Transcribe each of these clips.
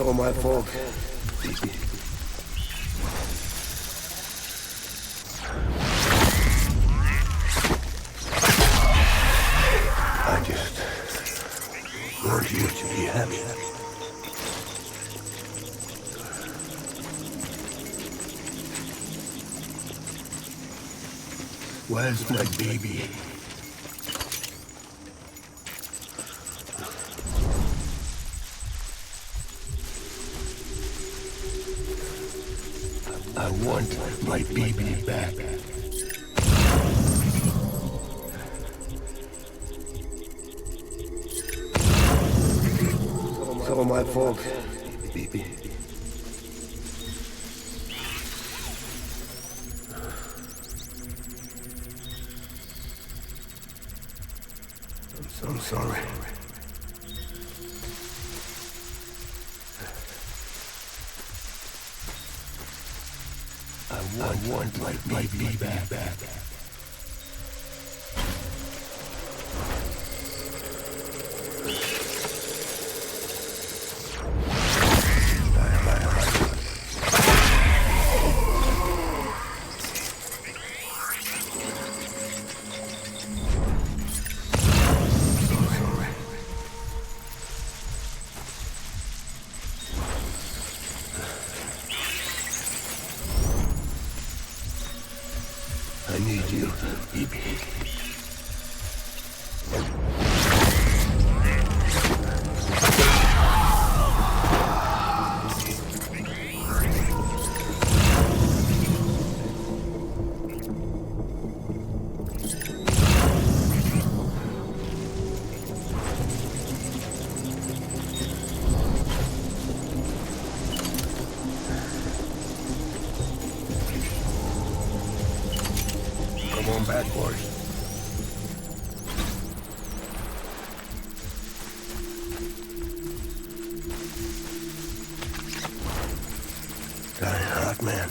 all my fault. I just want you to be happy. Where's my baby? I want my baby back. It's all my fault, baby. I'm sorry. I want my baby back. I need you, baby. Come on back, boys. Die hard, man.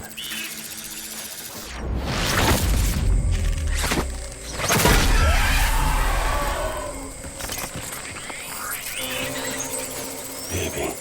Baby.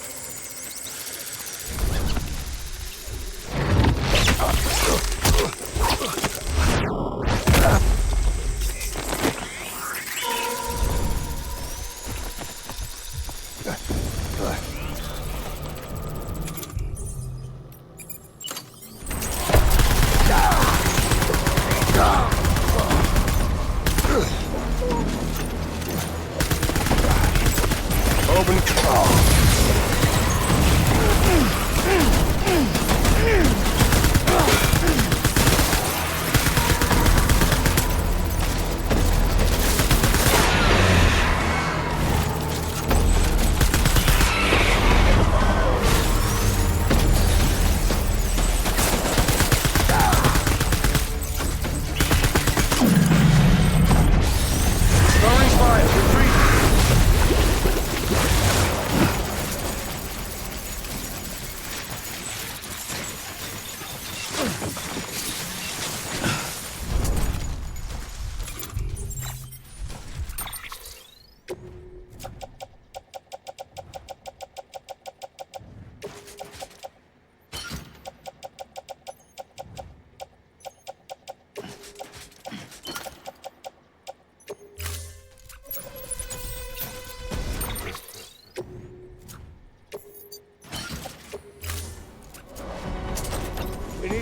Open. Throwing fire. Retreat.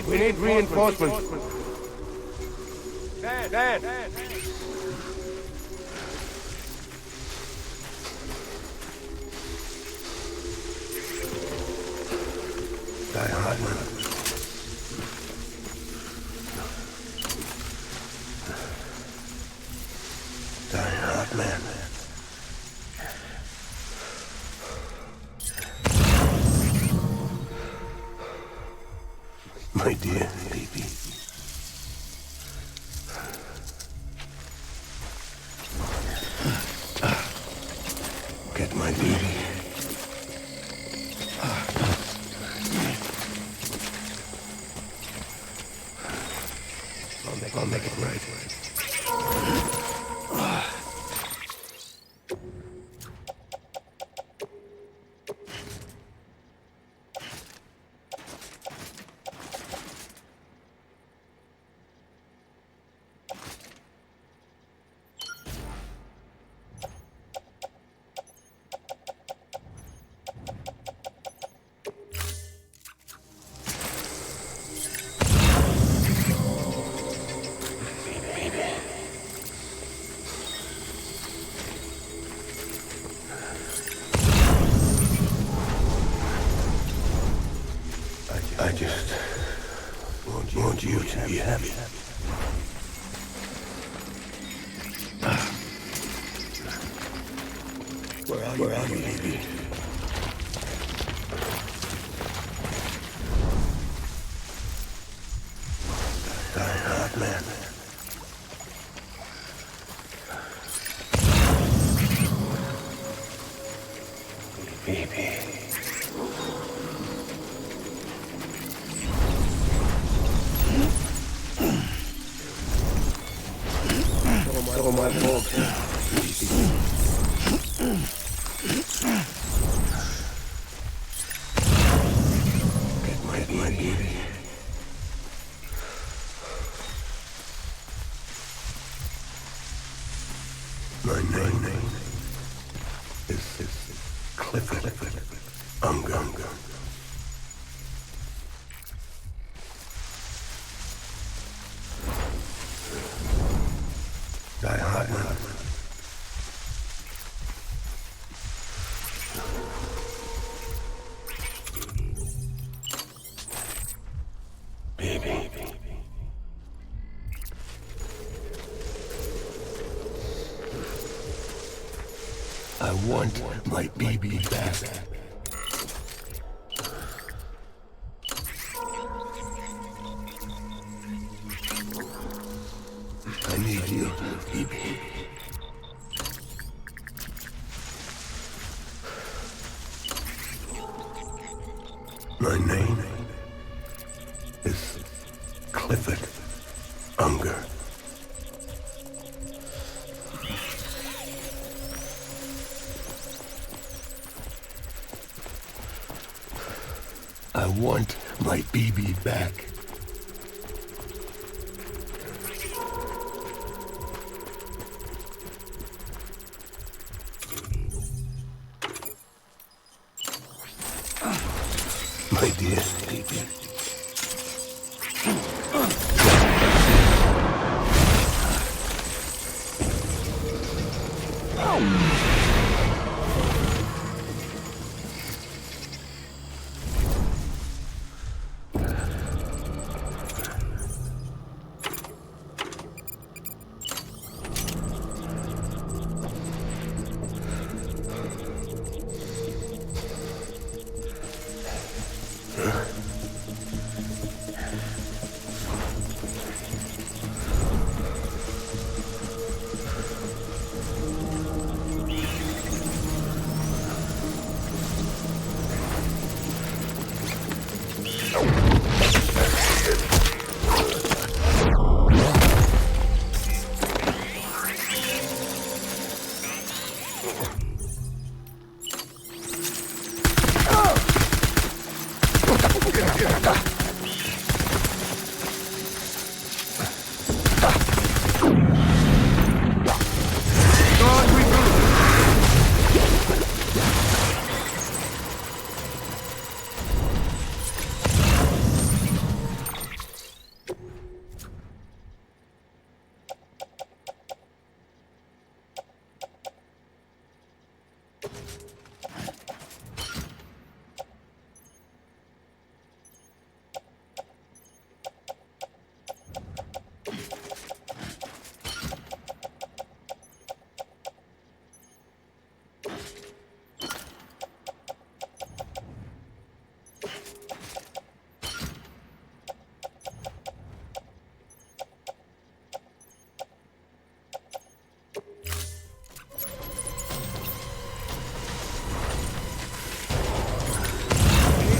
We need reinforcements. Dad. Die hard, man. Die hard, man. My dear baby. Get my baby. I'll make it right. you happy? Where are you, baby? Die hard, man. Baby. Oh, my fault. Get my baby. My name is Clifford Unger. Die hard, man. Baby. I want my baby back. I need you, baby. My name is Clifford Unger. I want my baby back. My dear baby.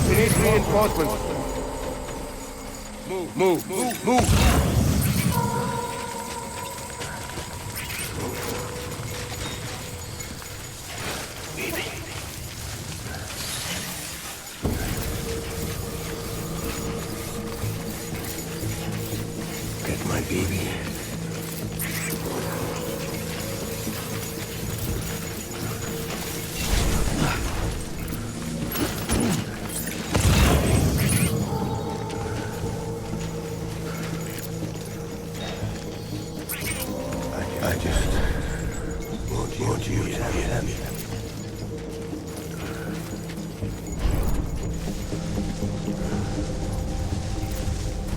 We need reinforcements. Move. Get my baby. I just want you to be happy.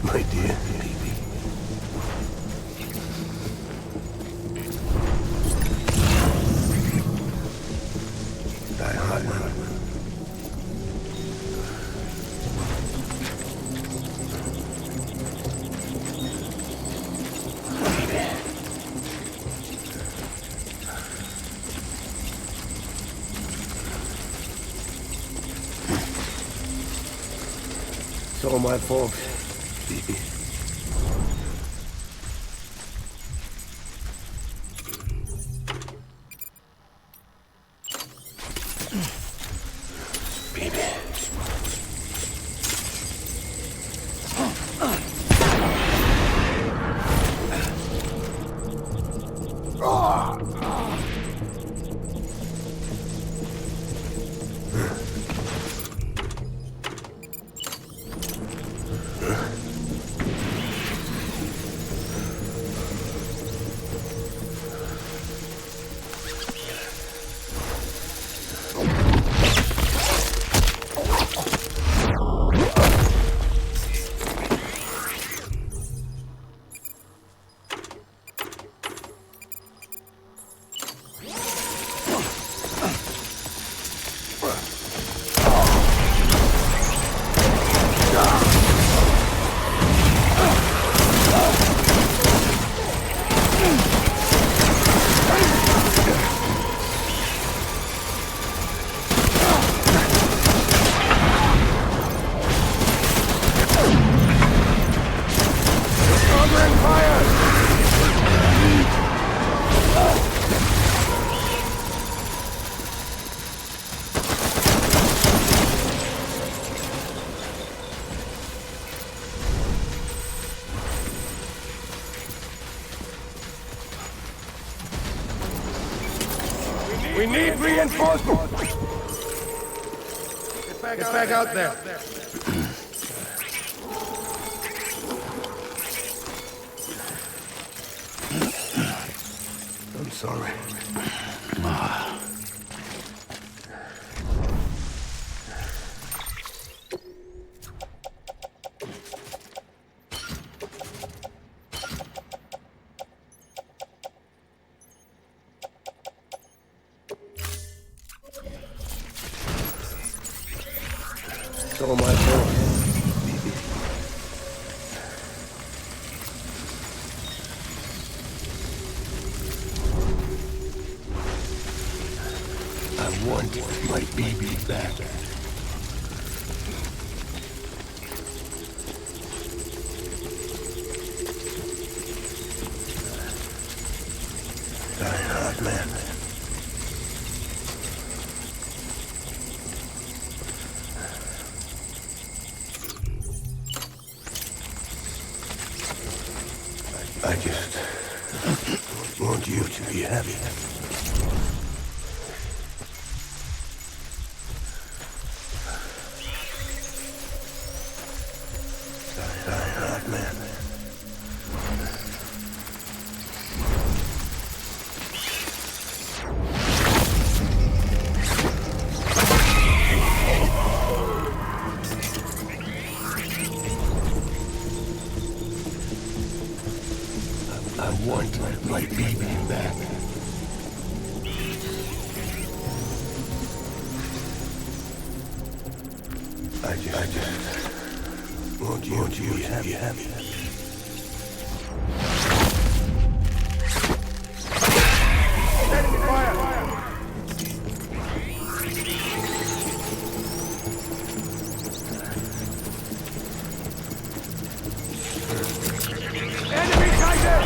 My dear baby. It's all my fault. We need reinforcements! Get back out there. I'm sorry. It's all my fault. I want my baby back. Die hard, man. I just want you to be happy. Die hard, man. I want my baby back. I just want you to be happy. Enemy Tiger!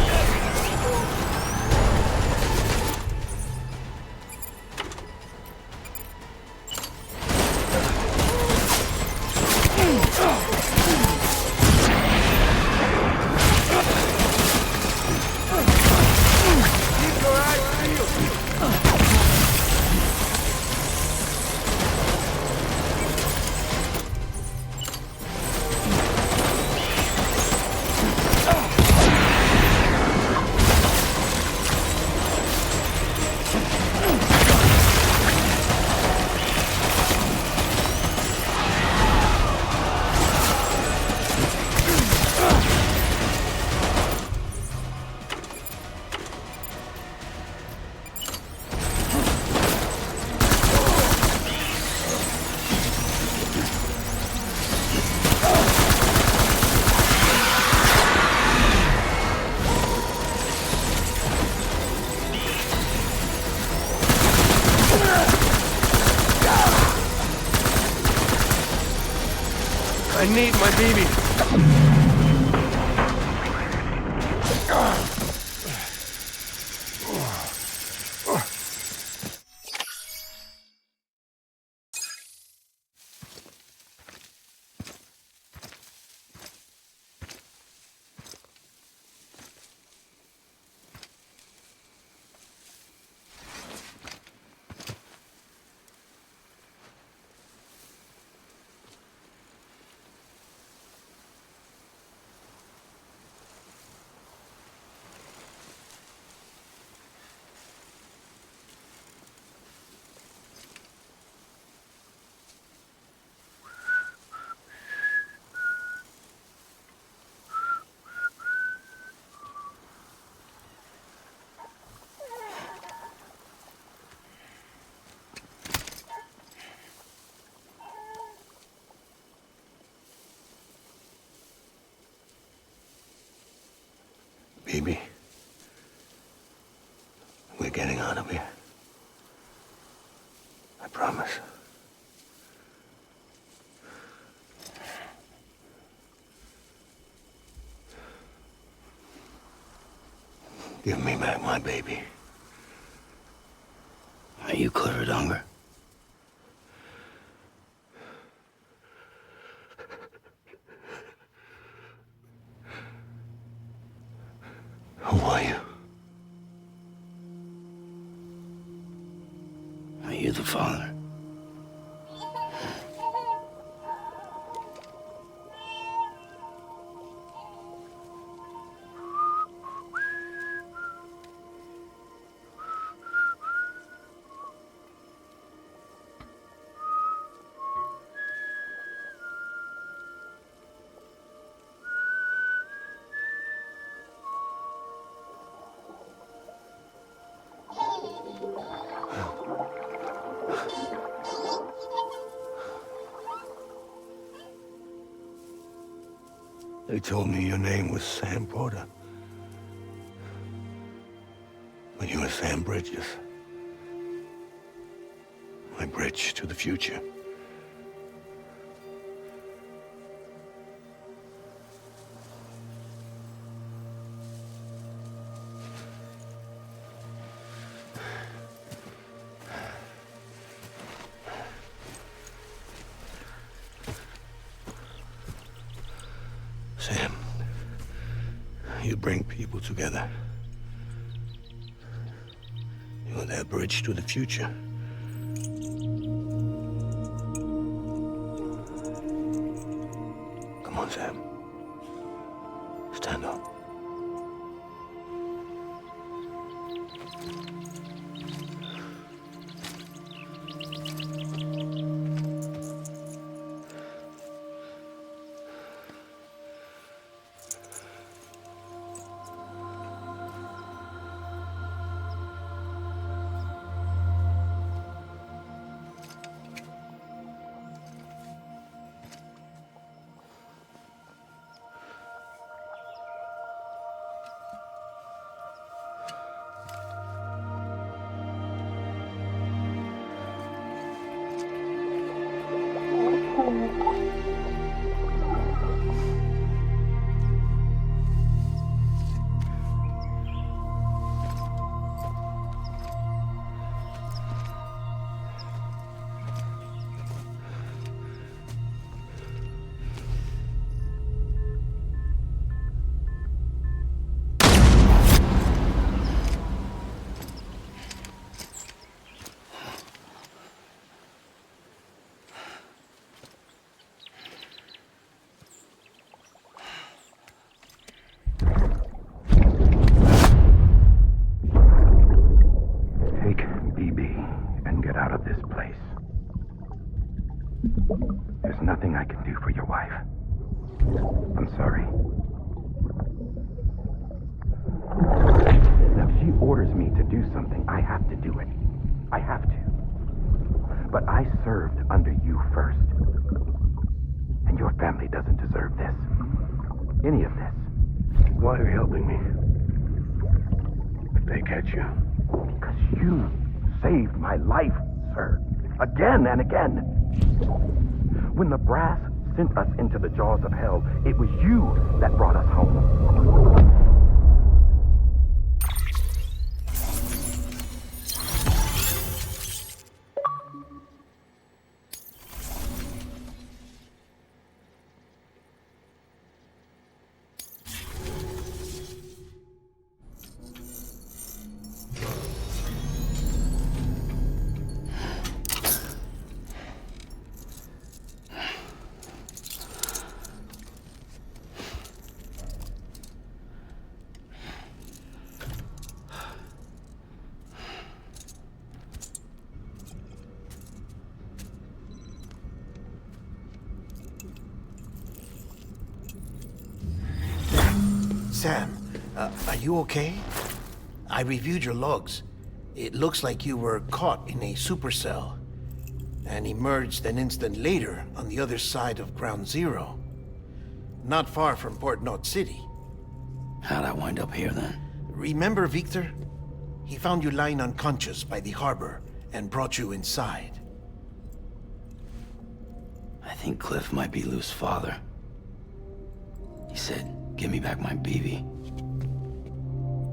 need my baby. Baby, we're getting out of here. I promise. Give me back my baby. Are you covered, hunger? Who are you? Are you the father? They told me your name was Sam Porter. But you were Sam Bridges. My bridge to the future. Sam, you bring people together. You're their bridge to the future. Come on, Sam. Stand up. There's nothing I can do for your wife. I'm sorry. Now, if she orders me to do something, I have to do it. I have to. But I served under you first. And your family doesn't deserve this. Any of this. Why are you helping me? If they catch you. Because you saved my life, sir. Again and again. When the brass sent us into the jaws of hell. It was you that brought us home. Sam, are you okay? I reviewed your logs. It looks like you were caught in a supercell and emerged an instant later on the other side of Ground Zero. Not far from Port Knot City. How'd I wind up here then? Remember Victor? He found you lying unconscious by the harbor and brought you inside. I think Cliff might be Lou's father. He said, give me back my BB.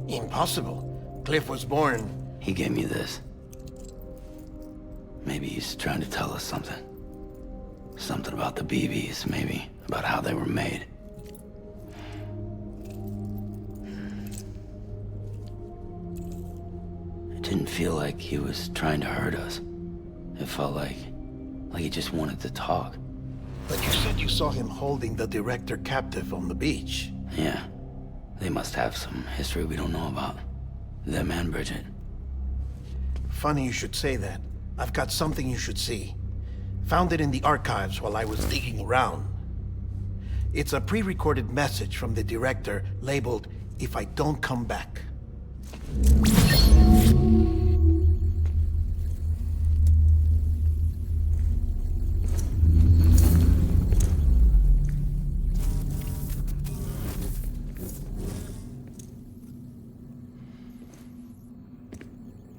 Impossible. Cliff was born... He gave me this. Maybe he's trying to tell us something. Something about the BBs, maybe. About how they were made. It didn't feel like he was trying to hurt us. It felt like he just wanted to talk. But you said you saw him holding the director captive on the beach. Yeah. They must have some history we don't know about. Them and Bridget. Funny you should say that. I've got something you should see. Found it in the archives while I was digging around. It's a pre-recorded message from the director labeled, "If I don't come back."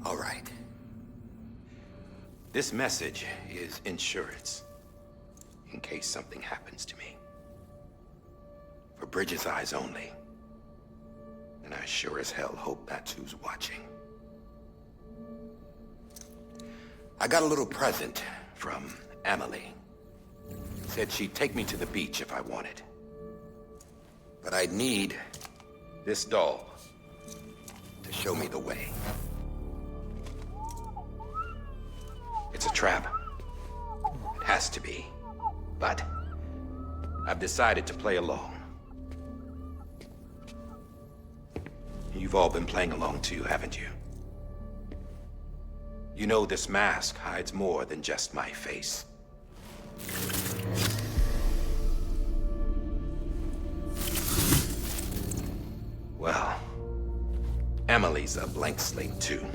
All right. This message is insurance, in case something happens to me. For Bridget's eyes only. And I sure as hell hope that's who's watching. I got a little present from Emily. Said she'd take me to the beach if I wanted. But I'd need this doll to show me the way. It's a trap. It has to be. But I've decided to play along. You've all been playing along too, haven't you? You know this mask hides more than just my face. Well, Emily's a blank slate too.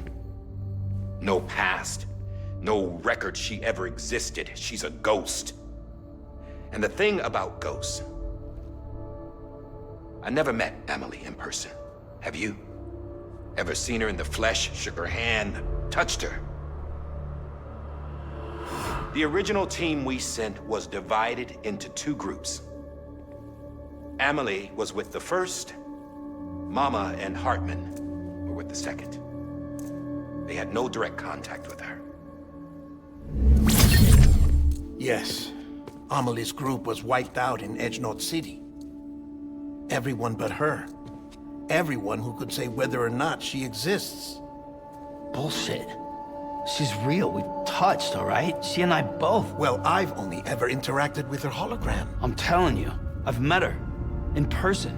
No past. No record she ever existed. She's a ghost. And the thing about ghosts, I never met Emily in person. Have you? Ever seen her in the flesh, shook her hand, touched her? The original team we sent was divided into two groups. Emily was with the first. Mama and Hartman were with the second. They had no direct contact with her. Yes. Amelie's group was wiped out in Edge Knot City. Everyone but her. Everyone who could say whether or not she exists. Bullshit. She's real. We've touched, all right? She and I both. Well, I've only ever interacted with her hologram. I'm telling you, I've met her. In person.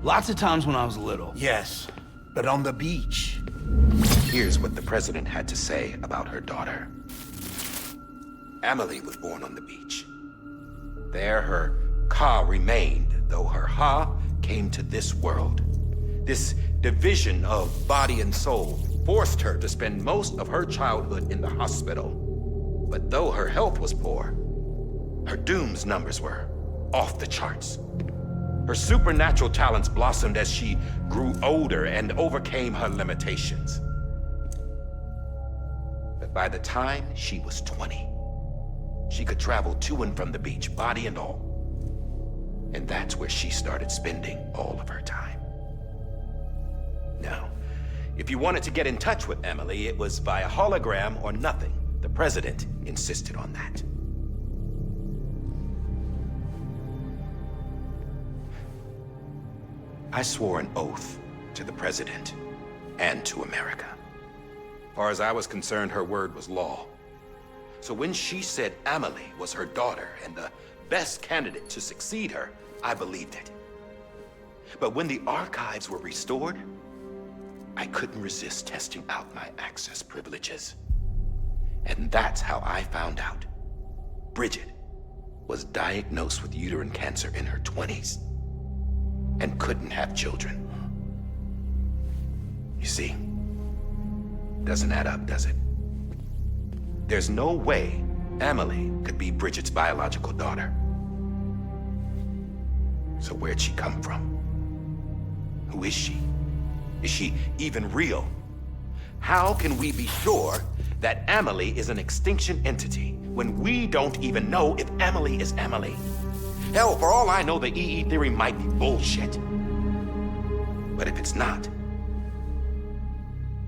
Lots of times when I was little. Yes, but on the beach. Here's what the president had to say about her daughter. Emily was born on the beach. There her Ka remained, though her Ha came to this world. This division of body and soul forced her to spend most of her childhood in the hospital. But though her health was poor, her Doom's numbers were off the charts. Her supernatural talents blossomed as she grew older and overcame her limitations. But by the time she was 20, she could travel to and from the beach, body and all. And that's where she started spending all of her time. Now, if you wanted to get in touch with Emily, it was via hologram or nothing. The president insisted on that. I swore an oath to the president and to America. As far as I was concerned, her word was law. So when she said Amelie was her daughter and the best candidate to succeed her, I believed it. But when the archives were restored, I couldn't resist testing out my access privileges. And that's how I found out Bridget was diagnosed with uterine cancer in her 20s and couldn't have children. You see, doesn't add up, does it? There's no way Amelie could be Bridget's biological daughter. So where'd she come from? Who is she? Is she even real? How can we be sure that Amelie is an extinction entity when we don't even know if Amelie is Amelie? Hell, for all I know, the EE theory might be bullshit. But if it's not,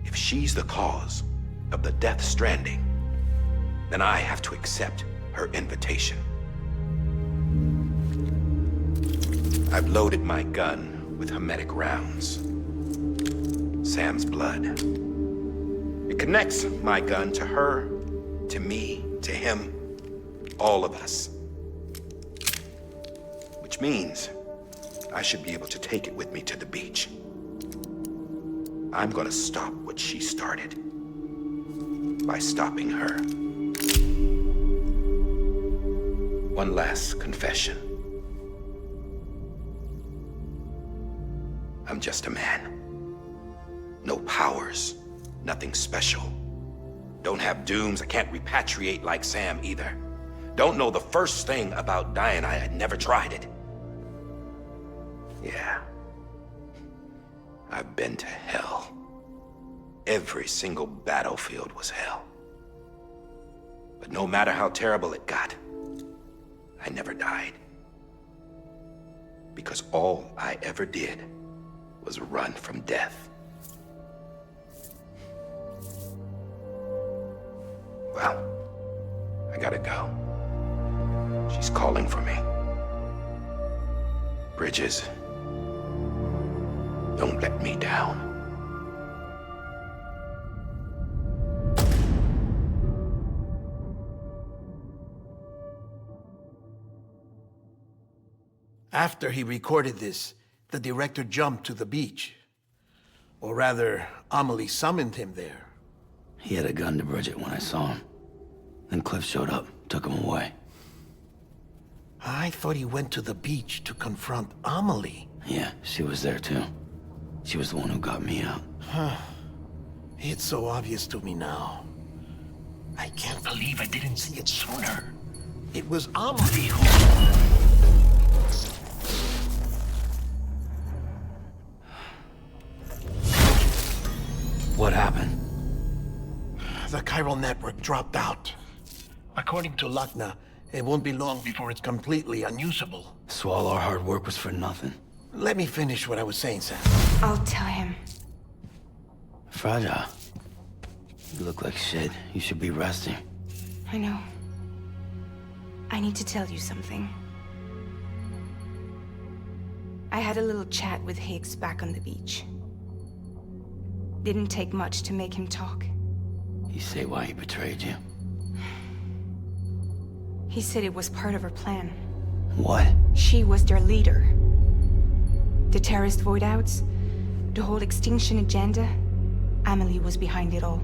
if she's the cause of the Death Stranding, then I have to accept her invitation. I've loaded my gun with hermetic rounds. Sam's blood. It connects my gun to her, to me, to him, all of us. Which means I should be able to take it with me to the beach. I'm gonna stop what she started by stopping her. One last confession. I'm just a man. No powers, nothing special. Don't have dooms, I can't repatriate like Sam either. Don't know the first thing about dying, I had never tried it. Yeah. I've been to hell. Every single battlefield was hell. But no matter how terrible it got, I never died. Because all I ever did was run from death. Well, I gotta go. She's calling for me. Bridges, don't let me down. After he recorded this, the director jumped to the beach. Or rather, Amelie summoned him there. He had a gun to Bridget when I saw him. Then Cliff showed up, took him away. I thought he went to the beach to confront Amelie. Yeah, she was there too. She was the one who got me out. It's so obvious to me now. I can't believe I didn't see it sooner. It was Amelie who... What happened? The chiral network dropped out. According to Lakna, it won't be long before it's completely unusable. So all our hard work was for nothing. Let me finish what I was saying, Sam. I'll tell him. Fragile. You look like shit. You should be resting. I know. I need to tell you something. I had a little chat with Higgs back on the beach. Didn't take much to make him talk. You say why he betrayed you? He said it was part of her plan. What? She was their leader. The terrorist voidouts, the whole extinction agenda, Amelie was behind it all.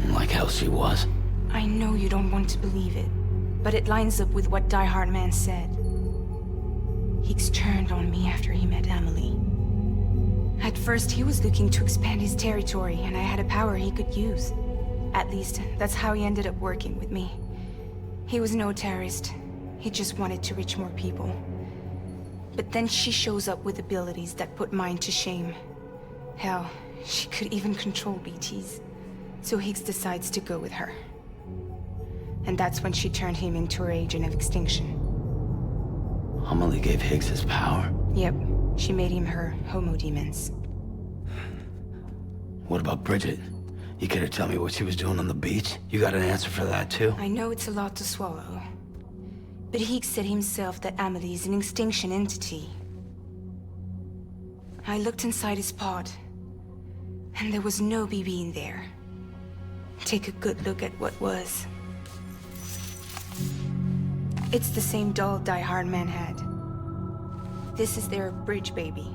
Like hell she was. I know you don't want to believe it, but it lines up with what Die Hard Man said. Higgs turned on me after he met Amelie. At first, he was looking to expand his territory, and I had a power he could use. At least, that's how he ended up working with me. He was no terrorist. He just wanted to reach more people. But then she shows up with abilities that put mine to shame. Hell, she could even control BTs. So Higgs decides to go with her. And that's when she turned him into her agent of extinction. Amelie gave Higgs his power. Yep, she made him her homo demons. What about Bridget? You care to tell me what she was doing on the beach? You got an answer for that too? I know it's a lot to swallow. But Higgs said himself that Amelie is an extinction entity. I looked inside his pod, and there was no BB in there. Take a good look at what was. It's the same doll Die Hard Man had. This is their bridge baby.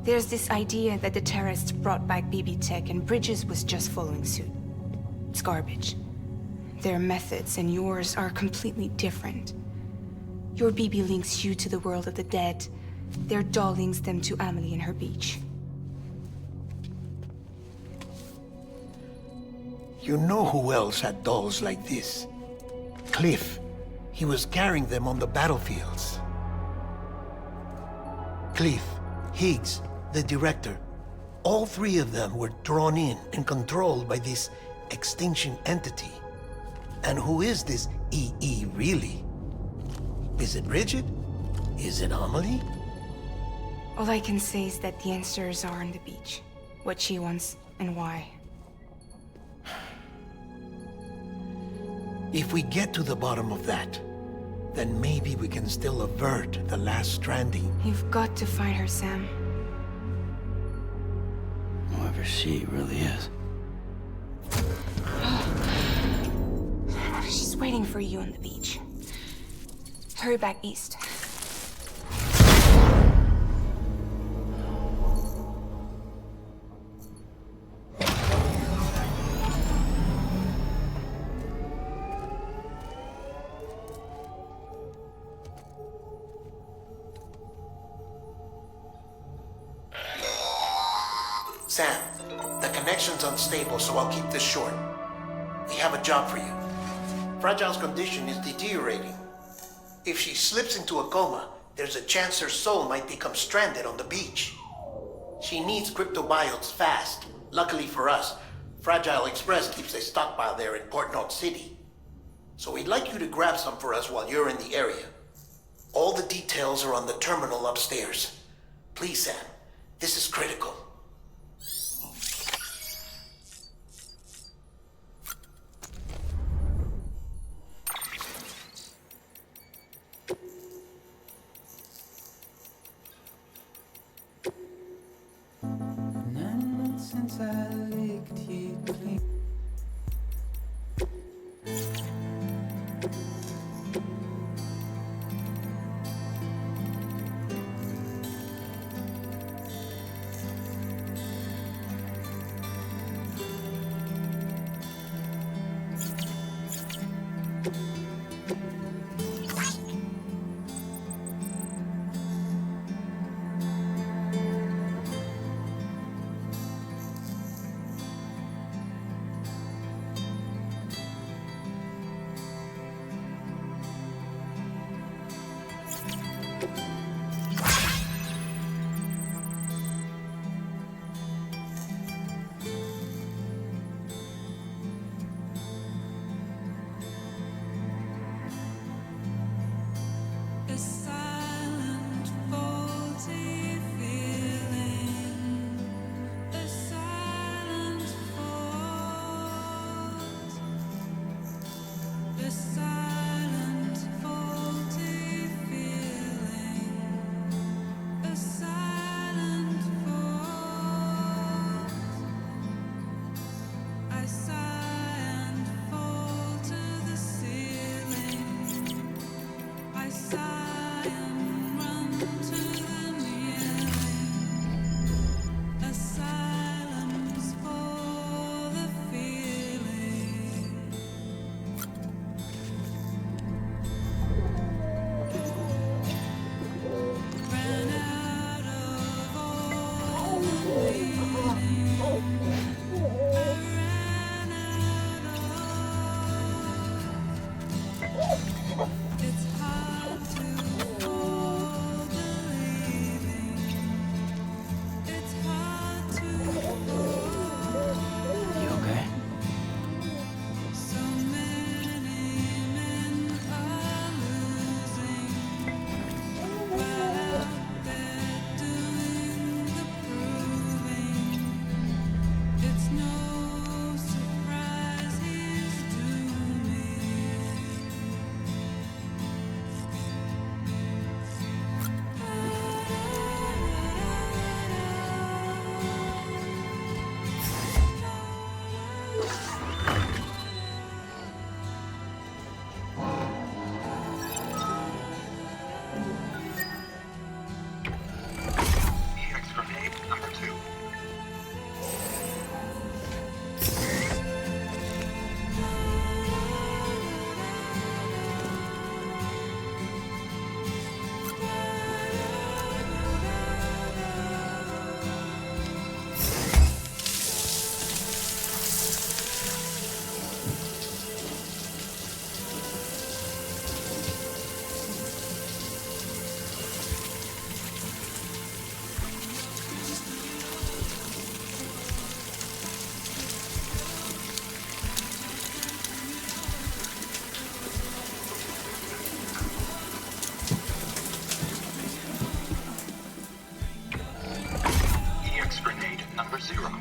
There's this idea that the terrorists brought back BB tech and Bridges was just following suit. It's garbage. Their methods and yours are completely different. Your BB links you to the world of the dead. Their doll links them to Amelie and her beach. You know who else had dolls like this? Cliff. He was carrying them on the battlefields. Cliff, Higgs, the director. All three of them were drawn in and controlled by this extinction entity. And who is this EE really? Is it Bridget? Is it Amelie? All I can say is that the answers are on the beach. What she wants and why. If we get to the bottom of that, then maybe we can still avert the last stranding. You've got to find her, Sam. Whoever she really is. She's waiting for you on the beach. Hurry back east. Sam, the connection's unstable, so I'll keep this short. We have a job for you. Fragile's condition is deteriorating. If she slips into a coma, there's a chance her soul might become stranded on the beach. She needs cryptobiotes fast. Luckily for us, Fragile Express keeps a stockpile there in Port North City. So we'd like you to grab some for us while you're in the area. All the details are on the terminal upstairs. Please, Sam, this is critical. Sex grenade number 0.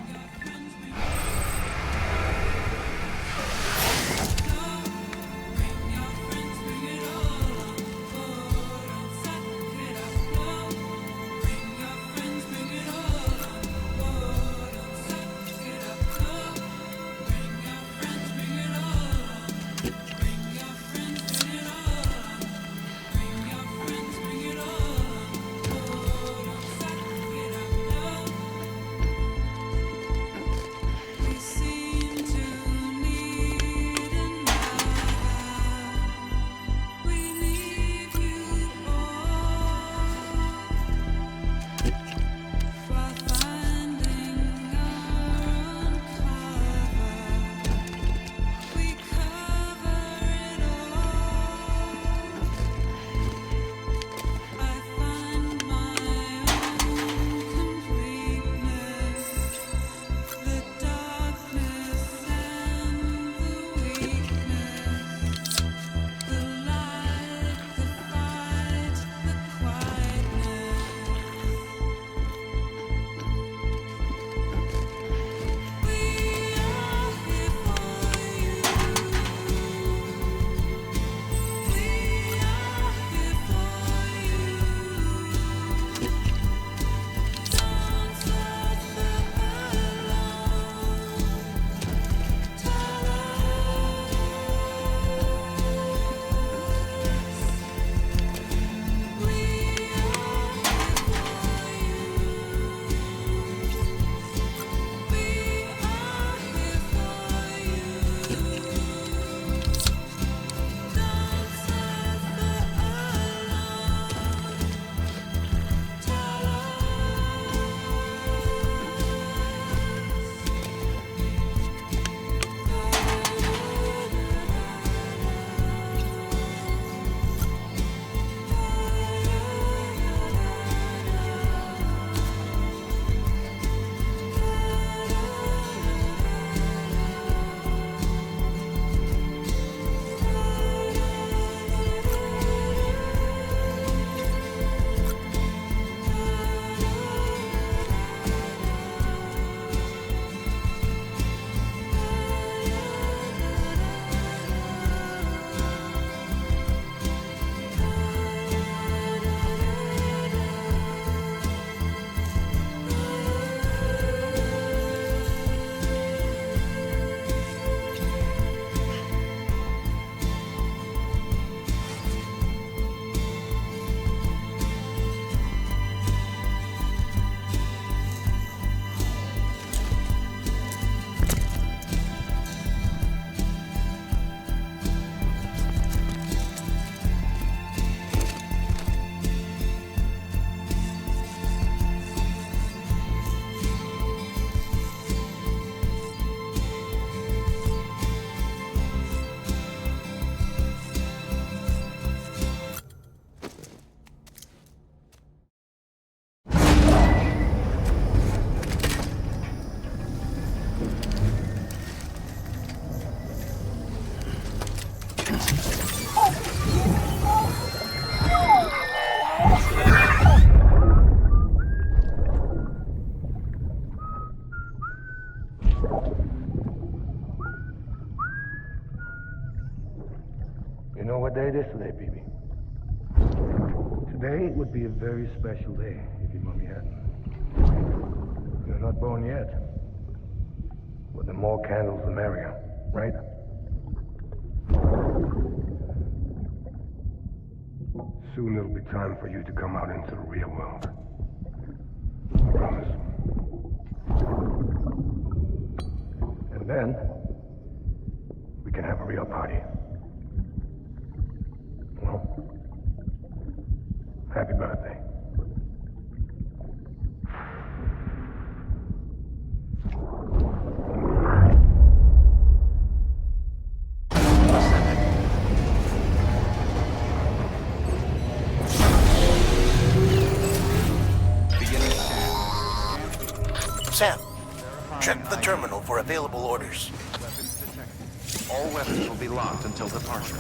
You know what day it is today, BB? Today would be a very special day if your mommy hadn't. You're not born yet. But the more candles, the merrier, right? Soon it'll be time for you to come out into the real world. I promise. And then, we can have a real party. Well, happy birthday. Sam, check the terminal for available orders. All weapons will be locked until departure.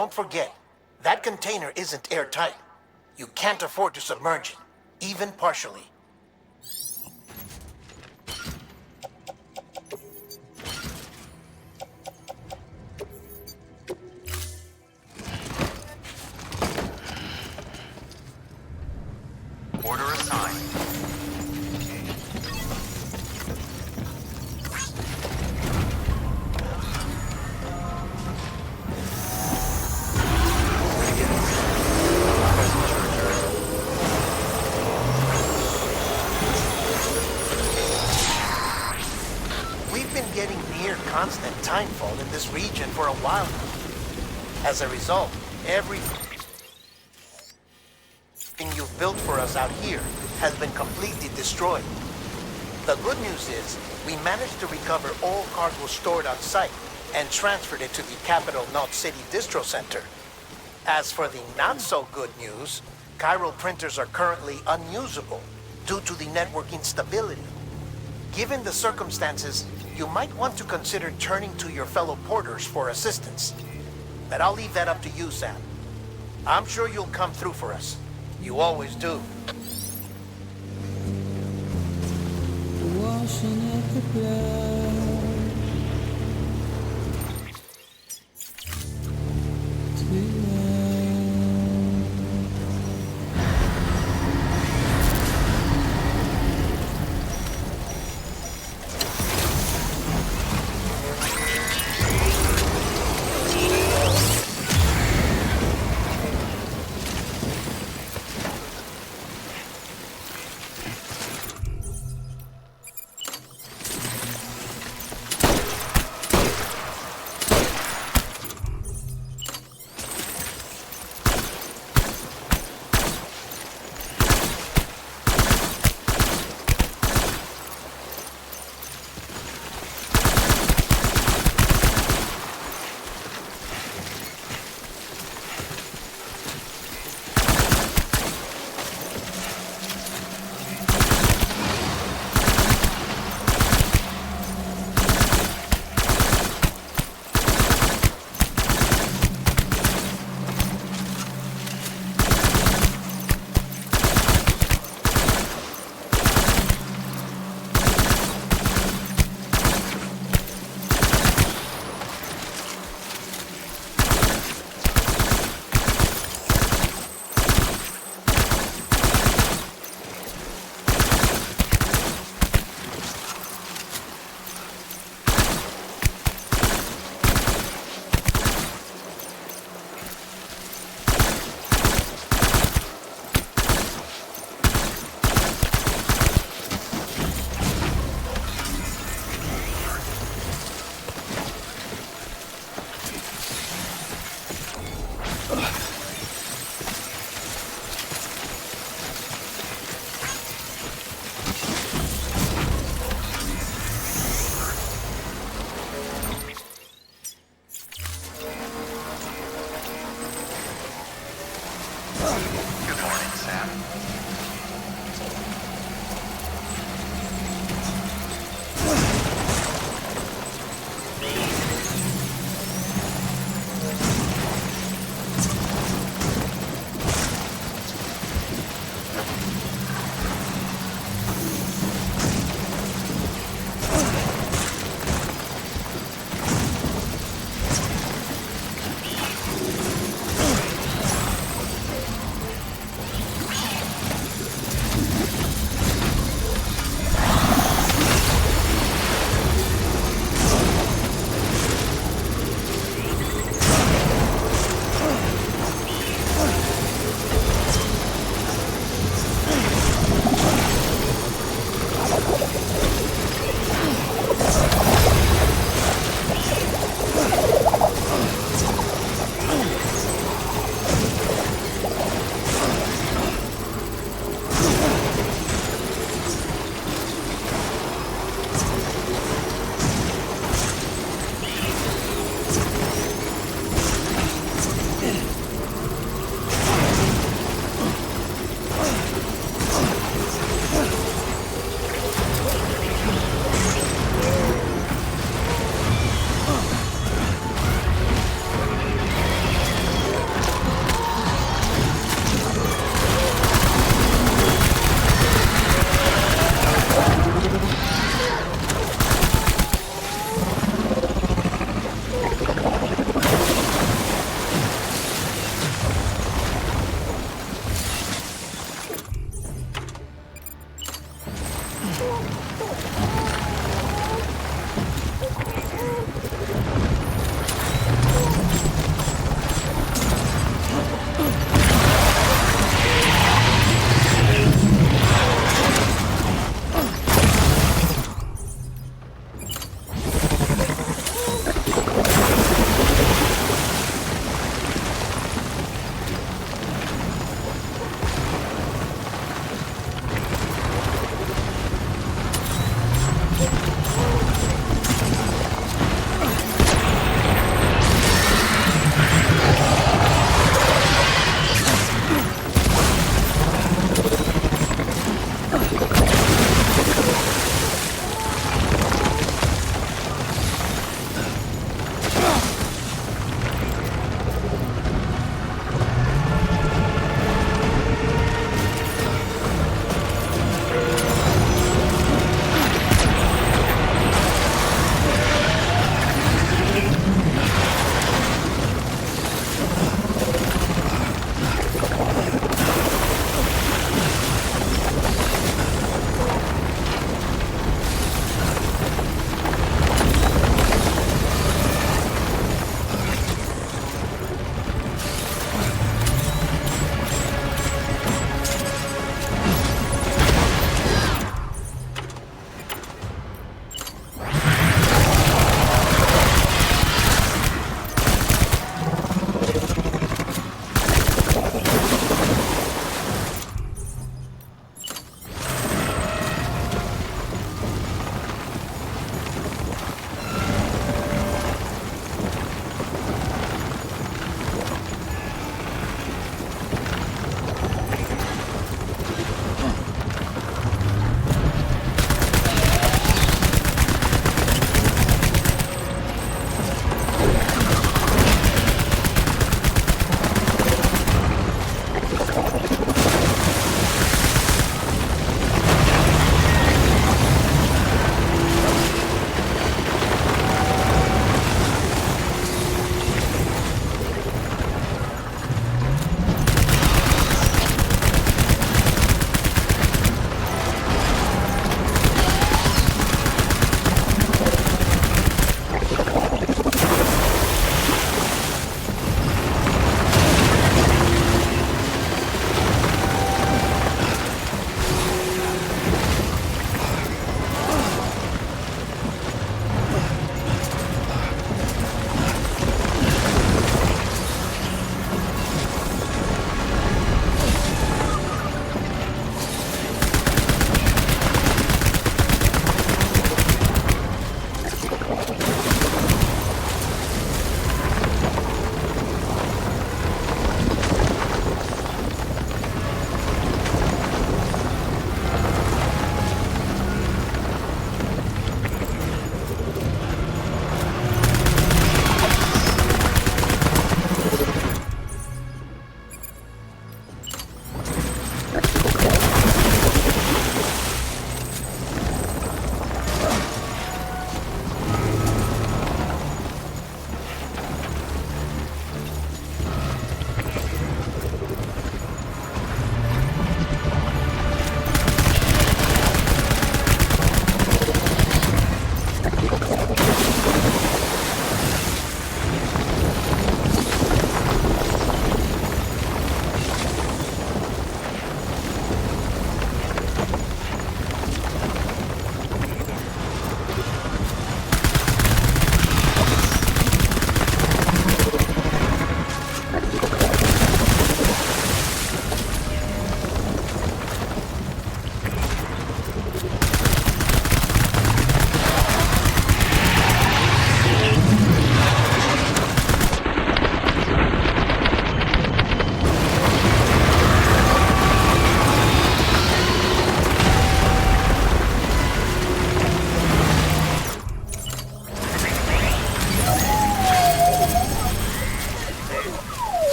don't forget, that container isn't airtight. You can't afford to submerge it, even partially. Order assigned. We've been getting near constant timefall in this region for a while now. As a result, everything you've built for us out here has been completely destroyed. The good news is, we managed to recover all cargo stored on site and transferred it to the Capital Knot City Distro Center. As for the not-so-good news, chiral printers are currently unusable due to the network instability. Given the circumstances, you might want to consider turning to your fellow porters for assistance. But I'll leave that up to you, Sam. I'm sure you'll come through for us. You always do. Washing up the blood tonight.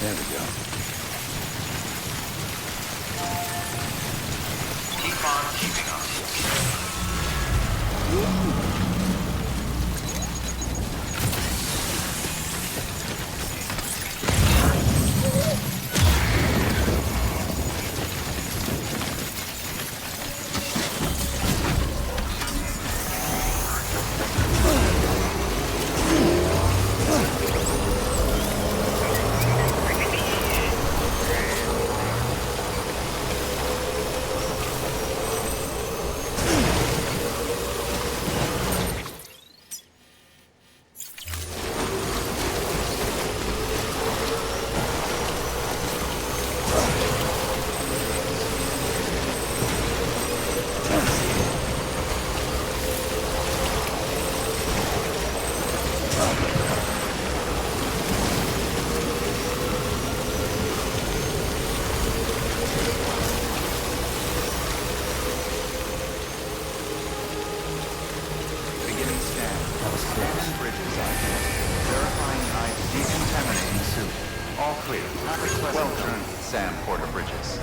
There we go. Keep on keeping on. All clear. Well done, Sam Porter Bridges.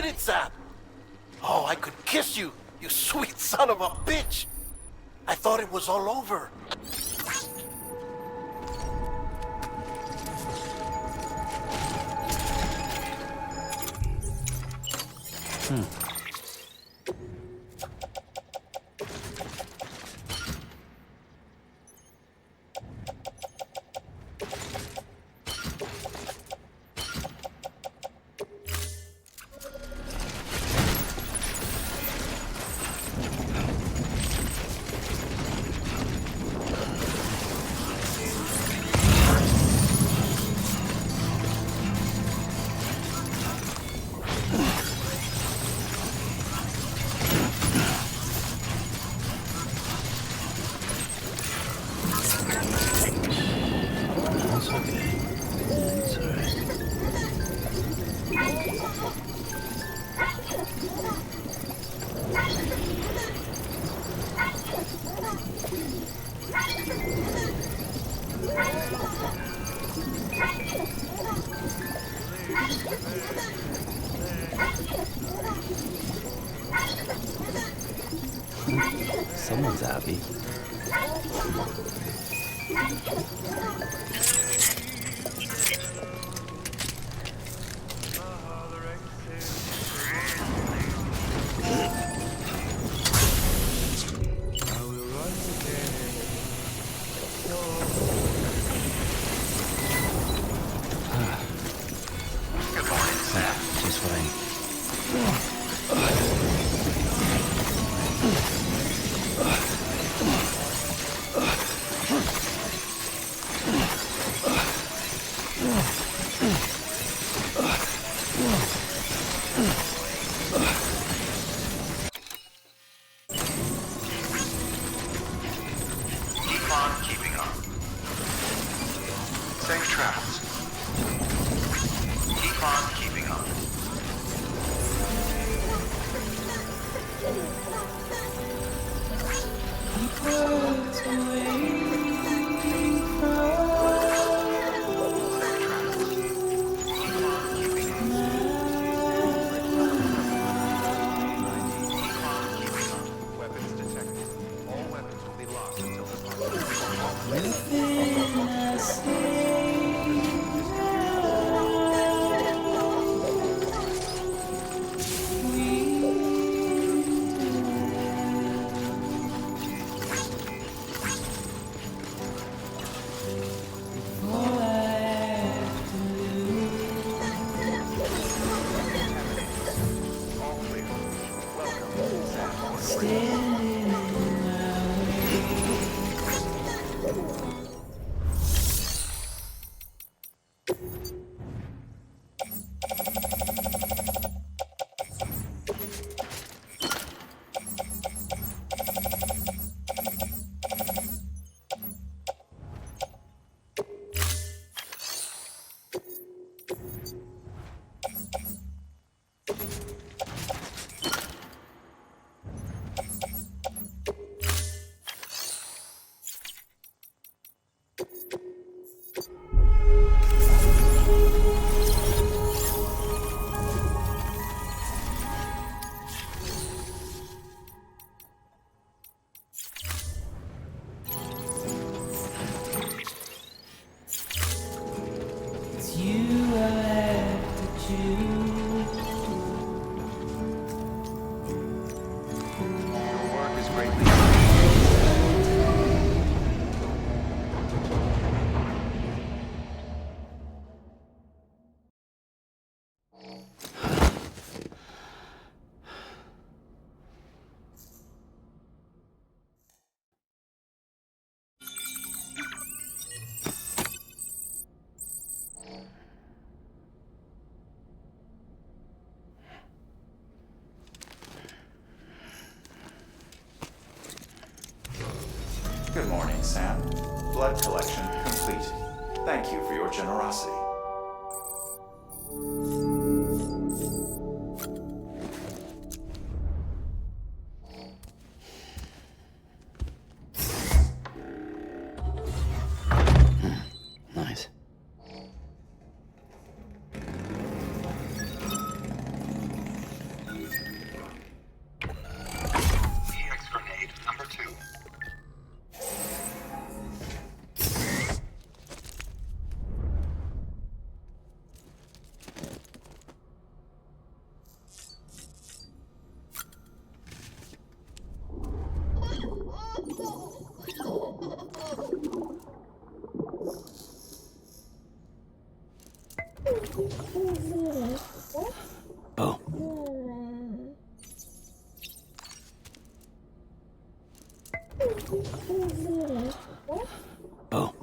did it, Zap! Oh, I could kiss you, you sweet son of a bitch! I thought it was all over. It's okay. It's alright. Someone's happy. Just what I need. Keep on keeping up. Safe travels. Keep on keeping up. Birds waiting from Weapons detected. All weapons will be locked until the within a all clear. Welcome, Sam. standing in my It's you I have to choose. Your work is greatly Good morning, Sam. Blood collection complete. Thank you for your generosity. Nice. Bo. Bo.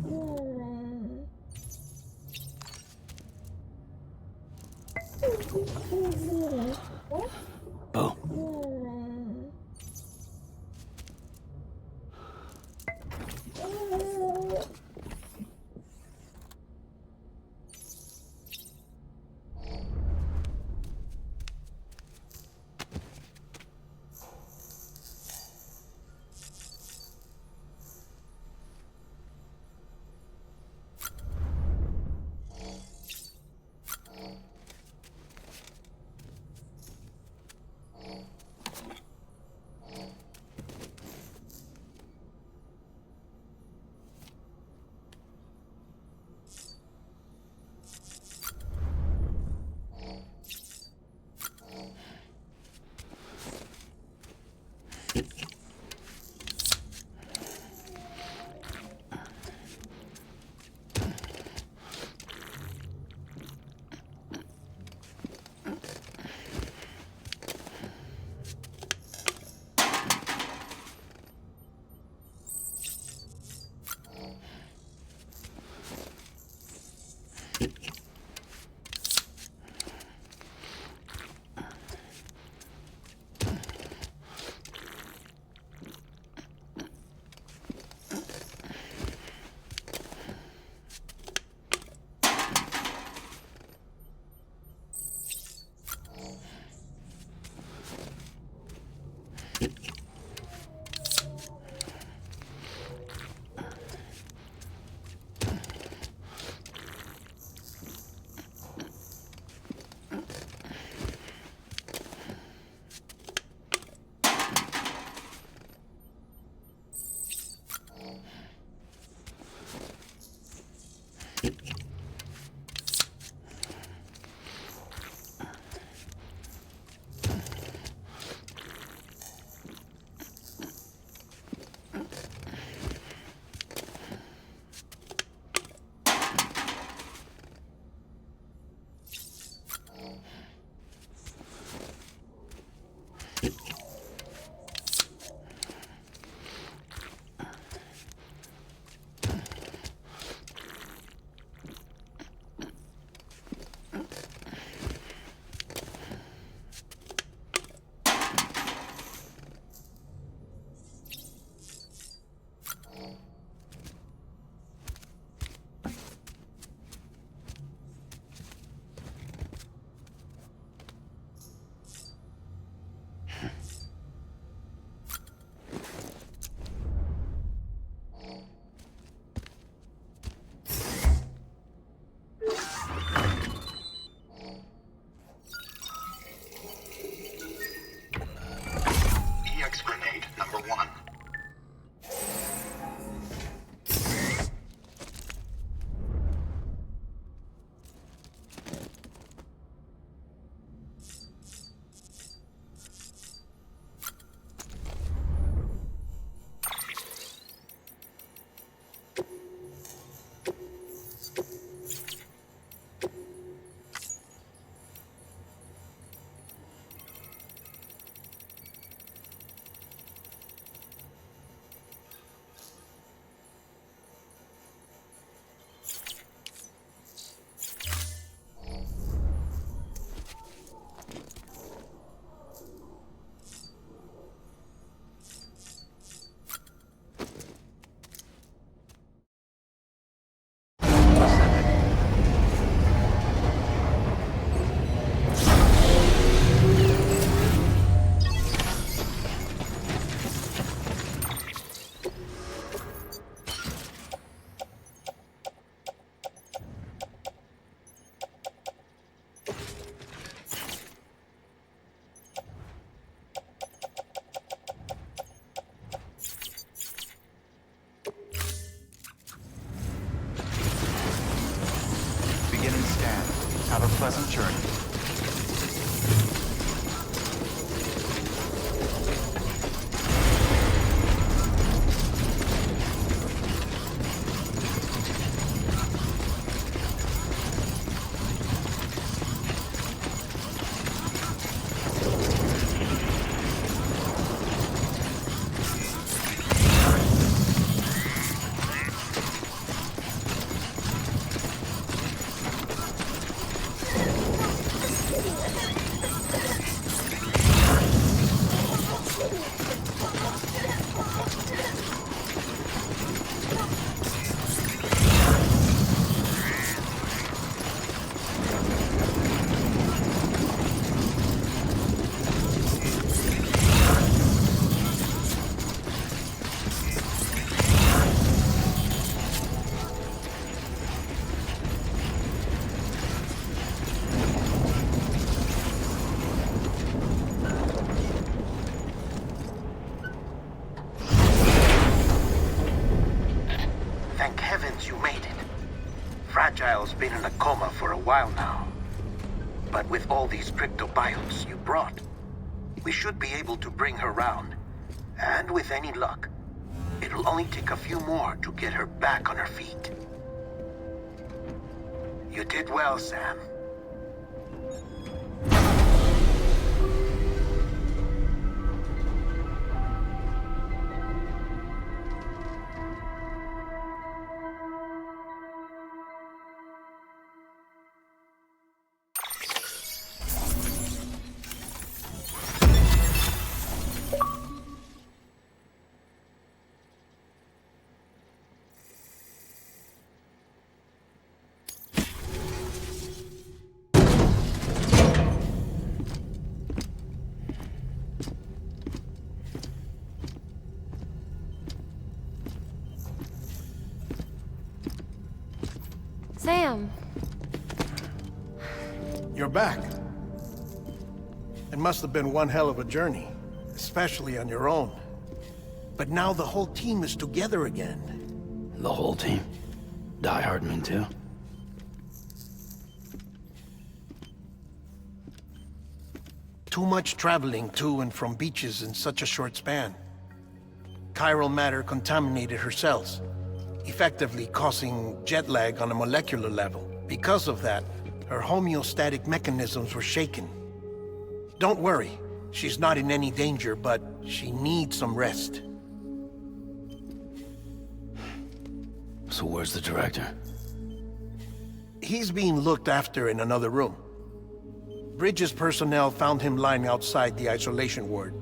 Have a pleasant journey. Thank heavens you made it. Fragile's been in a coma for a while now. But with all these cryptobiotes you brought, we should be able to bring her round. And with any luck, it'll only take a few more to get her back on her feet. You did well, Sam. Sam. You're back. It must have been one hell of a journey, especially on your own. But now the whole team is together again. The whole team? Die Hardman too? Too much traveling to and from beaches in such a short span. Chiral matter contaminated her cells, effectively causing jet lag on a molecular level. Because of that, her homeostatic mechanisms were shaken. Don't worry, she's not in any danger, but she needs some rest. So where's the director? He's being looked after in another room. Bridges personnel found him lying outside the isolation ward,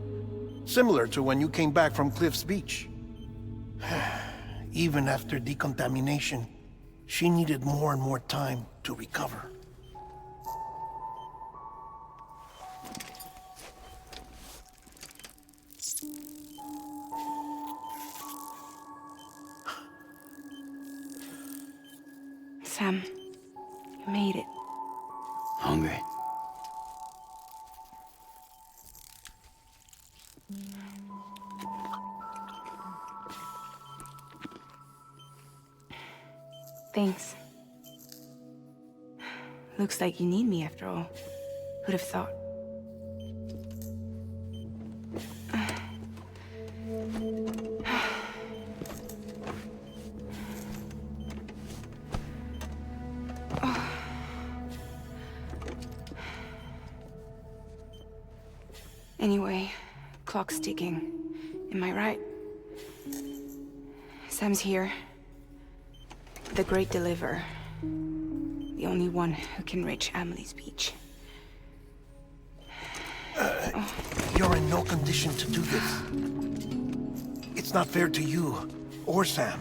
similar to when you came back from Cliff's Beach. Even after decontamination, she needed more and more time to recover. Sam, you made it. Hungry? Thanks. Looks like you need me after all. Who'd have thought? Anyway, clock's ticking. Am I right? Sam's here. The Great Deliverer. The only one who can reach Amelie's Beach. You're in no condition to do this. It's not fair to you, or Sam.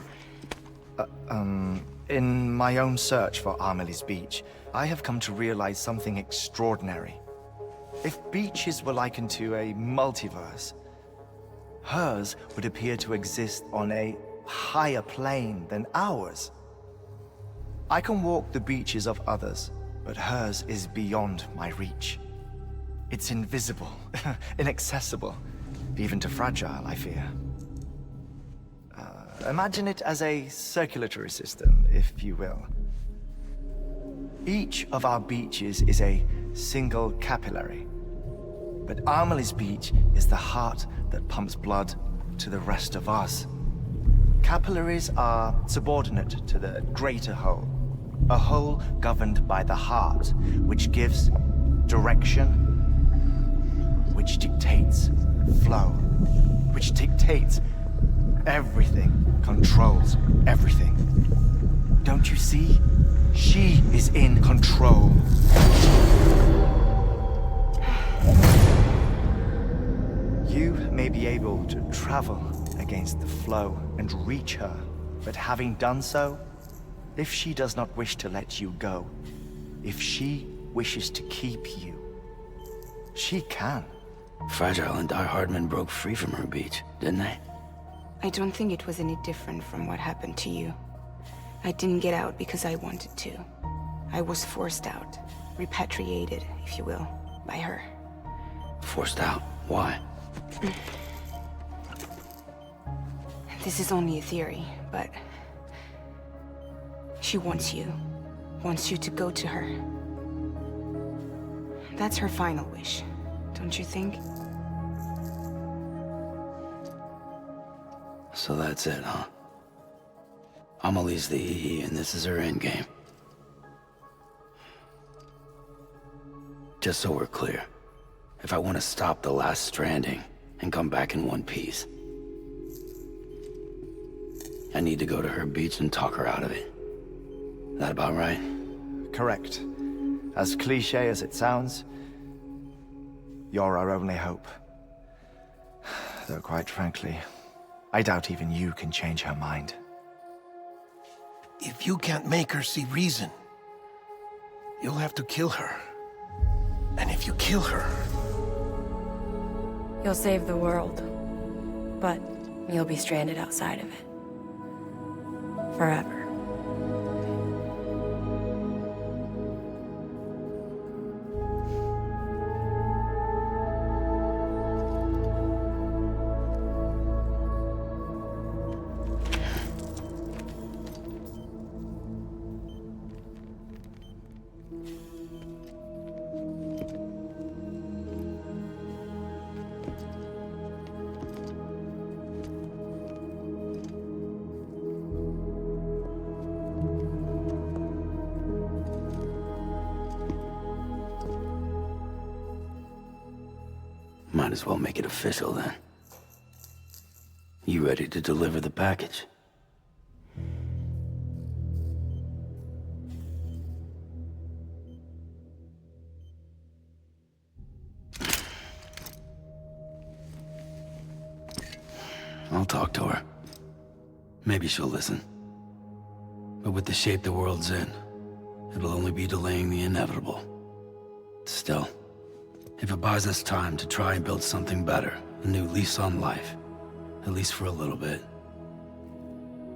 In my own search for Amelie's Beach, I have come to realize something extraordinary. If beaches were likened to a multiverse, hers would appear to exist on a higher plane than ours. I can walk the beaches of others, but hers is beyond my reach. It's invisible, inaccessible, even to Fragile, I fear. Imagine it as a circulatory system, if you will. Each of our beaches is a single capillary, but Amelie's Beach is the heart that pumps blood to the rest of us. Capillaries are subordinate to the greater whole, a whole governed by the heart, which gives direction, which dictates flow, which dictates everything, controls everything. Don't you see? She is in control. You may be able to travel against the flow and reach her, but having done so, if she does not wish to let you go, if she wishes to keep you, she can. Fragile and Die Hardman broke free from her beach, didn't they? I don't think it was any different from what happened to you. I didn't get out because I wanted to. I was forced out. Repatriated, if you will, by her. Forced out? Why? This is only a theory, but... she wants you. Wants you to go to her. That's her final wish, don't you think? So that's it, huh? Amelie's the EE, and this is her endgame. Just so we're clear, if I want to stop the last stranding and come back in one piece, I need to go to her beach and talk her out of it. That about right? Correct. As cliche as it sounds, you're our only hope. Though quite frankly, I doubt even you can change her mind. If you can't make her see reason, you'll have to kill her. And if you kill her... You'll save the world, but you'll be stranded outside of it. Forever. Might as well make it official then. You ready to deliver the package? I'll talk to her. Maybe she'll listen. But with the shape the world's in, it'll only be delaying the inevitable. Still, if it buys us time to try and build something better, a new lease on life, at least for a little bit,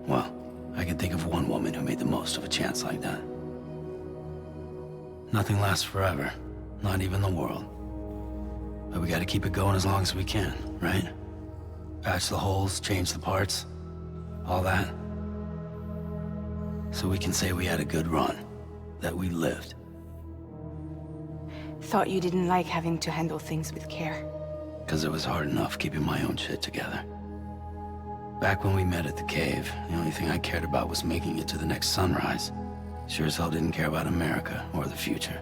well, I can think of one woman who made the most of a chance like that. Nothing lasts forever, not even the world. But we gotta keep it going as long as we can, right? Patch the holes, change the parts, all that. So we can say we had a good run, that we lived. Thought you didn't like having to handle things with care. Because it was hard enough keeping my own shit together. Back when we met at the cave, the only thing I cared about was making it to the next sunrise. Sure as hell didn't care about America or the future.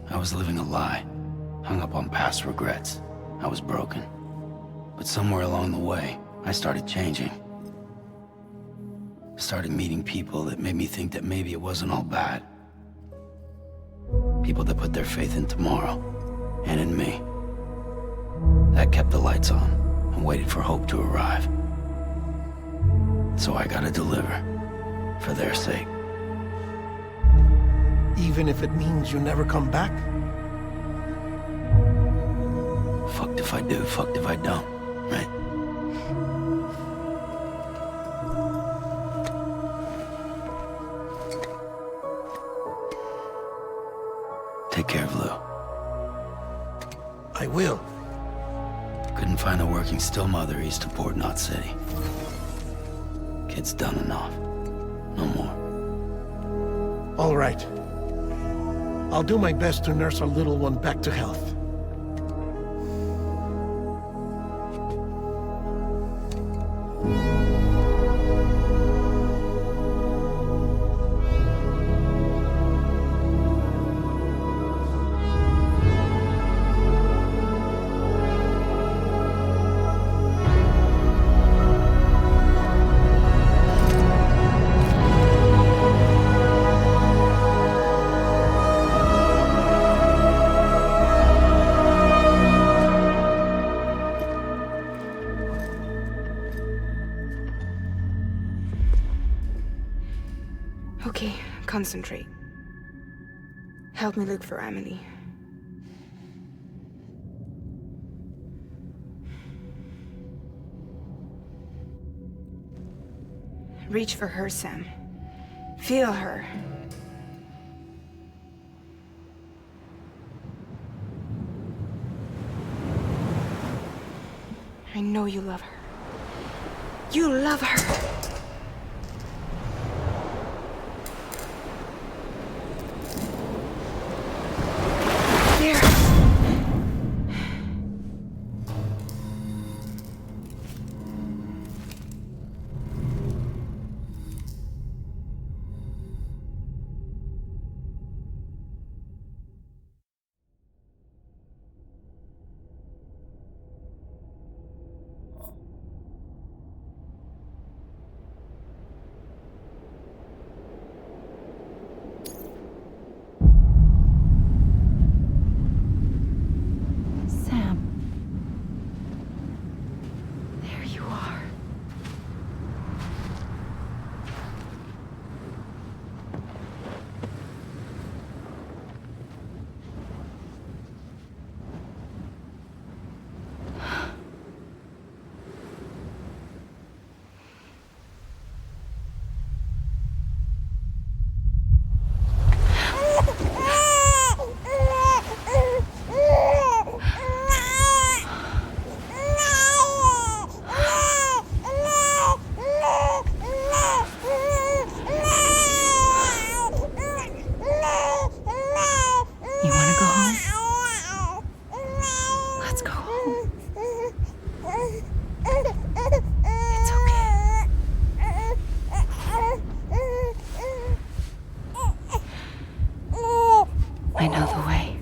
I was living a lie, hung up on past regrets. I was broken. But somewhere along the way, I started changing. Started meeting people that made me think that maybe it wasn't all bad. People that put their faith in tomorrow, and in me. That kept the lights on, and waited for hope to arrive. So I gotta deliver, for their sake. Even if it means you never come back? Fucked if I do, fucked if I don't, right? Take care of Lou. I will. Couldn't find a working still mother east of Port Knot City. Kid's done enough. No more. All right. I'll do my best to nurse our little one back to health. Okay, concentrate. Help me look for Emily. Reach for her, Sam. Feel her. I know you love her. You love her! There! Sam. There you are. You want to go home? Let's go home. It's okay. I know the way.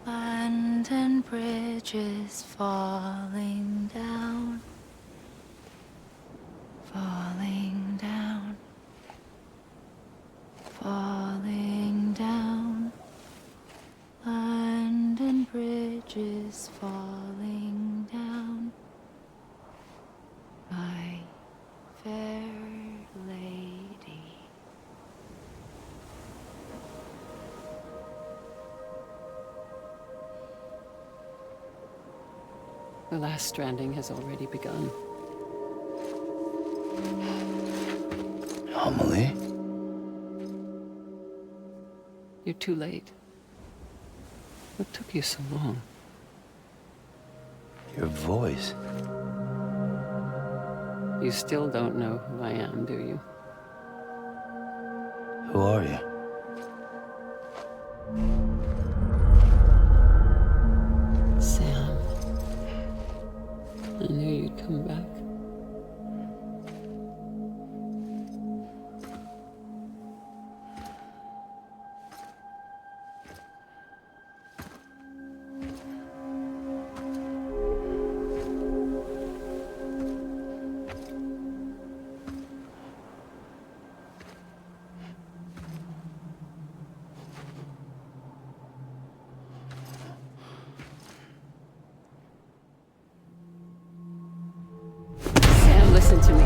Land and bridges falling down, falling down, falling down. Land and bridges falling down, my fair lady. The last stranding has already begun. Amelie? You're too late. What took you so long? Your voice. You still don't know who I am, do you? Who are you? Sam. I knew you'd come back. Sam, listen to me.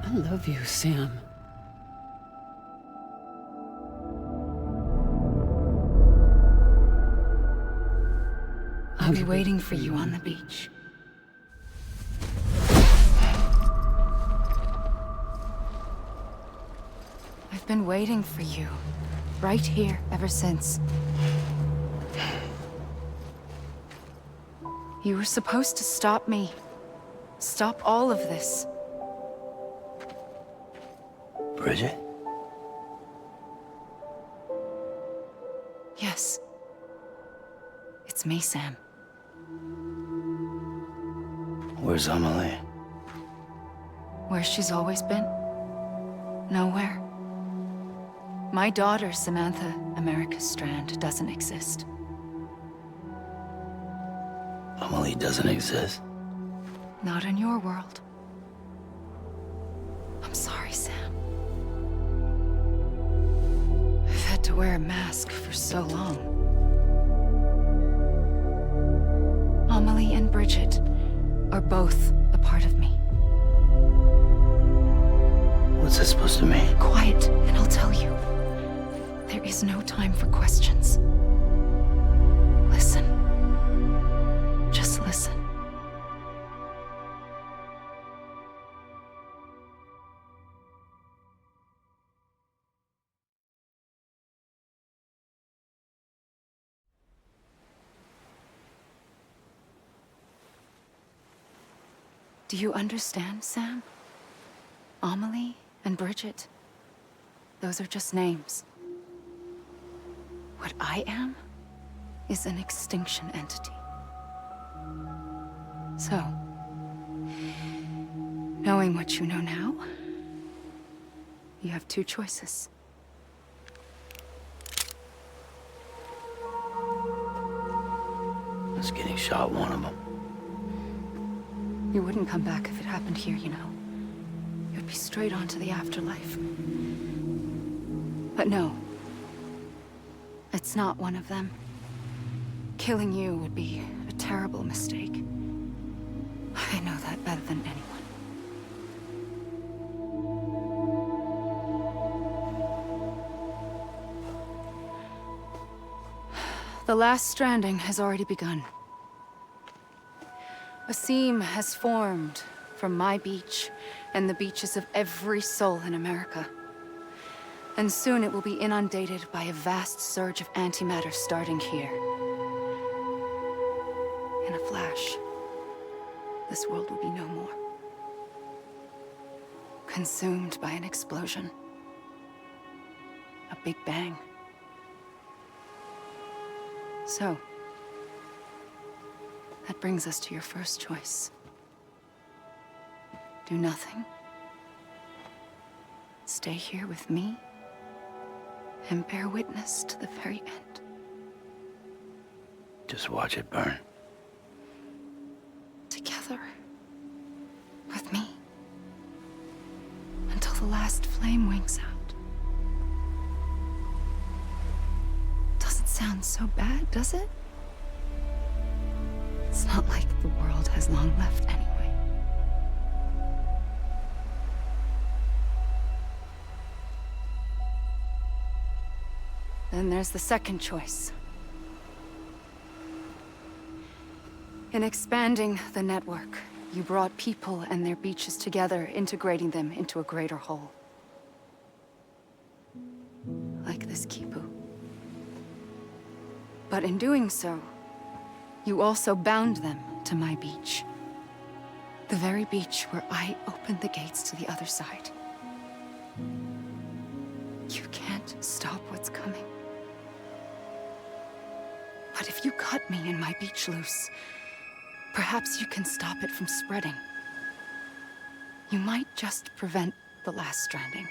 I love you, Sam. I'll be waiting for you on the beach. I've been waiting for you, right here, ever since. You were supposed to stop me. Stop all of this. Bridget? Yes. It's me, Sam. Where's Amelie? Where she's always been? Nowhere. My daughter, Samantha America Strand, doesn't exist. Amelie doesn't exist? Not in your world. I'm sorry, Sam. I've had to wear a mask for so long. Amelie and Bridget are both a part of me. What's that supposed to mean? Quiet, and I'll tell you. There is no time for questions. Listen. Just listen. Do you understand, Sam? Amelie and Bridget, those are just names. What I am is an extinction entity. So, knowing what you know now, you have two choices. Is getting shot one of them? You wouldn't come back if it happened here, you know. You'd be straight on to the afterlife. But no. It's not one of them. Killing you would be a terrible mistake. I know that better than anyone. The last stranding has already begun. A seam has formed from my beach and the beaches of every soul in America. And soon it will be inundated by a vast surge of antimatter starting here. In a flash, this world will be no more. Consumed by an explosion. A big bang. So, that brings us to your first choice. Do nothing. Stay here with me and bear witness to the very end. Just watch it burn. Together. With me. Until the last flame winks out. Doesn't sound so bad, does it? It's not like the world has long left anyway. Then there's the second choice. In expanding the network, you brought people and their beaches together, integrating them into a greater whole. Like this Kipu. But in doing so, you also bound them to my beach. The very beach where I opened the gates to the other side. You can't stop what's coming. But if you cut me and my beach loose, perhaps you can stop it from spreading. You might just prevent the last stranding.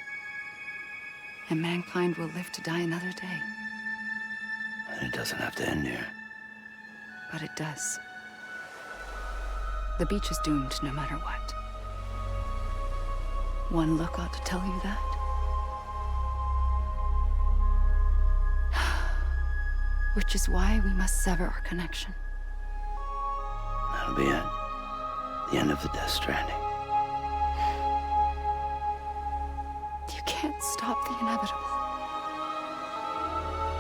And mankind will live to die another day. And it doesn't have to end here. But it does. The beach is doomed no matter what. One look ought to tell you that. Which is why we must sever our connection. That'll be it. The end of the Death Stranding. You can't stop the inevitable.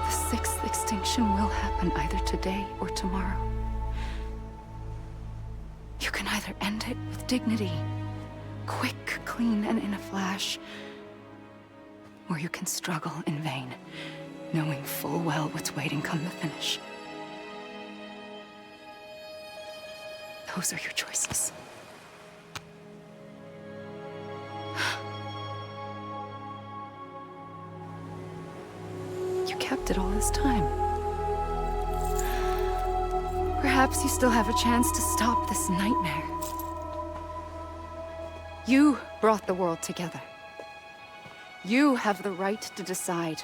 The sixth extinction will happen either today or tomorrow. You can either end it with dignity, quick, clean, and in a flash, or you can struggle in vain, knowing full well what's waiting come the finish. Those are your choices. You kept it all this time. Perhaps you still have a chance to stop this nightmare. You brought the world together. You have the right to decide.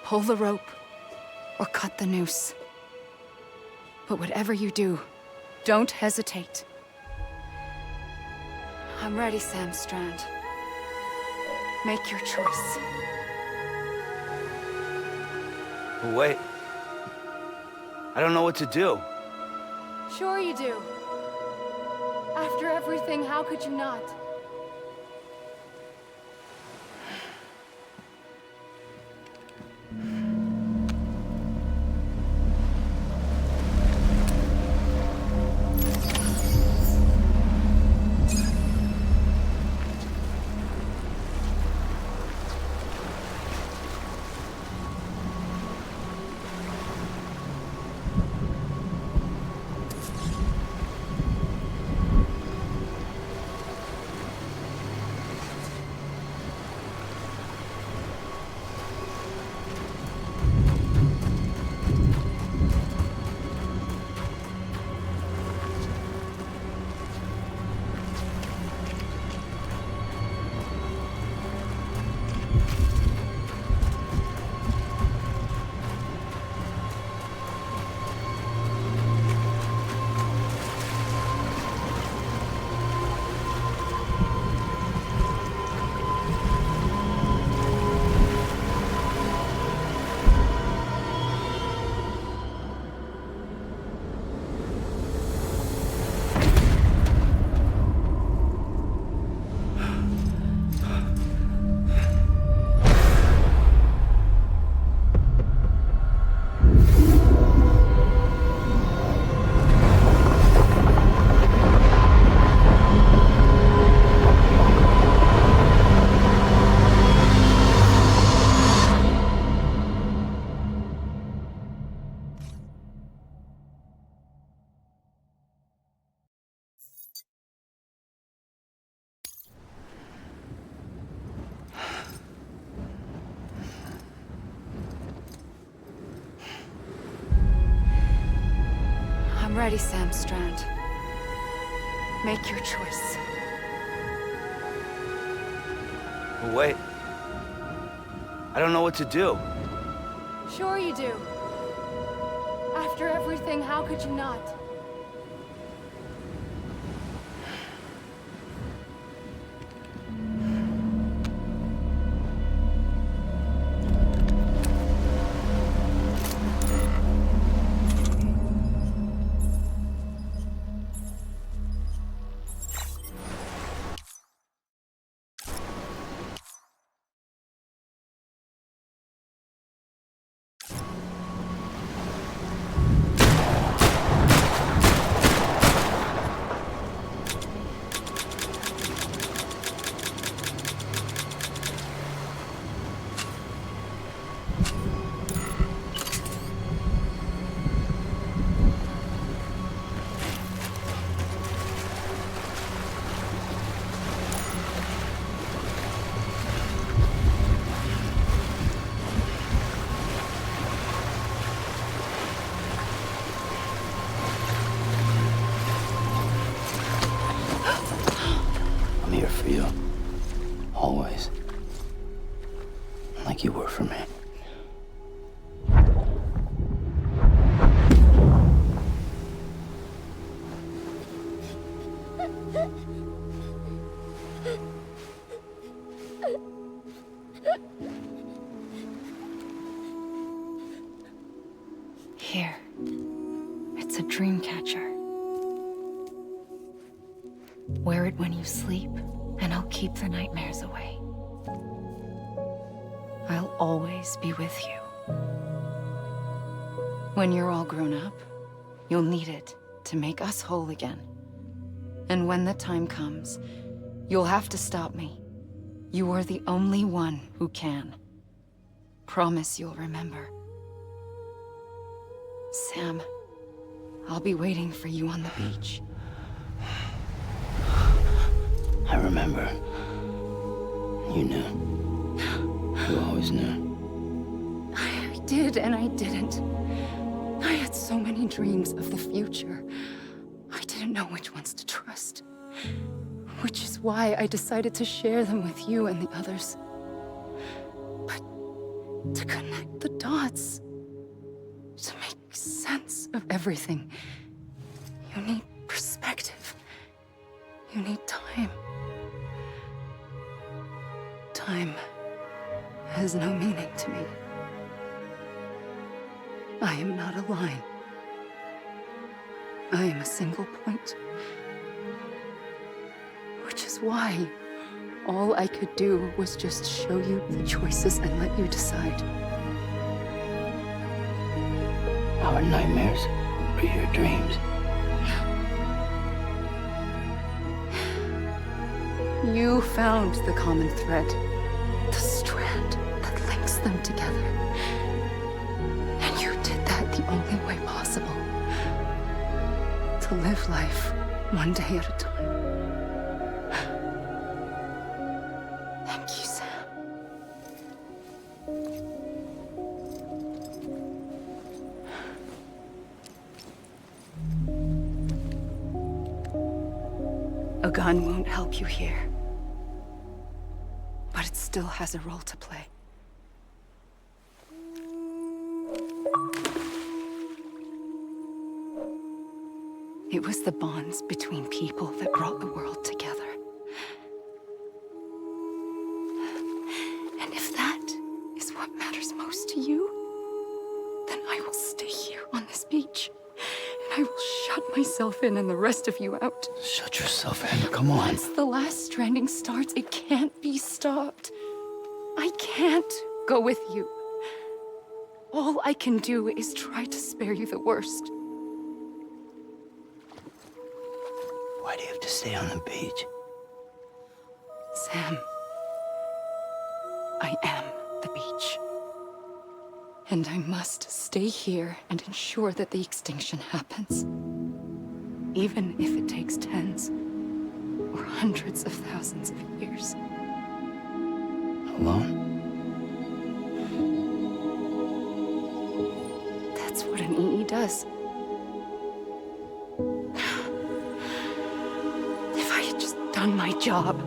Pull the rope or cut the noose. But whatever you do, don't hesitate. I'm ready, Sam Strand. Make your choice. Wait. I don't know what to do. Sure you do. After everything, how could you not? I'm ready, Sam Strand. Make your choice. Wait. I don't know what to do. Sure you do. After everything, how could you not? Here. It's a dream catcher. Wear it when you sleep, and I'll keep the nightmares away. I'll always be with you. When you're all grown up, you'll need it to make us whole again. And when the time comes, you'll have to stop me. You are the only one who can. Promise you'll remember. Sam, I'll be waiting for you on the beach. I remember. You knew. You always knew. I did and I didn't. I had so many dreams of the future. I didn't know which ones to trust. Which is why I decided to share them with you and the others. But to connect the dots, to make sense of everything, you need perspective. You need time. Time has no meaning to me. I am not a line. I am a single point. Which is why all I could do was just show you the choices and let you decide. Our nightmares are your dreams. You found the common thread, the strand that links them together. And you did that the only way possible. To live life one day at a time. Thank you, Sam. A gun won't help you here. But it still has a role to play. It was the bonds between people that brought the world together. And if that is what matters most to you, then I will stay here on this beach. And I will shut myself in and the rest of you out. Shut yourself in, come on. Once the last stranding starts, it can't be stopped. I can't go with you. All I can do is try to spare you the worst. Why do you have to stay on the beach? Sam, I am the beach. And I must stay here and ensure that the extinction happens. Even if it takes tens or hundreds of thousands of years. Alone? That's what an EE does. If I had just done my job,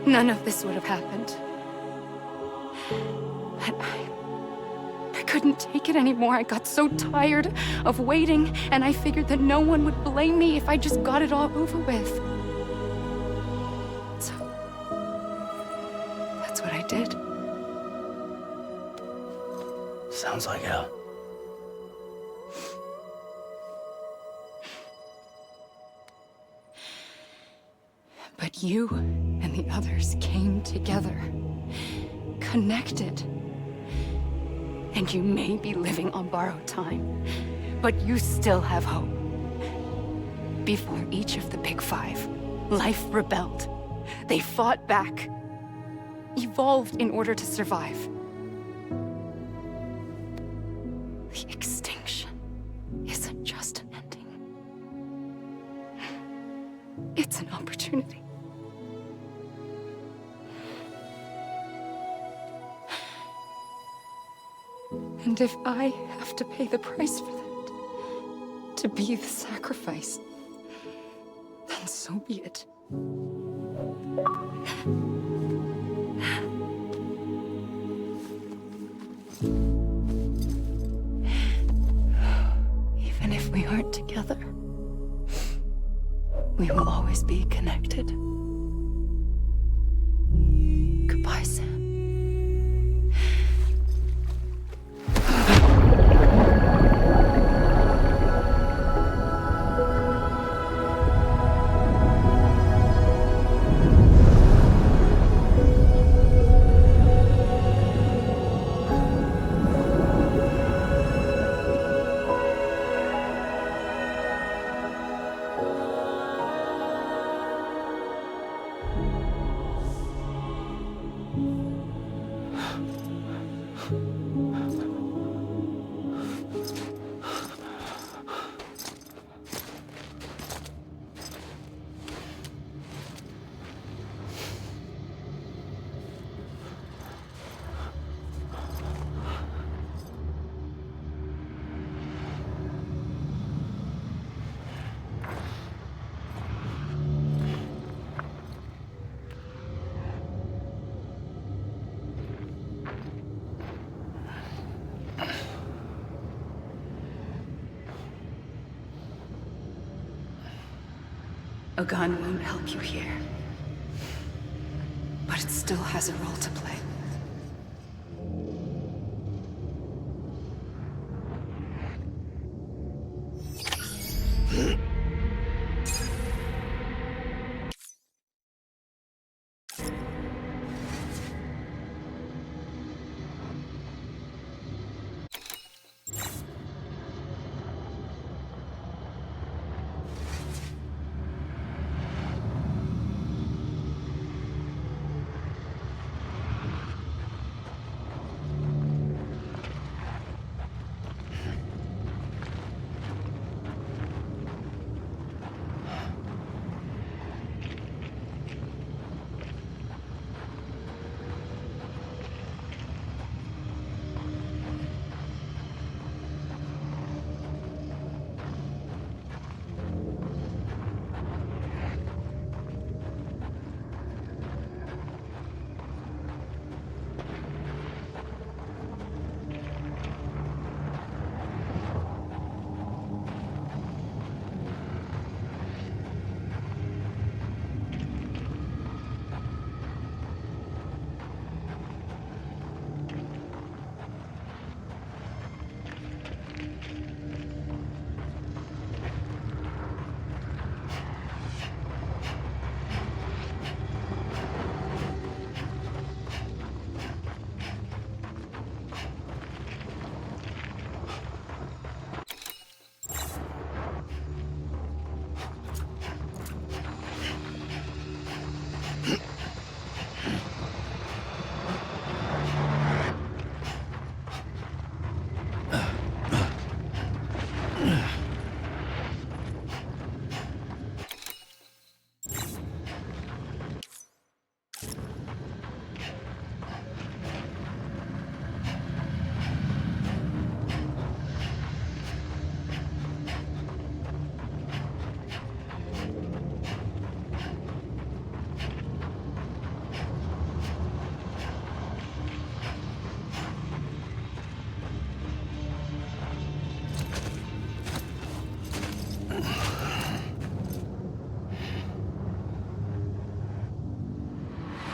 none of this would have happened. But I couldn't take it anymore. I got so tired of waiting, and I figured that no one would blame me if I just got it all over with. So, that's what I did. Sounds like hell. But you and the others came together, connected. And you may be living on borrowed time, but you still have hope. Before each of the Big Five, life rebelled. They fought back, evolved in order to survive. The extinction isn't just an ending. It's an opportunity. And if I have to pay the price for that, to be the sacrifice, then so be it. Even if we aren't together, we will always be connected. Goodbye, Sam. A gun won't help you here. But it still has a role to play.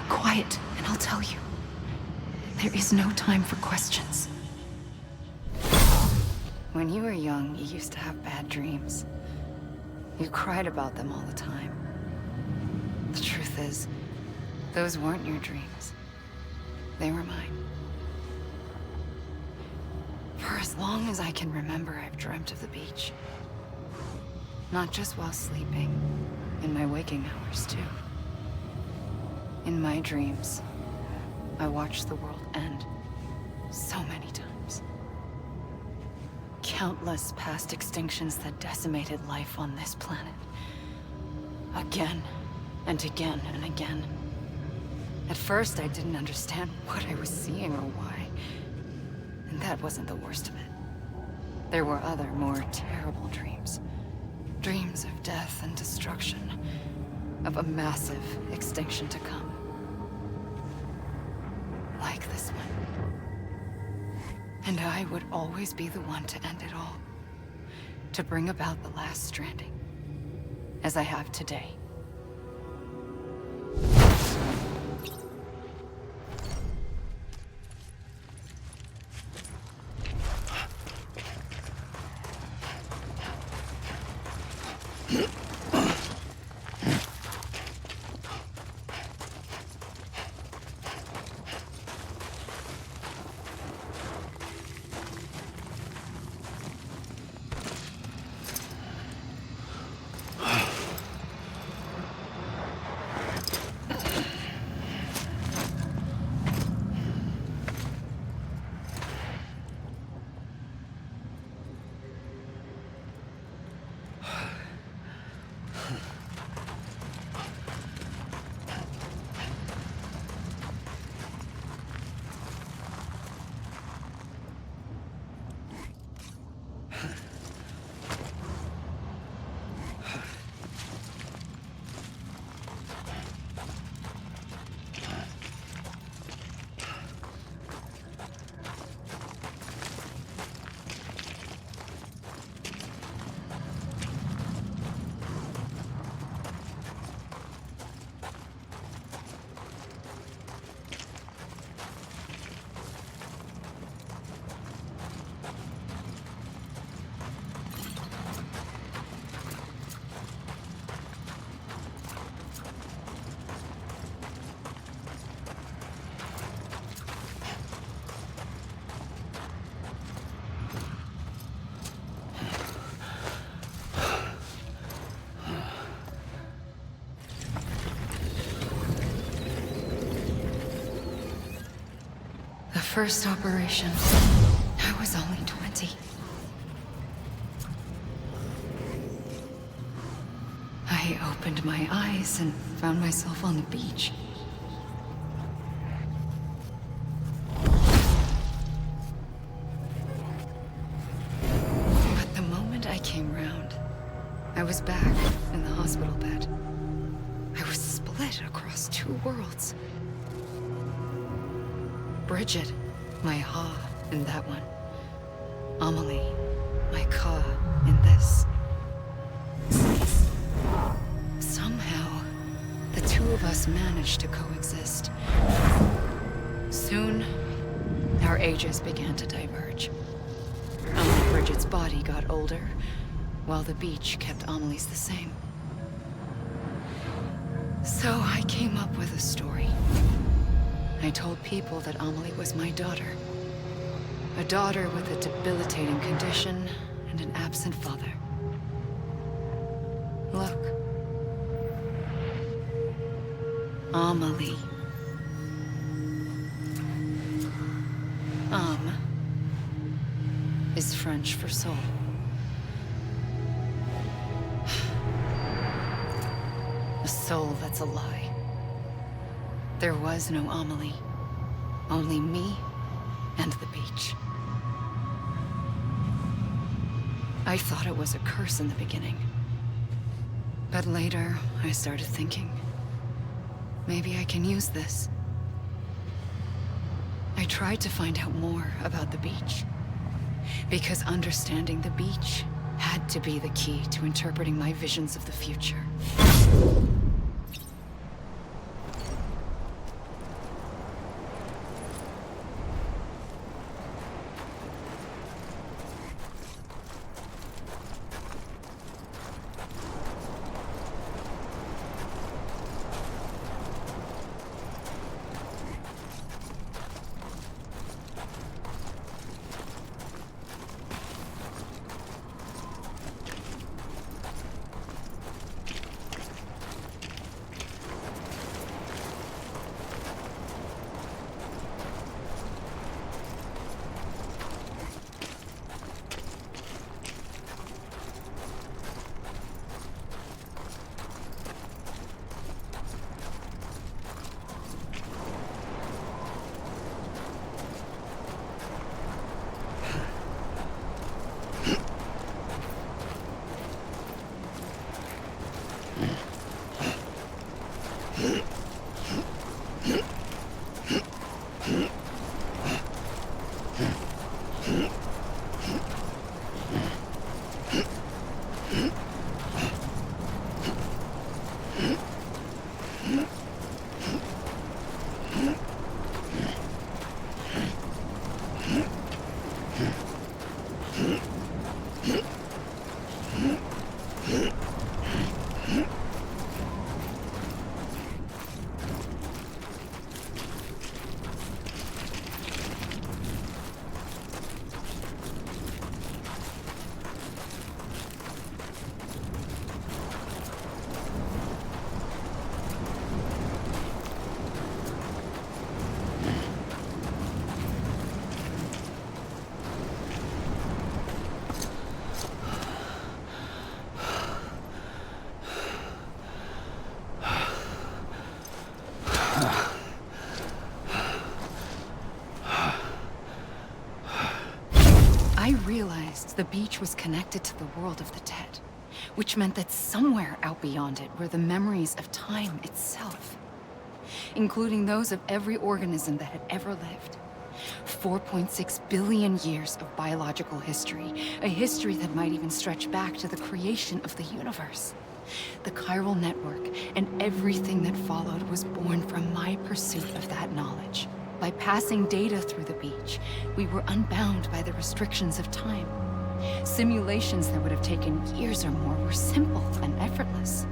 Quiet, and I'll tell you. There is no time for questions. When you were young, you used to have bad dreams. You cried about them all the time. The truth is, those weren't your dreams. They were mine. For as long as I can remember, I've dreamt of the beach. Not just while sleeping, in my waking hours too. In my dreams, I watched the world end so many times. Countless past extinctions that decimated life on this planet. Again, and again, and again. At first, I didn't understand what I was seeing or why. And that wasn't the worst of it. There were other, more terrible dreams. Dreams of death and destruction. Of a massive extinction to come. Like this one. And I would always be the one to end it all. To bring about the last stranding. As I have today. first operation, I was only 20. I opened my eyes and found myself on the beach. But the moment I came round, I was back in the hospital bed. I was split across two worlds. Bridget, my Ha in that one. Amelie, my Ka in this. Somehow, the two of us managed to coexist. Soon, our ages began to diverge. Bridget's body got older, while the beach kept Amelie's the same. So I came up with a story. I told people that Amelie was my daughter. A daughter with a debilitating condition and an absent father. Look. Amelie. Is French for soul. A soul that's a lie. There was no Amelie. Only me and the beach. I thought it was a curse in the beginning. But later, I started thinking, maybe I can use this. I tried to find out more about the beach. Because understanding the beach had to be the key to interpreting my visions of the future. I realized the beach was connected to the world of the dead, which meant that somewhere out beyond it were the memories of time itself, including those of every organism that had ever lived. 4.6 billion years of biological history, a history that might even stretch back to the creation of the universe. The chiral network and everything that followed was born from my pursuit of that knowledge. By passing data through the beach, we were unbound by the restrictions of time. Simulations that would have taken years or more were simple and effortless.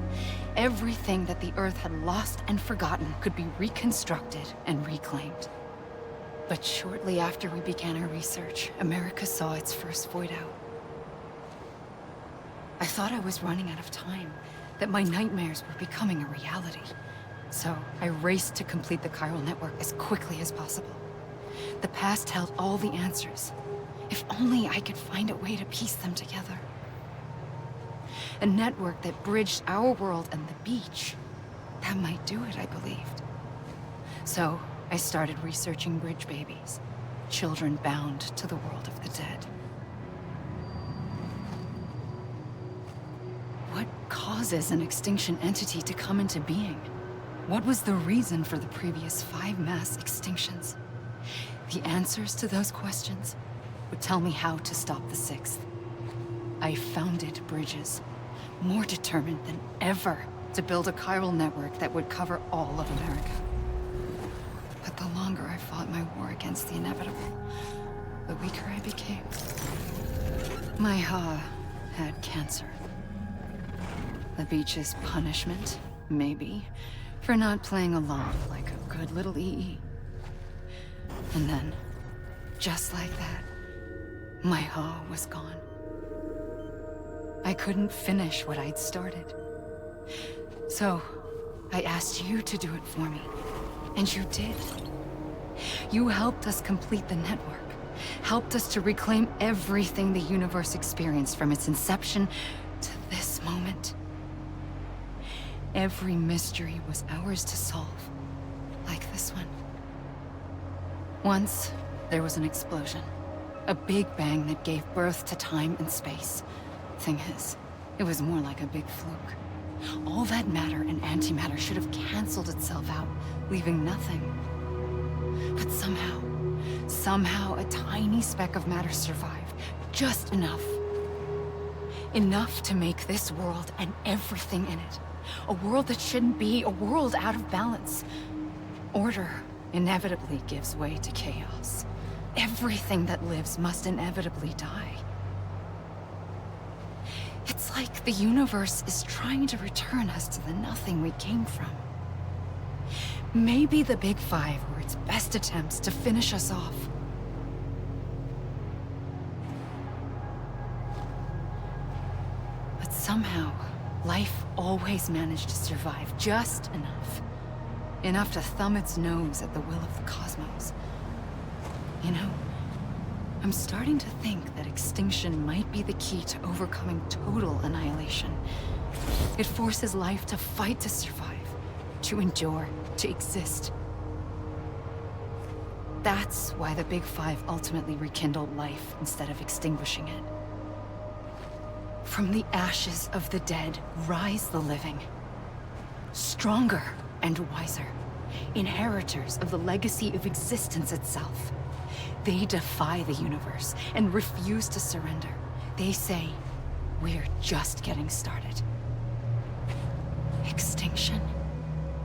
Everything that the Earth had lost and forgotten could be reconstructed and reclaimed. But shortly after we began our research, America saw its first void out. I thought I was running out of time, that my nightmares were becoming a reality. So I raced to complete the chiral network as quickly as possible. The past held all the answers. If only I could find a way to piece them together. A network that bridged our world and the beach. That might do it, I believed. So, I started researching bridge babies. Children bound to the world of the dead. What causes an extinction entity to come into being? What was the reason for the previous 5 mass extinctions? The answers to those questions would tell me how to stop the 6th. I founded bridges, more determined than ever to build a chiral network that would cover all of America. But the longer I fought my war against the inevitable, the weaker I became. My Ha had cancer. The beach's punishment, maybe, for not playing along like a good little EE. And then, just like that, my Ha was gone. I couldn't finish what I'd started. So, I asked you to do it for me. And you did. You helped us complete the network. Helped us to reclaim everything the universe experienced from its inception to this moment. Every mystery was ours to solve. Like this one. Once, there was an explosion. A big bang that gave birth to time and space. Thing is, it was more like a big fluke. All that matter and antimatter should have canceled itself out, leaving nothing. But somehow a tiny speck of matter survived. Just enough. Enough to make this world and everything in it. A world that shouldn't be, a world out of balance. Order inevitably gives way to chaos. Everything that lives must inevitably die. It's like the universe is trying to return us to the nothing we came from. Maybe the Big Five were its best attempts to finish us off. But somehow, life always managed to survive just enough. Enough to thumb its nose at the will of the cosmos. You know, I'm starting to think that extinction might be the key to overcoming total annihilation. It forces life to fight to survive, to endure, to exist. That's why the Big Five ultimately rekindled life instead of extinguishing it. From the ashes of the dead rise the living. Stronger and wiser. Inheritors of the legacy of existence itself. They defy the universe and refuse to surrender. They say, we're just getting started. Extinction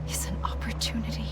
is an opportunity.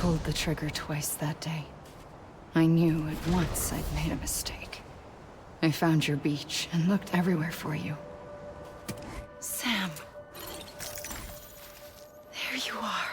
pulled the trigger twice that day. I knew at once I'd made a mistake. I found your beach and looked everywhere for you. Sam. There you are.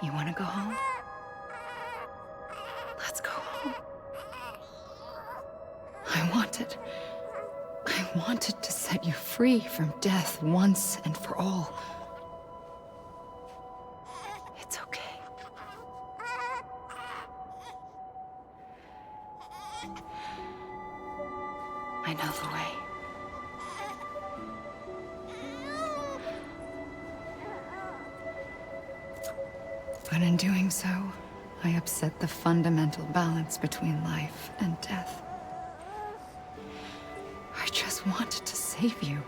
You want to go home? Let's go home. I wanted to set you free from death once and for all. It's okay. I know the way. But in doing so, I upset the fundamental balance between life and death. I just wanted to save you.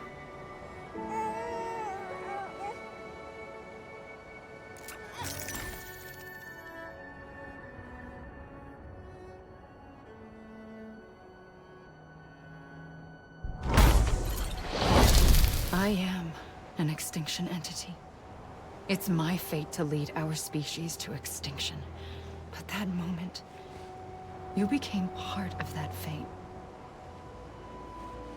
I am an extinction entity. It's my fate to lead our species to extinction. But that moment, you became part of that fate.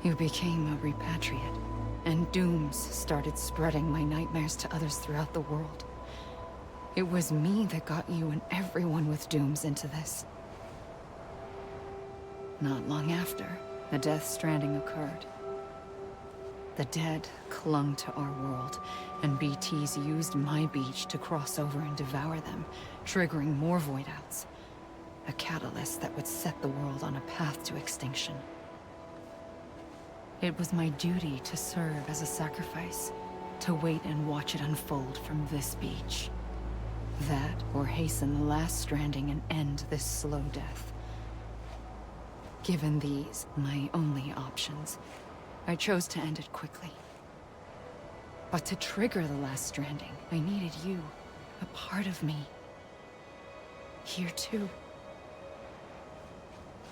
You became a repatriate, and dooms started spreading my nightmares to others throughout the world. It was me that got you and everyone with dooms into this. Not long after, the Death Stranding occurred. The dead clung to our world, and BTs used my beach to cross over and devour them, triggering more void outs. A catalyst that would set the world on a path to extinction. It was my duty to serve as a sacrifice, to wait and watch it unfold from this beach. That, or hasten the last stranding and end this slow death. Given these, my only options, I chose to end it quickly. But to trigger the last stranding, I needed you, a part of me. Here too.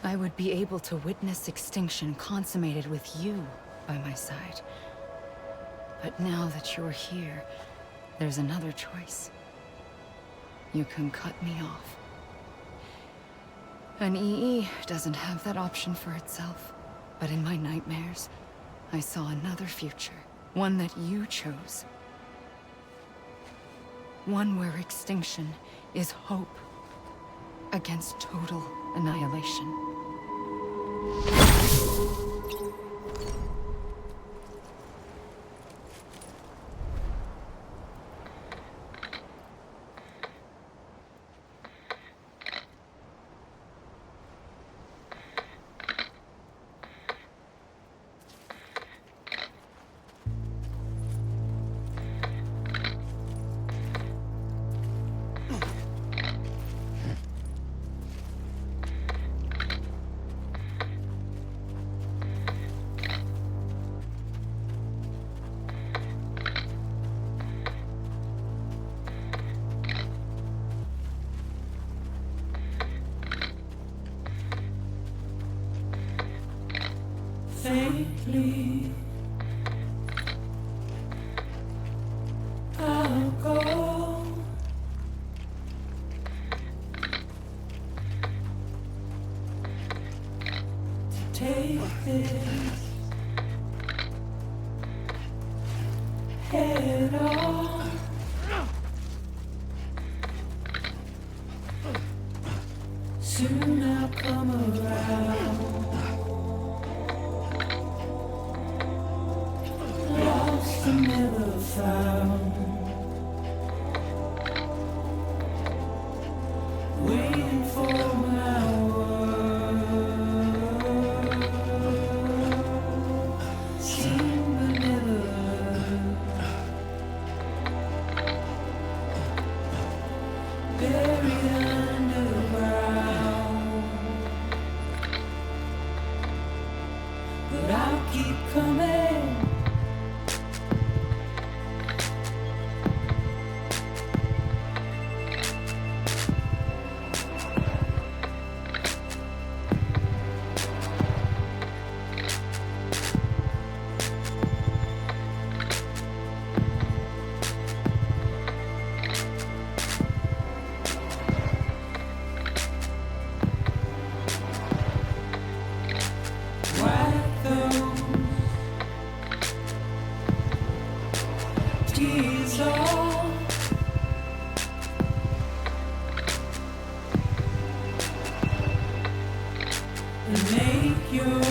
I would be able to witness extinction consummated with you by my side. But now that you're here, there's another choice. You can cut me off. An EE doesn't have that option for itself, but in my nightmares, I saw another future, one that you chose. One where extinction is hope against total annihilation. Faintly, I'll go to take this head on. Soon I'll come around. Never found, waiting for buried underground. But I'll keep coming. Wipe those tears off. And make your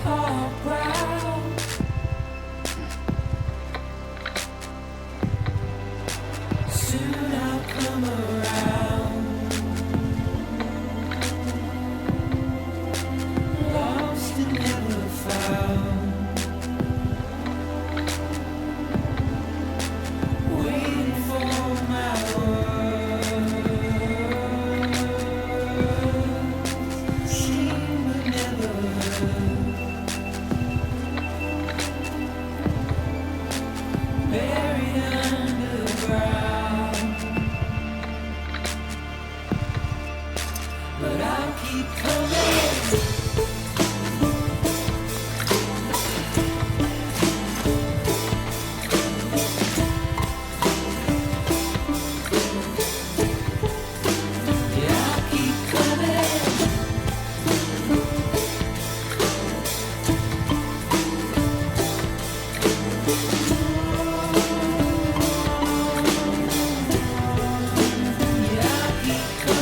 heart proud. Soon I'll come around. Lost and never found. Waiting for my words. Seen but never heard. Buried underground. But I'll keep coming. Yeah, I'll keep coming. Yeah, I'll keep coming.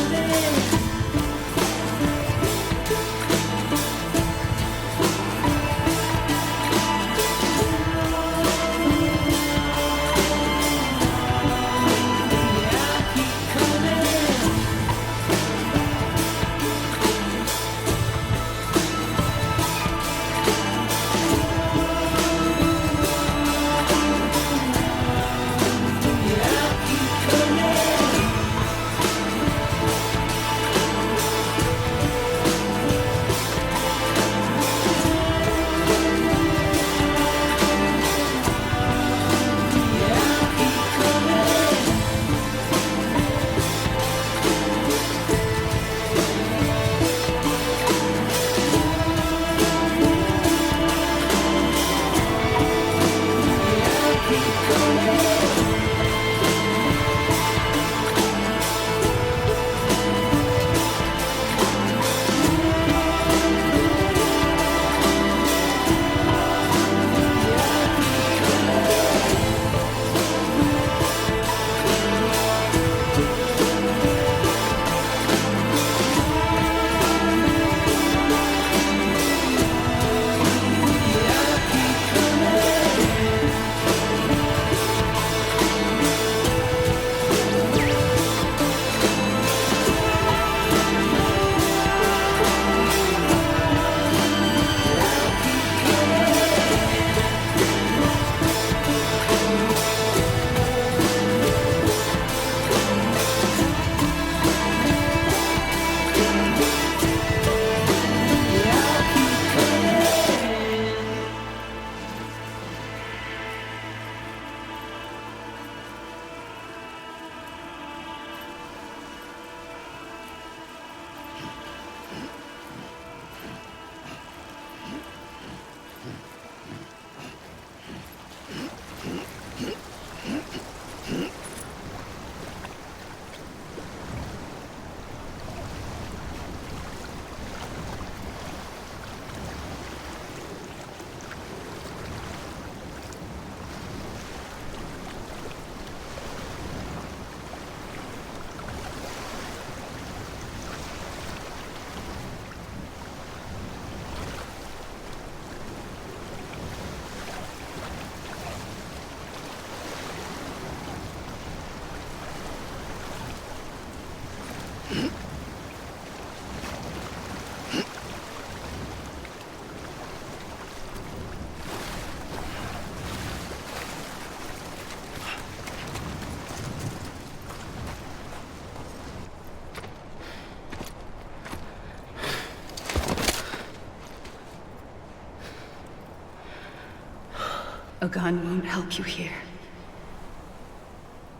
A gun won't help you here.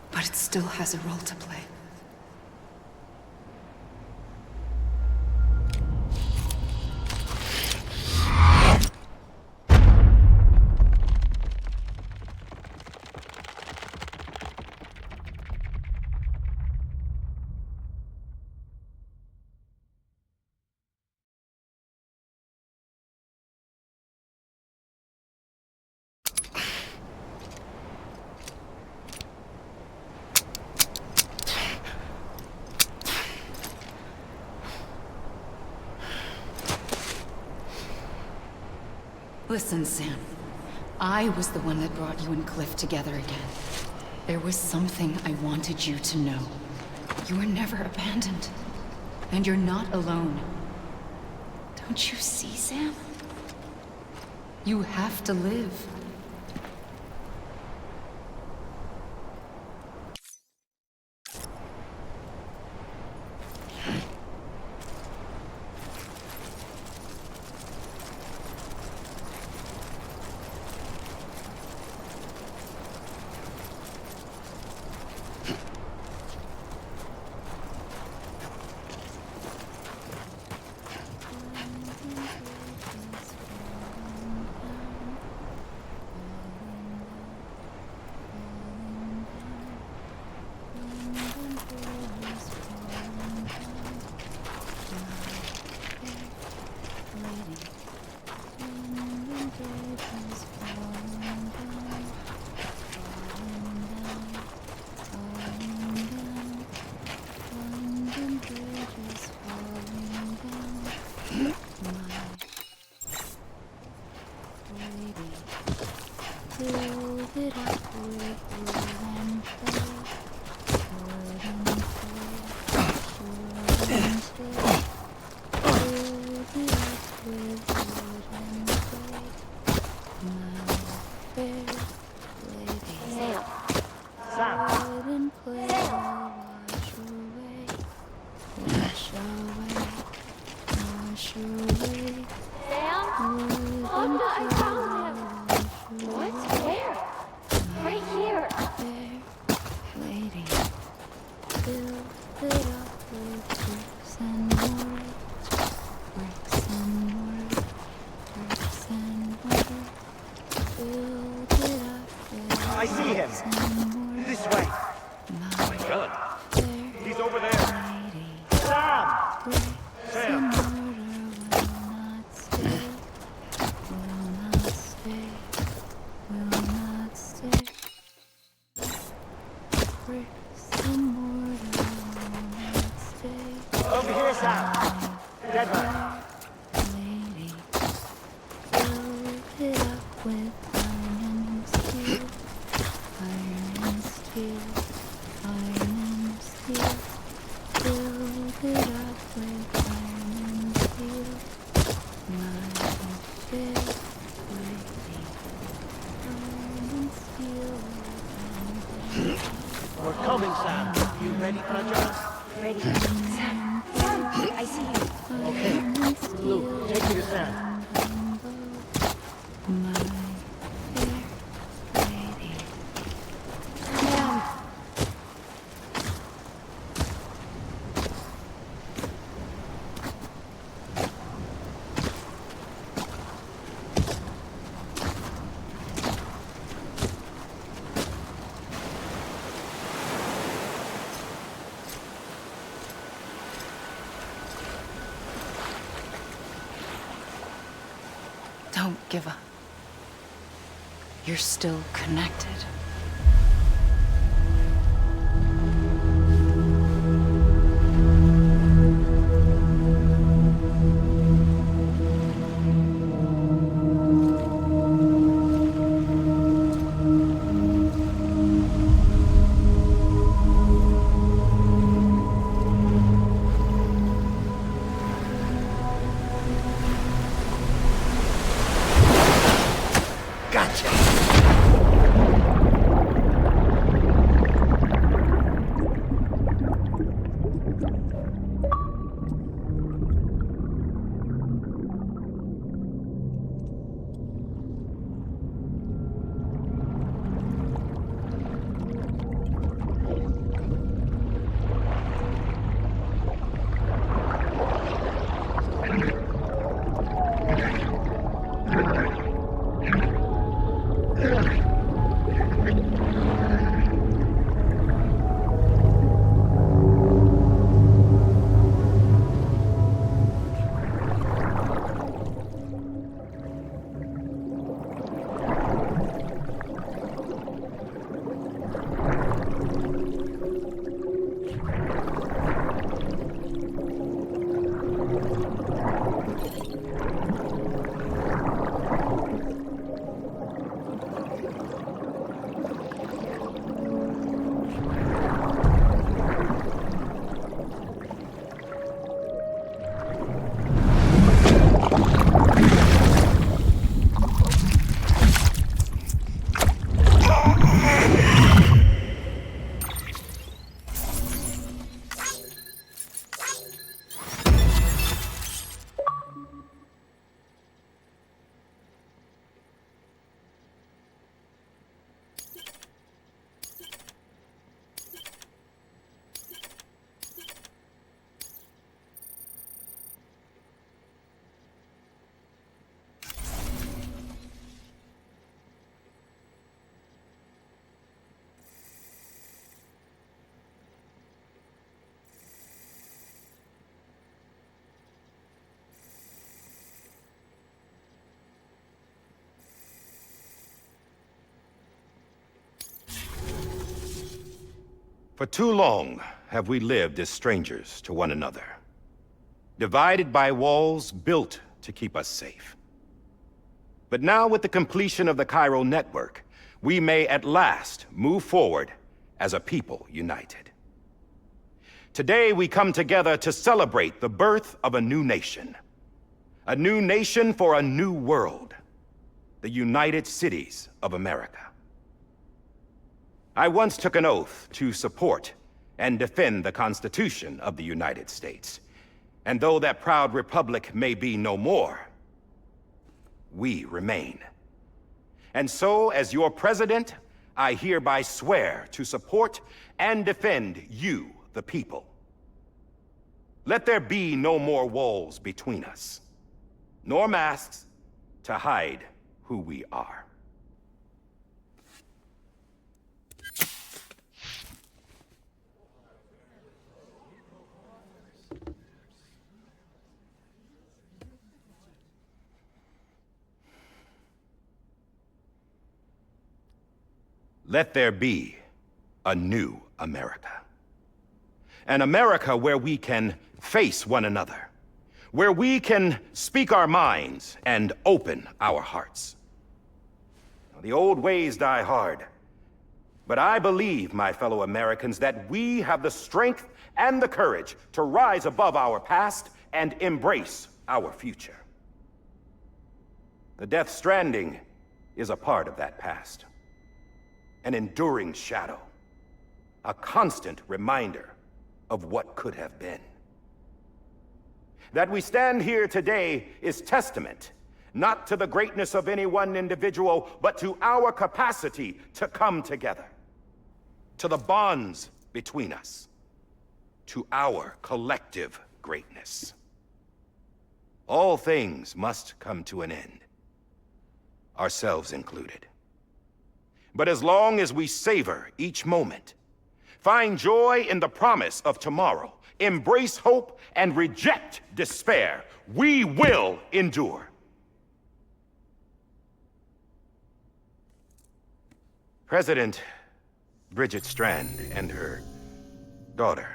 But it still has a role to play. Listen, Sam. I was the one that brought you and Cliff together again. There was something I wanted you to know. You were never abandoned. And you're not alone. Don't you see, Sam? You have to live. I see him. This way. Oh my God. He's over there. Sam! Sam! Over here, Sam. Dead man. We're coming, Sam. You ready, Project? Ready. Sam, I see you. Okay. Luke, take me to Sam. Don't give up. You're still connected. Gotcha. For too long have we lived as strangers to one another, divided by walls built to keep us safe. But now, with the completion of the Cairo network, we may at last move forward as a people united. Today, we come together to celebrate the birth of a new nation. A new nation for a new world. The United Cities of America. I once took an oath to support and defend the Constitution of the United States. And though that proud republic may be no more, we remain. And so, as your president, I hereby swear to support and defend you, the people. Let there be no more walls between us, nor masks to hide who we are. Let there be a new America. An America where we can face one another, where we can speak our minds and open our hearts. Now, the old ways die hard, but I believe, my fellow Americans, that we have the strength and the courage to rise above our past and embrace our future. The Death Stranding is a part of that past. An enduring shadow, a constant reminder of what could have been. That we stand here today is testament, not to the greatness of any one individual, but to our capacity to come together, to the bonds between us, to our collective greatness. All things must come to an end, ourselves included. But as long as we savor each moment, find joy in the promise of tomorrow, embrace hope, and reject despair, we will endure. President Bridget Strand and her daughter,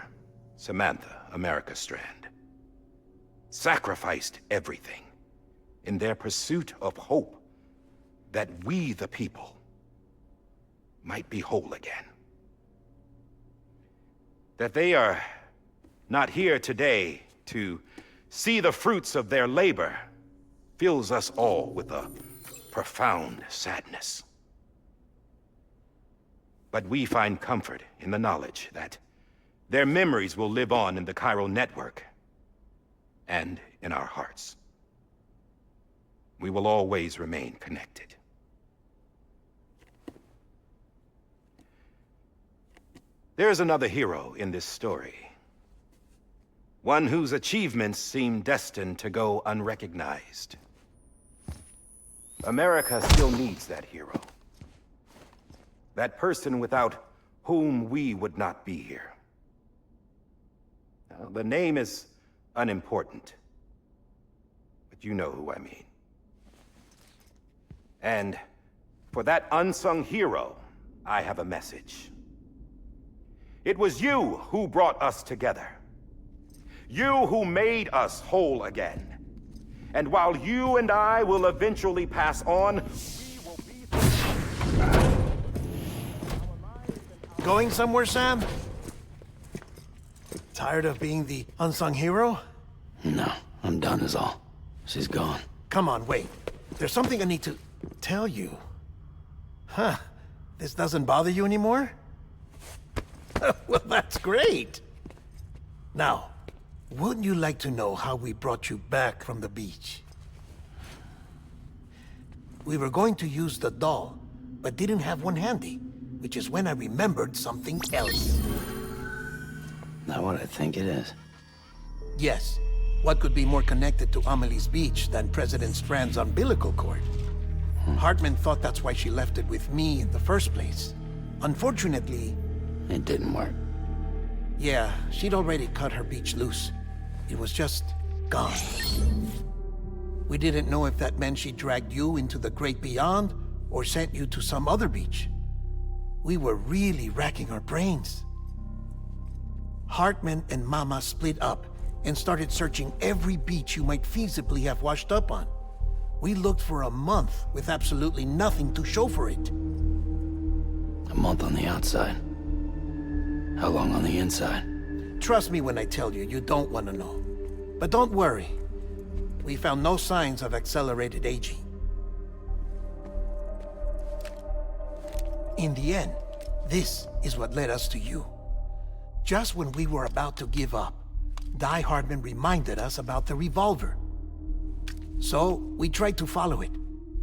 Samantha America Strand, sacrificed everything in their pursuit of hope that we, the people, might be whole again. That they are not here today to see the fruits of their labor fills us all with a profound sadness. But we find comfort in the knowledge that their memories will live on in the Cairo network and in our hearts. We will always remain connected. There's another hero in this story. One whose achievements seem destined to go unrecognized. America still needs that hero. That person without whom we would not be here. Now, the name is unimportant, but you know who I mean. And for that unsung hero, I have a message. It was you who brought us together. You who made us whole again. And while you and I will eventually pass on, we will be... Going somewhere, Sam? Tired of being the unsung hero? No, I'm done is all. She's gone. Come on, wait. There's something I need to tell you. Huh. This doesn't bother you anymore? Well, that's great. Now, wouldn't you like to know how we brought you back from the beach? We were going to use the doll, but didn't have one handy, which is when I remembered something else. Not what I think it is. Yes. What could be more connected to Amelie's beach than President Strand's umbilical cord? Hartman thought that's why she left it with me in the first place. Unfortunately... It didn't work. Yeah, she'd already cut her beach loose. It was just gone. We didn't know if that meant she dragged you into the great beyond or sent you to some other beach. We were really racking our brains. Hartman and Mama split up and started searching every beach you might feasibly have washed up on. We looked for a month with absolutely nothing to show for it. A month on the outside. How long on the inside? Trust me when I tell you, you don't want to know. But don't worry. We found no signs of accelerated aging. In the end, this is what led us to you. Just when we were about to give up, Die Hardman reminded us about the revolver. So, we tried to follow it,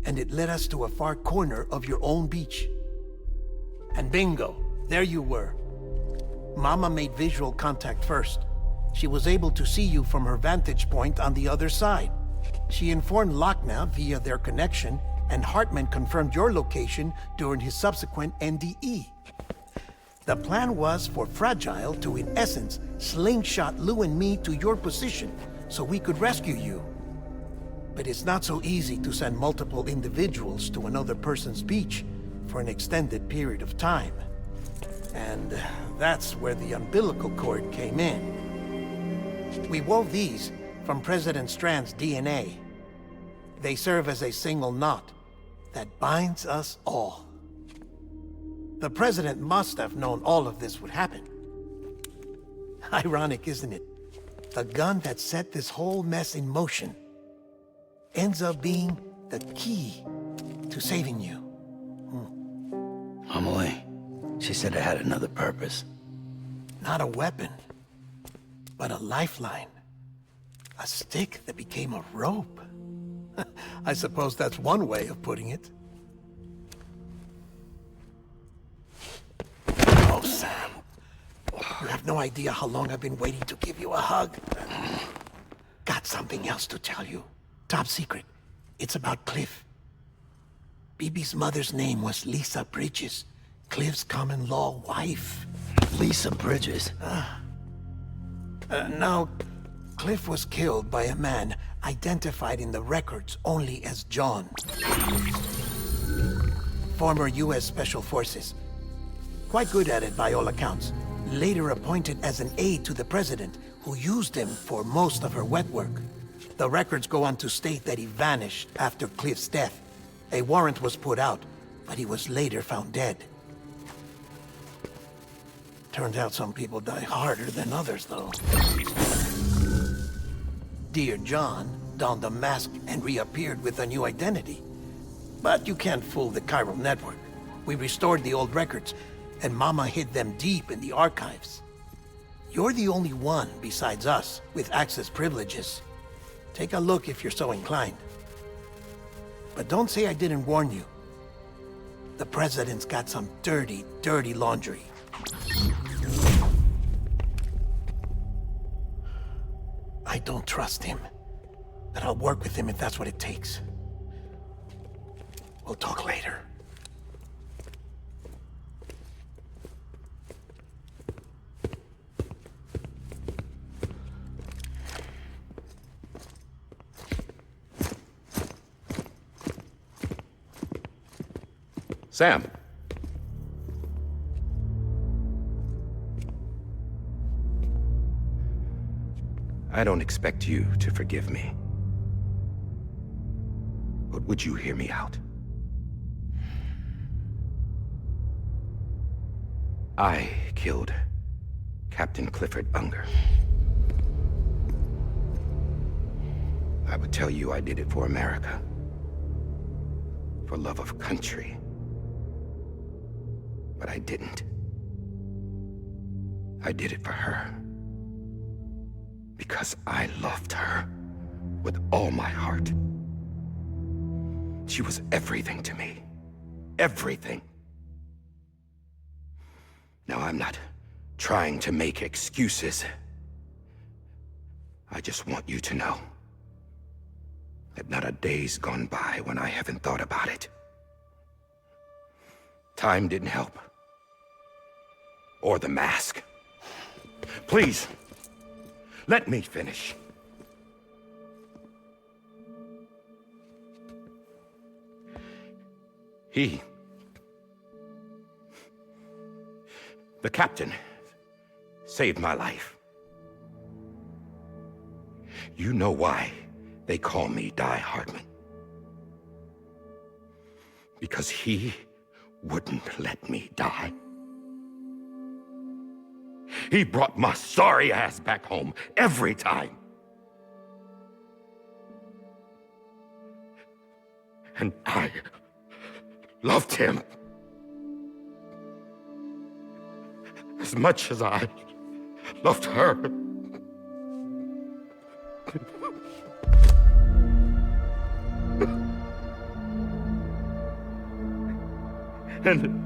and it led us to a far corner of your own beach. And bingo, there you were. Mama made visual contact first. She was able to see you from her vantage point on the other side. She informed Lochna via their connection, and Hartman confirmed your location during his subsequent NDE. The plan was for Fragile to, in essence, slingshot Lou and me to your position so we could rescue you. But it's not so easy to send multiple individuals to another person's beach for an extended period of time. And that's where the umbilical cord came in. We wove these from President Strand's DNA. They serve as a single knot that binds us all. The President must have known all of this would happen. Ironic, isn't it? The gun that set this whole mess in motion ends up being the key to saving you. Amelie, she said it had another purpose. Not a weapon, but a lifeline. A stick that became a rope. I suppose that's one way of putting it. Oh, Sam. You have no idea how long I've been waiting to give you a hug. Got something else to tell you. Top secret. It's about Cliff. Bibi's mother's name was Lisa Bridges, Cliff's common-law wife. Lisa Bridges? Now, Cliff was killed by a man identified in the records only as John. Former U.S. Special Forces. Quite good at it by all accounts. Later appointed as an aide to the president, who used him for most of her wet work. The records go on to state that he vanished after Cliff's death. A warrant was put out, but he was later found dead. Turns out some people die harder than others, though. Dear John donned a mask and reappeared with a new identity. But you can't fool the chiral network. We restored the old records, and Mama hid them deep in the archives. You're the only one, besides us, with access privileges. Take a look if you're so inclined. But don't say I didn't warn you. The President's got some dirty, dirty laundry. I don't trust him, but I'll work with him if that's what it takes. We'll talk later. Sam. I don't expect you to forgive me. But would you hear me out? I killed Captain Clifford Unger. I would tell you I did it for America. For love of country. But I didn't. I did it for her. Because I loved her with all my heart. She was everything to me. Everything. Now, I'm not trying to make excuses. I just want you to know that not a day's gone by when I haven't thought about it. Time didn't help. Or the mask. Please, let me finish. The captain saved my life. You know why they call me Die Hardman. Because he wouldn't let me die. He brought my sorry ass back home every time. And I loved him as much as I loved her. And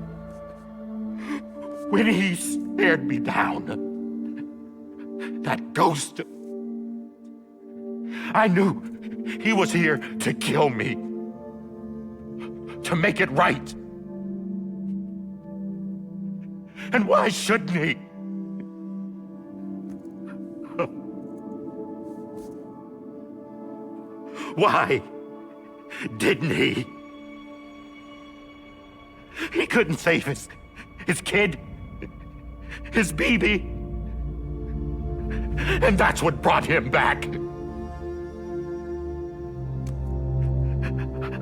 when he stared me down, that ghost, I knew he was here to kill me, to make it right. And why shouldn't he? Why didn't he? He couldn't save his kid, his baby. And that's what brought him back.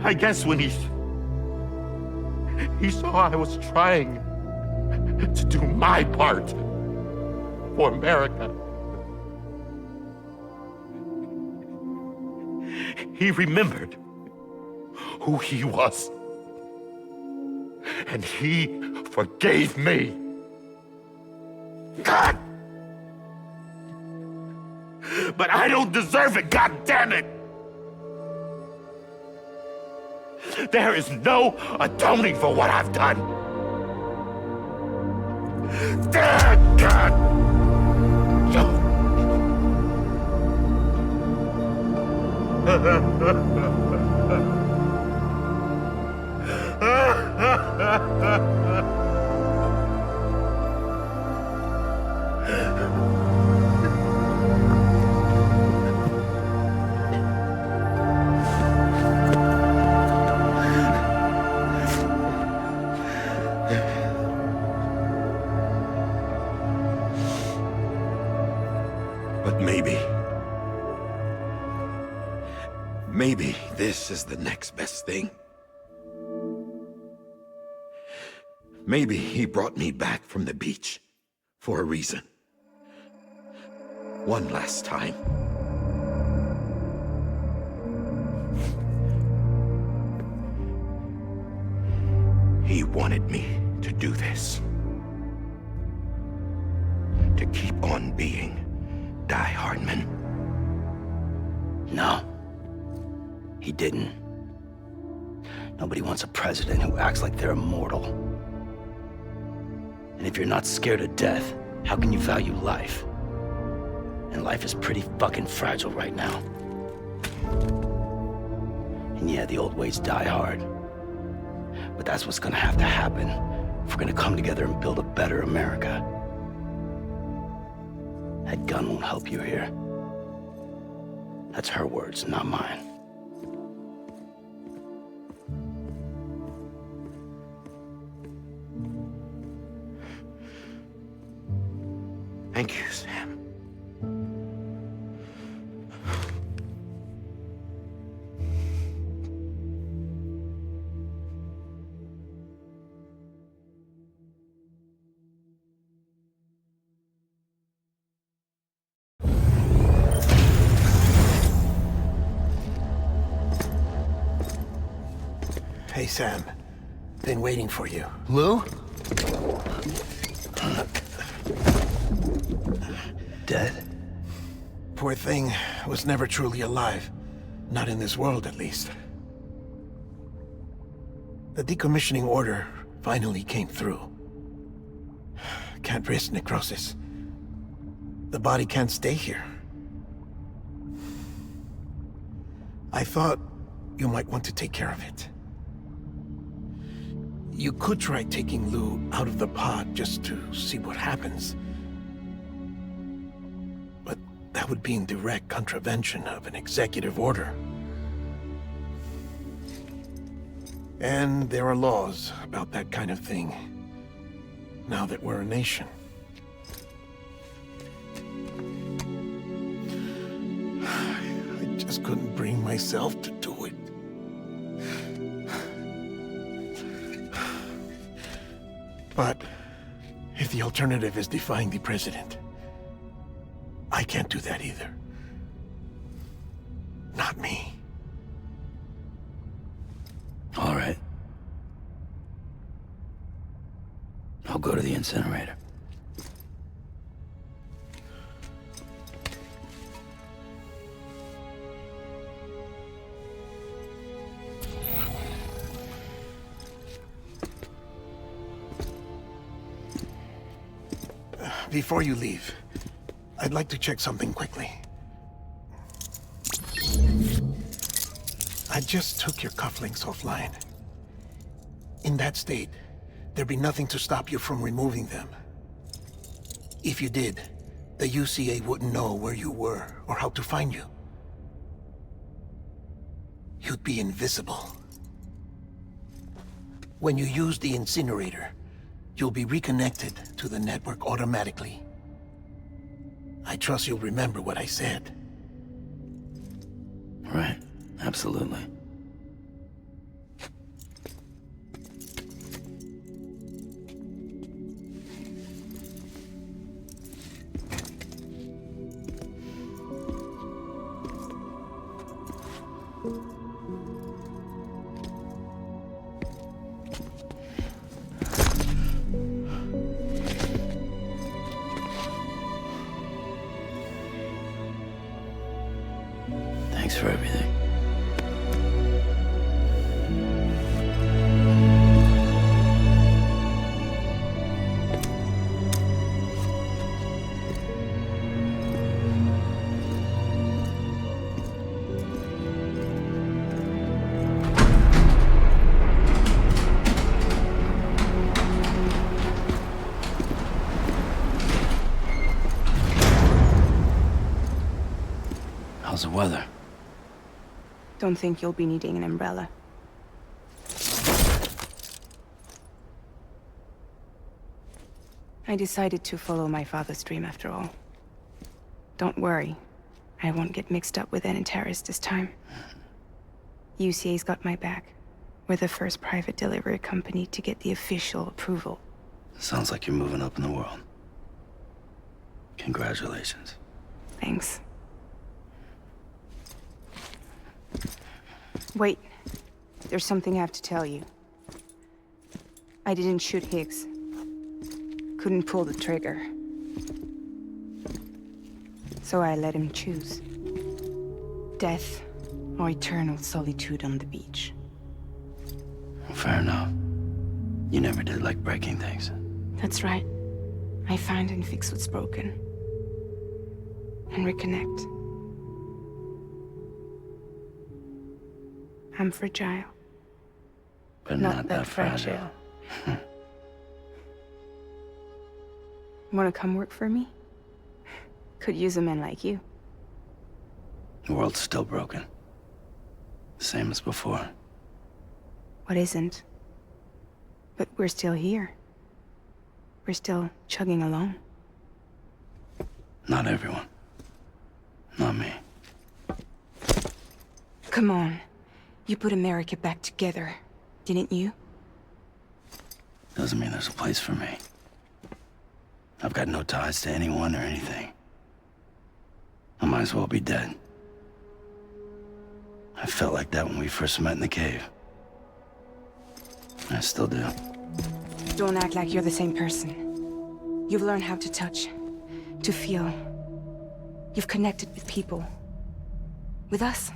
I guess when he saw I was trying to do my part for America, he remembered who he was. And he forgave me. God! But I don't deserve it, God damn it! There is no atoning for what I've done. God! But maybe this is the next best thing. Maybe he brought me back from the beach for a reason. One last time. He wanted me to do this. To keep on being Die Hardman. No. He didn't. Nobody wants a president who acts like they're immortal. And if you're not scared of death, how can you value life? And life is pretty fucking fragile right now. And yeah, the old ways die hard. But that's what's gonna have to happen if we're gonna come together and build a better America. That gun won't help you here. That's her words, not mine. Thank you, Sam. Hey, Sam. Been waiting for you. Lou? Dead? Poor thing was never truly alive. Not in this world, at least. The decommissioning order finally came through. Can't risk necrosis. The body can't stay here. I thought you might want to take care of it. You could try taking Lou out of the pod just to see what happens. But that would be in direct contravention of an executive order. And there are laws about that kind of thing, now that we're a nation. just couldn't bring myself to do it. But if the alternative is defying the president, I can't do that either. Not me. All right. I'll go to the incinerator. Before you leave, I'd like to check something quickly. I just took your cufflinks offline. In that state, there'd be nothing to stop you from removing them. If you did, the UCA wouldn't know where you were or how to find you. You'd be invisible. When you use the incinerator, you'll be reconnected to the network automatically. I trust you'll remember what I said. Right, absolutely. Thanks for everything. How's the weather? Don't think you'll be needing an umbrella. I decided to follow my father's dream after all. Don't worry, I won't get mixed up with any terrorists this time. UCA's got my back. We're the first private delivery company to get the official approval. Sounds like you're moving up in the world. Congratulations. Thanks. Wait, there's something I have to tell you. I didn't shoot Higgs. Couldn't pull the trigger. So I let him choose. Death or eternal solitude on the beach. Fair enough. You never did like breaking things. That's right. I find and fix what's broken. And reconnect. I'm fragile. But not that fragile. Wanna come work for me? Could use a man like you. The world's still broken. Same as before. What isn't? But we're still here. We're still chugging along. Not everyone. Not me. Come on. You put America back together, didn't you? Doesn't mean there's a place for me. I've got no ties to anyone or anything. I might as well be dead. I felt like that when we first met in the cave. I still do. Don't act like you're the same person. You've learned how to touch, to feel. You've connected with people. With us.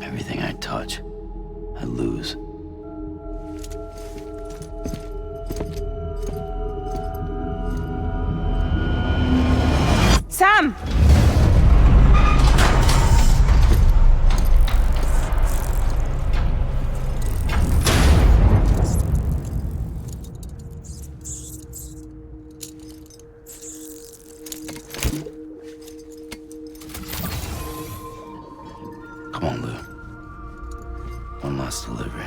Everything I touch, I lose. Sam! Come on, Lou. One last delivery.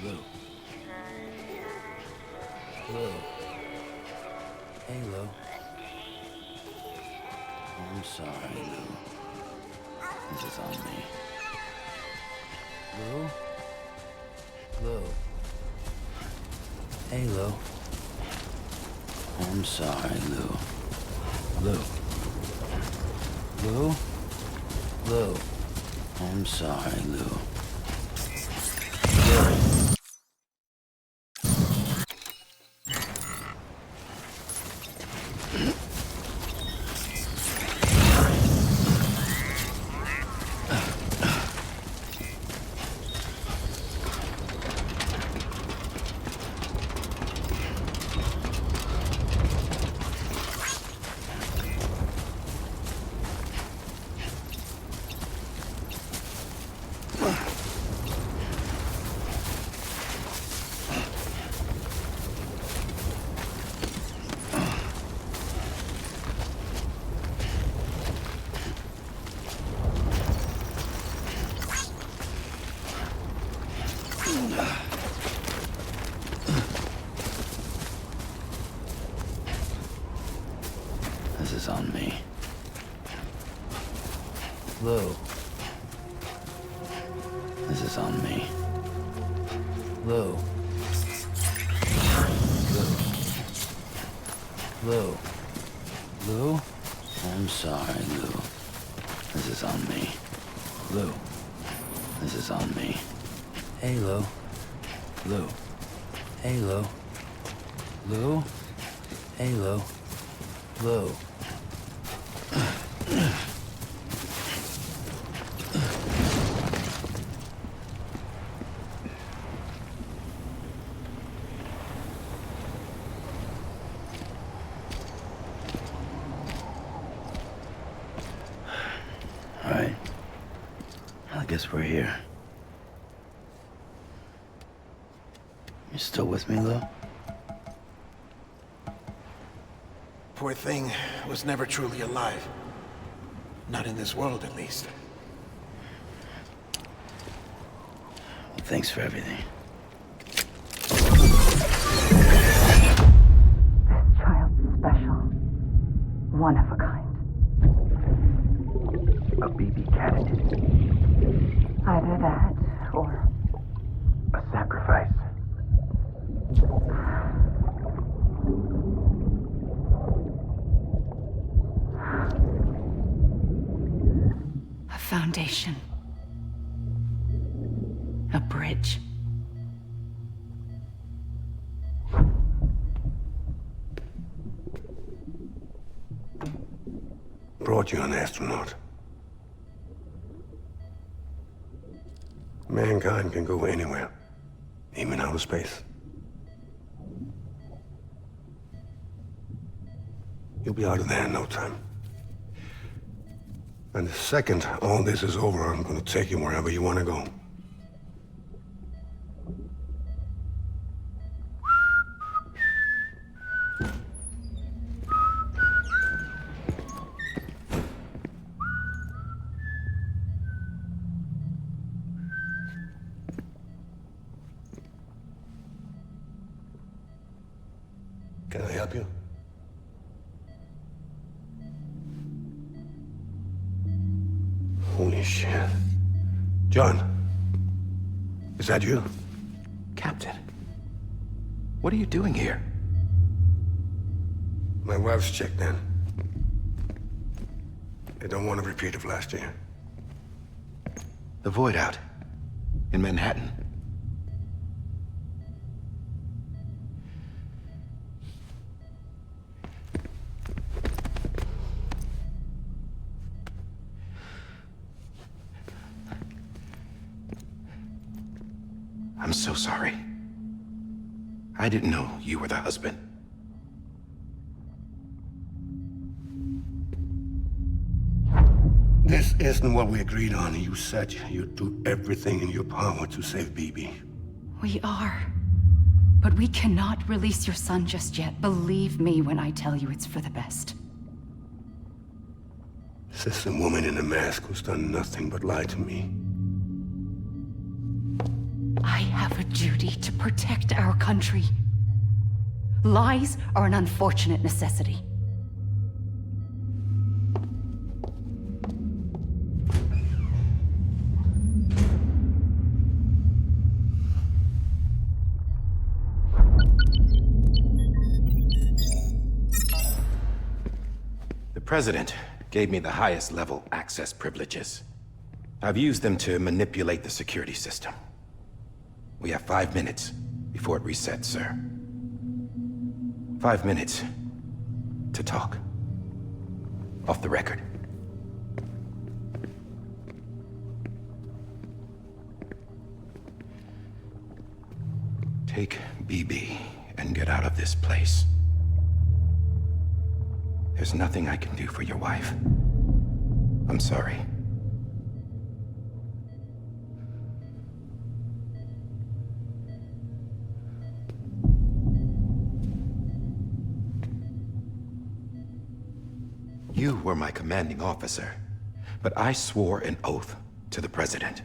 Lou. Lou. Hey, Lou. I'm sorry, Lou. This is on me. Lou? Lou. Hey, Lou. I'm sorry, Lou. Lou. Lou? Lou. I'm sorry, Lou. Lou. This is on me. Lou. This is on me. Lou. Lou. Lou? I'm sorry, Lou. This is on me. Lou. This is on me. Hey, Lou. Lou. Hey, Lou. Lou? Hey, Lou. Lou. All right. I guess we're here. You still with me, Lou? Poor thing was never truly alive. Not in this world, at least. Well, thanks for everything. This child's special. One of a kind. A BB candidate. Either that, or a sacrifice. A foundation. A bridge. Brought you an astronaut. Mankind can go anywhere, even outer space. You'll be out of there in no time. And the second all this is over, I'm gonna take you wherever you wanna go. Can I help you? Holy shit. John, is that you? Captain, what are you doing here? My wife's checked in. They don't want a repeat of last year. The void out in Manhattan. I'm so sorry. I didn't know you were the husband. This isn't what we agreed on. You said you'd do everything in your power to save BB. We are. But we cannot release your son just yet. Believe me when I tell you it's for the best. This is a woman in a mask who's done nothing but lie to me. I have a duty duty to protect our country. Lies are an unfortunate necessity. The President gave me the highest level access privileges. I've used them to manipulate the security system. We have 5 minutes before it resets, sir. 5 minutes to talk. Off the record. Take BB and get out of this place. There's nothing I can do for your wife. I'm sorry. You were my commanding officer, but I swore an oath to the President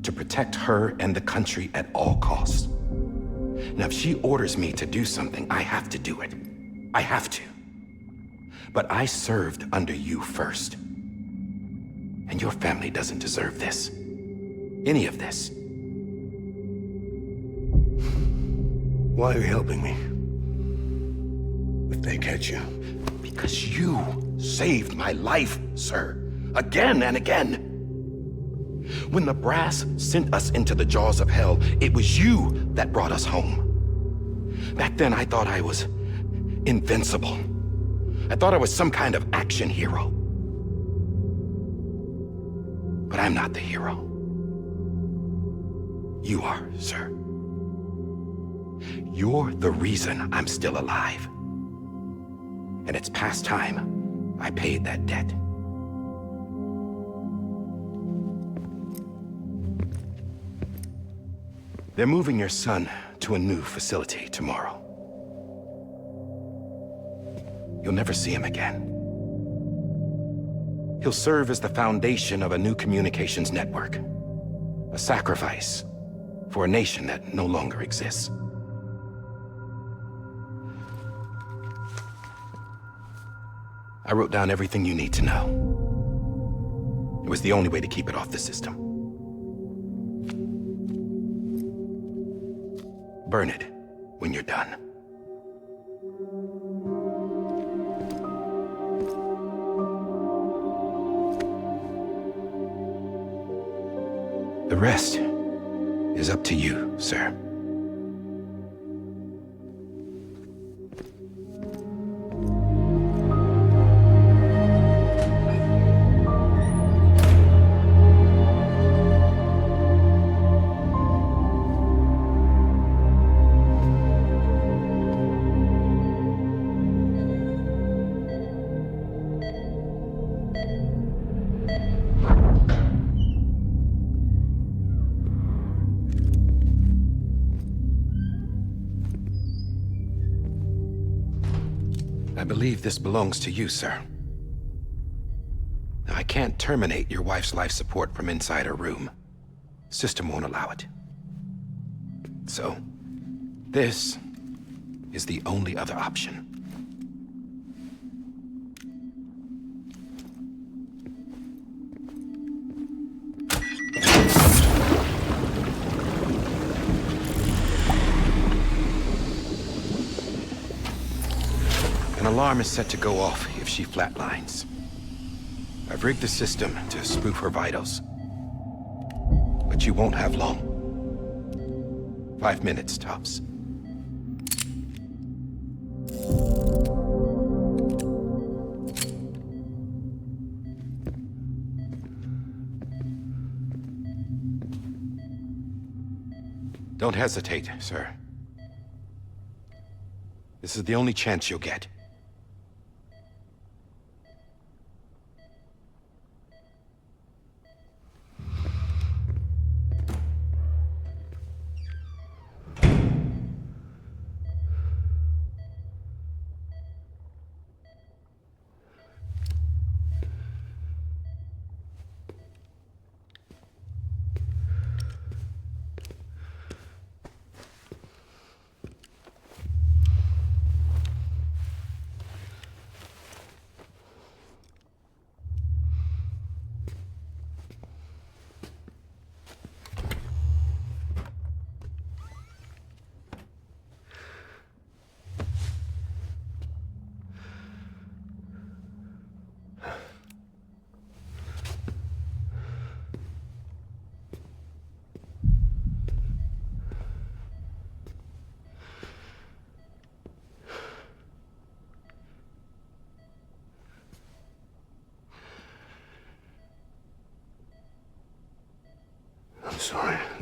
to protect her and the country at all costs. Now, if she orders me to do something, I have to do it. I have to. But I served under you first. And your family doesn't deserve this. Any of this. Why are you helping me? If they catch you. Because you saved my life, sir. Again and again. When the brass sent us into the jaws of hell, it was you that brought us home. Back then, I thought I was invincible. I thought I was some kind of action hero. But I'm not the hero. You are, sir. You're the reason I'm still alive. And it's past time I paid that debt. They're moving your son to a new facility tomorrow. You'll never see him again. He'll serve as the foundation of a new communications network. A sacrifice for a nation that no longer exists. I wrote down everything you need to know. It was the only way to keep it off the system. Burn it when you're done. The rest is up to you, sir. I believe this belongs to you, sir. Now, I can't terminate your wife's life support from inside her room. System won't allow it. So, this is the only other option. An alarm is set to go off if she flatlines. I've rigged the system to spoof her vitals. But you won't have long. 5 minutes, tops. Don't hesitate, sir. This is the only chance you'll get.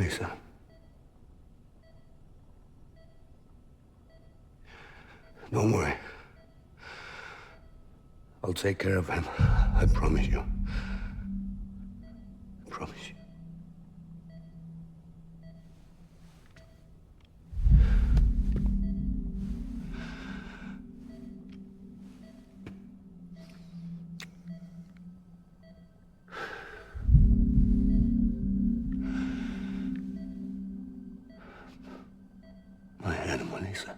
Lisa. Don't worry. I'll take care of him. I promise you. I promise you. My animal, Lisa.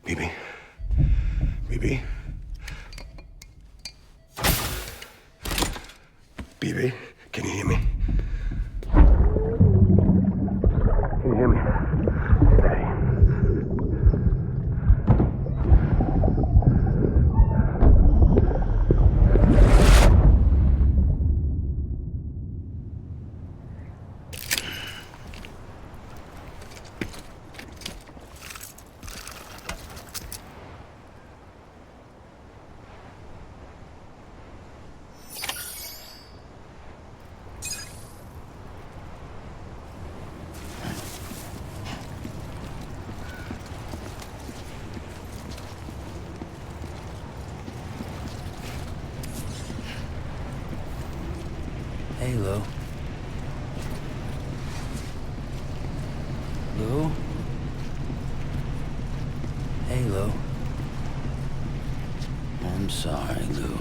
Bibi? Bibi? Bibi, can you hear me? Can you hear me? Steady. Hey, Lou. Lou? Hey, Lou. I'm sorry, Lou.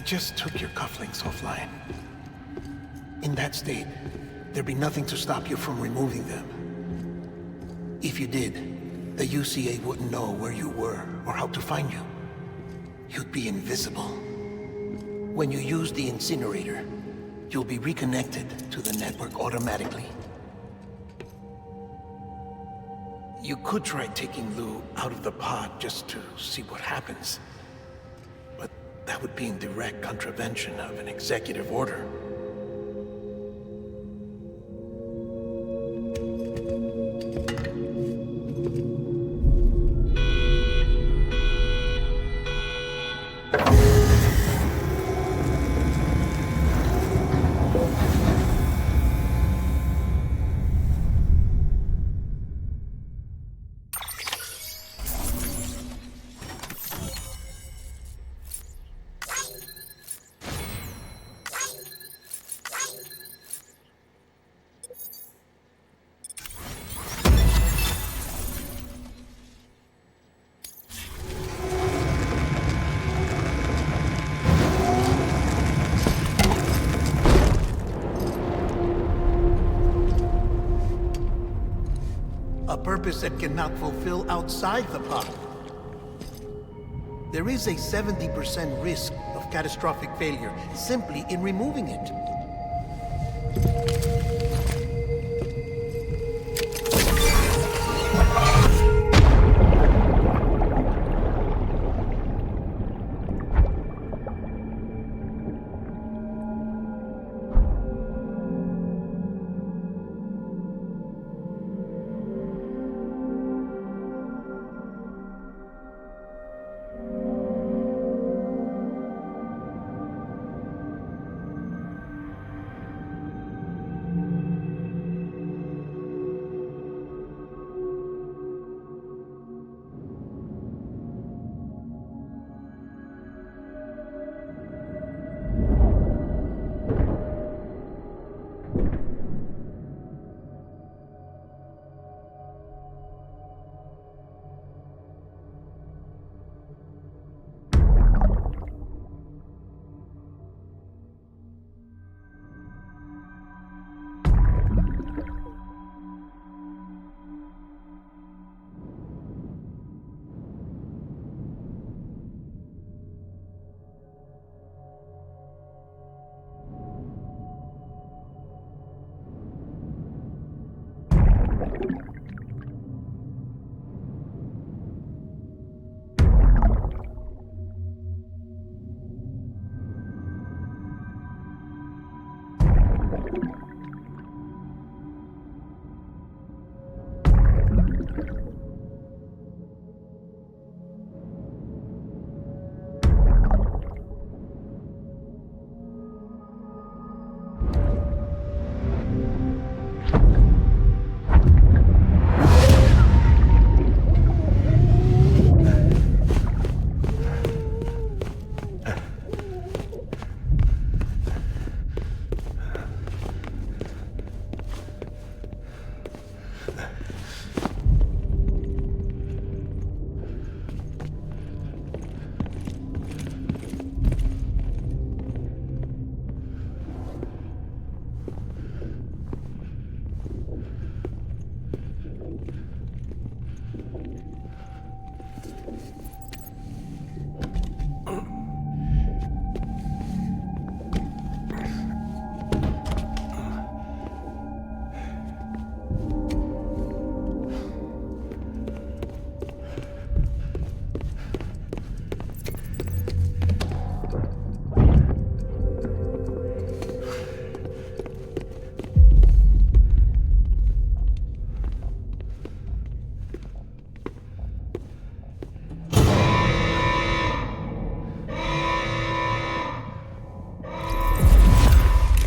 just took your cufflinks offline. In that state, there'd be nothing to stop you from removing them. If you did, the UCA wouldn't know where you were or how to find you. You'd be invisible. When you use the incinerator, you'll be reconnected to the network automatically. You could try taking Lou out of the pod just to see what happens. But that would be in direct contravention of an executive order. A purpose that cannot fulfill outside the pod. There is a 70% risk of catastrophic failure simply in removing it.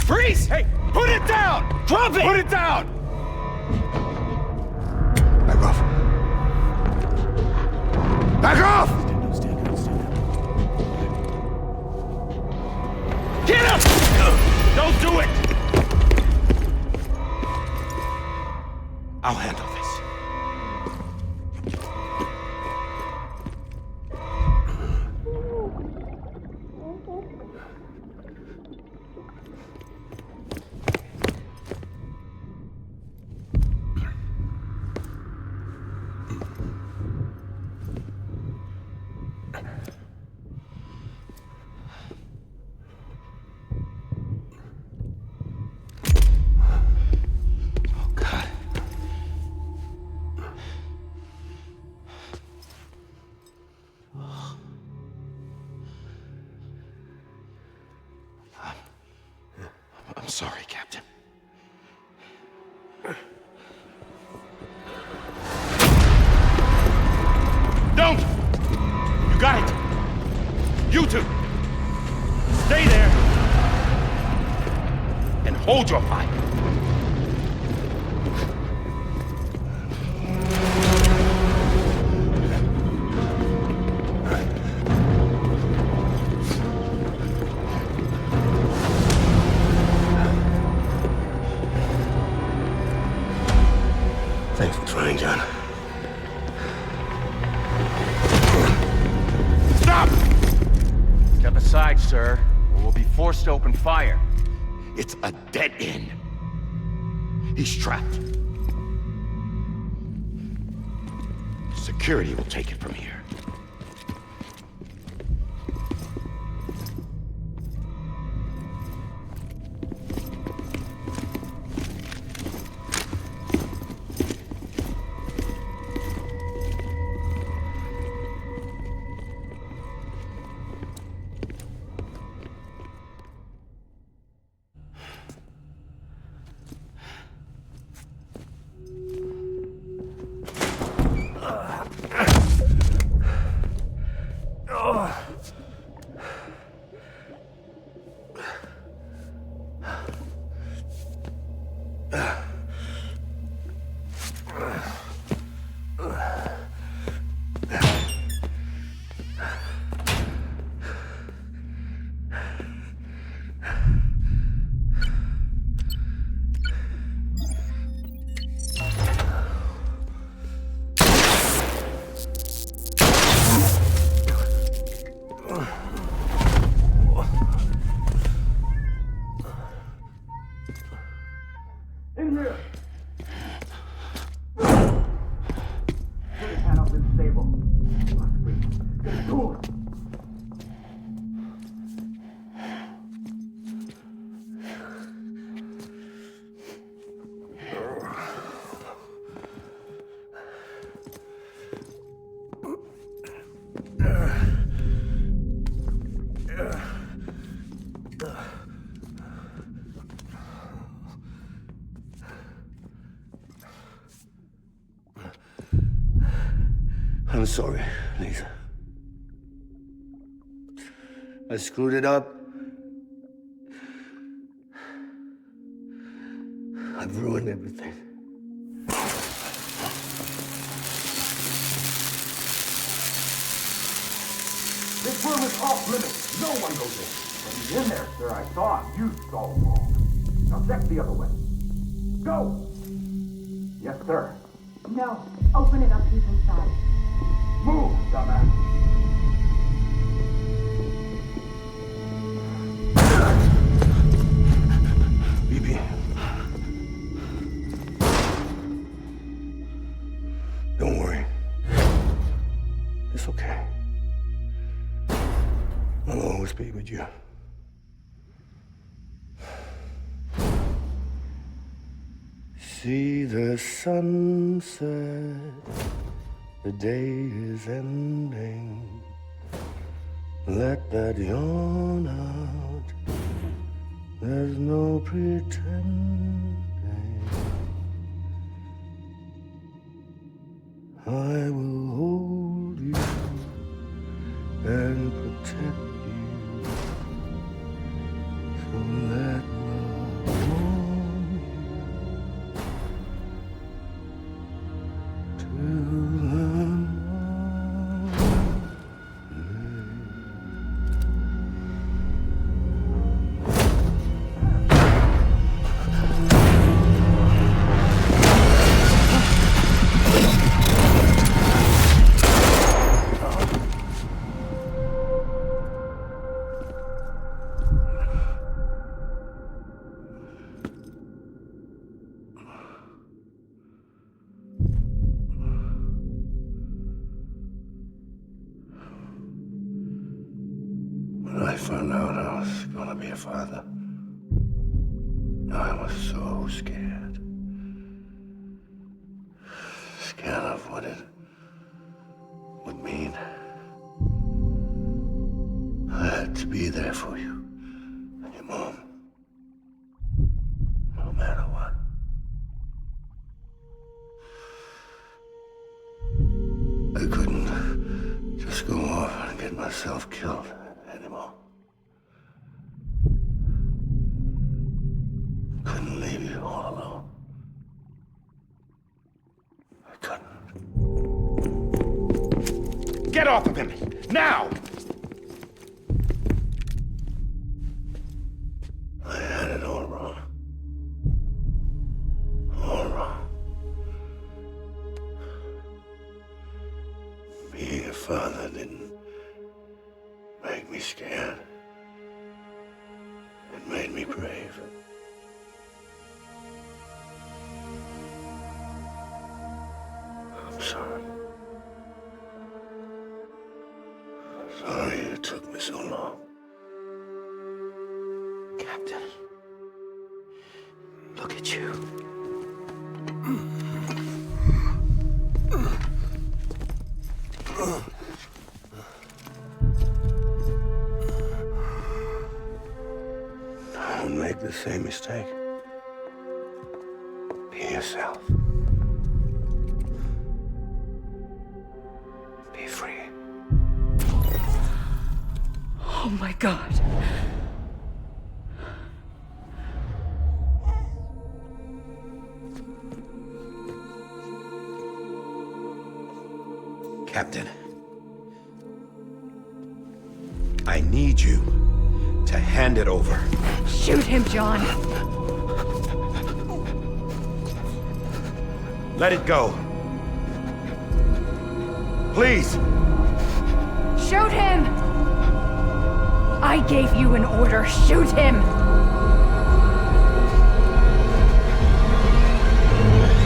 Freeze! Hey, put it down! Drop it! Put it down! Back off. Back off! Get up! Don't do it! I'll handle this. Stay there! And hold your fire. Thanks for trying, John. Stop! Step aside, sir, or we'll be forced to open fire. It's a dead end. He's trapped. Security will take it from here. I'm sorry, Lisa. I screwed it up. I've ruined everything. This room is off limits. No one goes in. But he's in there, sir. I saw him. You saw him all. Now check the other way. Go! Yes, sir. No. Open it up. He's inside. Move, dumbass. BB. Don't worry. It's okay. I'll always be with you. See the sunset. The day is ending. Let that yawn out. There's no pretending. I will hold you and protect you. So let love warm you till the When I found out I was gonna be a father, I was so scared. Scared of what it would mean. I had to be there for you and your mom, no matter what. I couldn't just go off and get myself killed anymore. Get off of him! Now! I had it all wrong. All wrong. Being a father didn't make me scared. It made me brave. I'm sorry. Sorry it took me so long. Captain, look at you. Don't make the same mistake. Be yourself. Be free. Oh my God. Captain, I need you to hand it over. Shoot him, John. Let it go. Please. Shoot him! I gave you an order. Shoot him!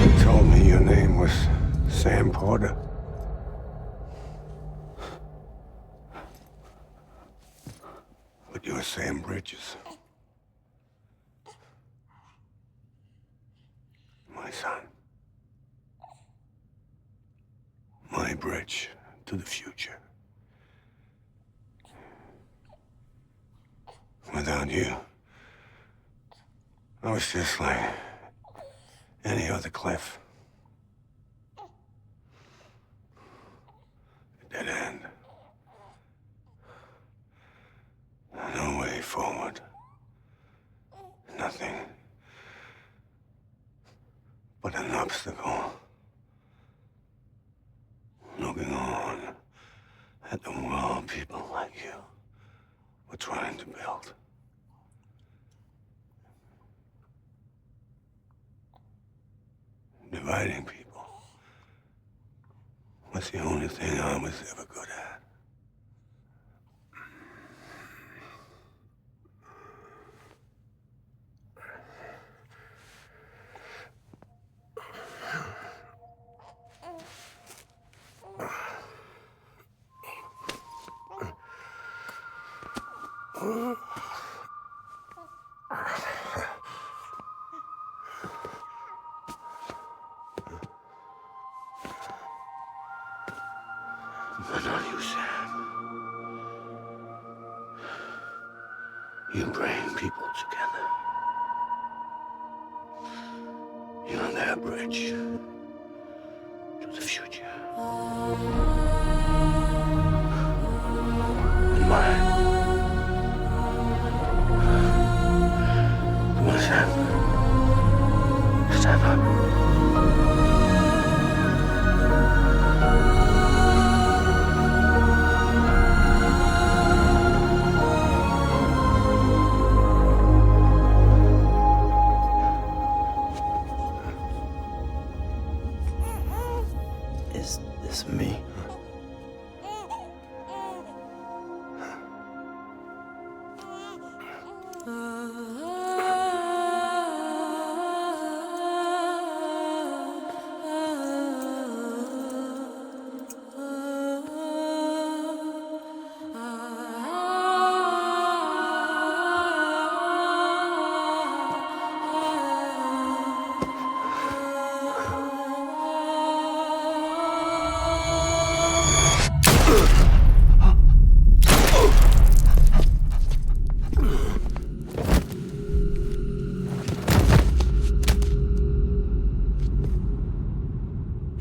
You told me your name was Sam Porter. But you're Sam Bridges. My son. My bridge to the future. Without you, I was just like any other Cliff. A dead end. No way forward. Nothing but an obstacle. Looking on at the world people like you were trying to build. Dividing people was the only thing I was ever good at. But not you, Sam. You bring people together. You're their bridge to the future. And mine. Come on, Sam. Stand up. Is this me?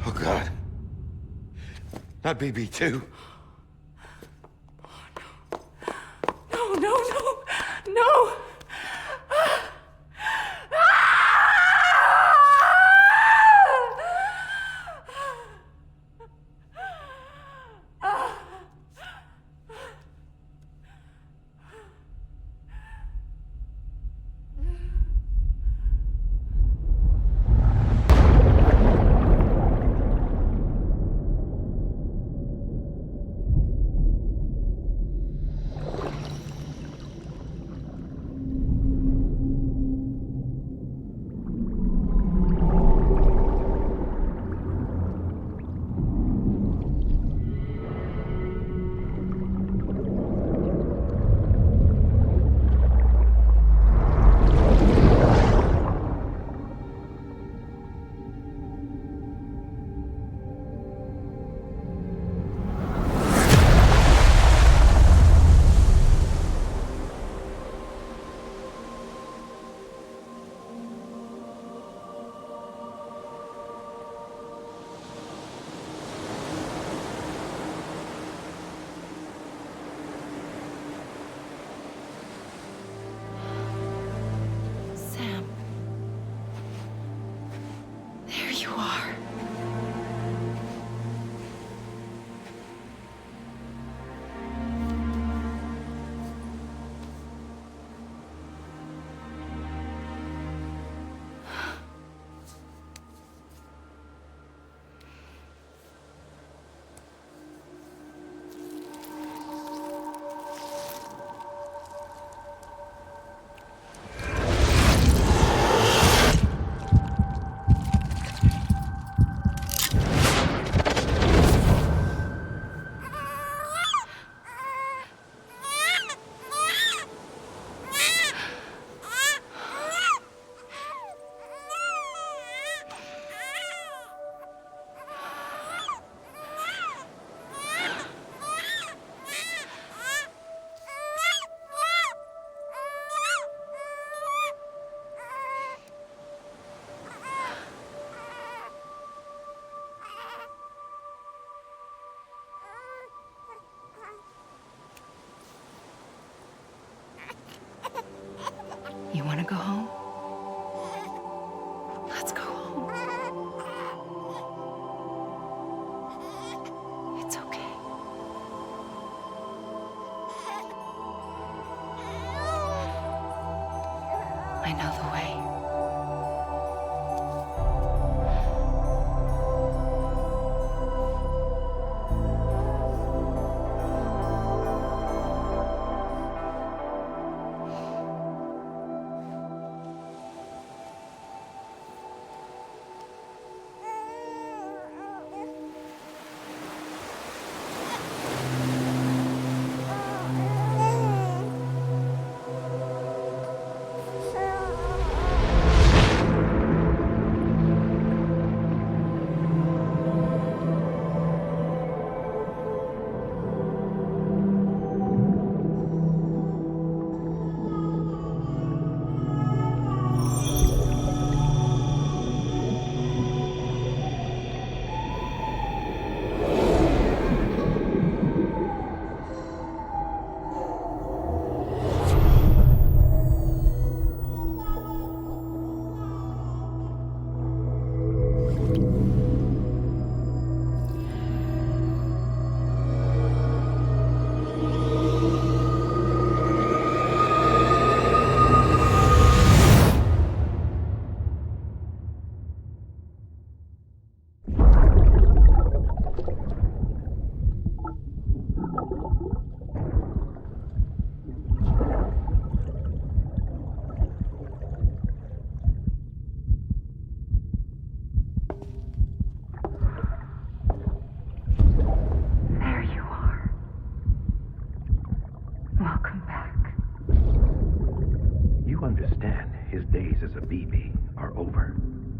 Oh, God. Not BB2. No, no, no, no!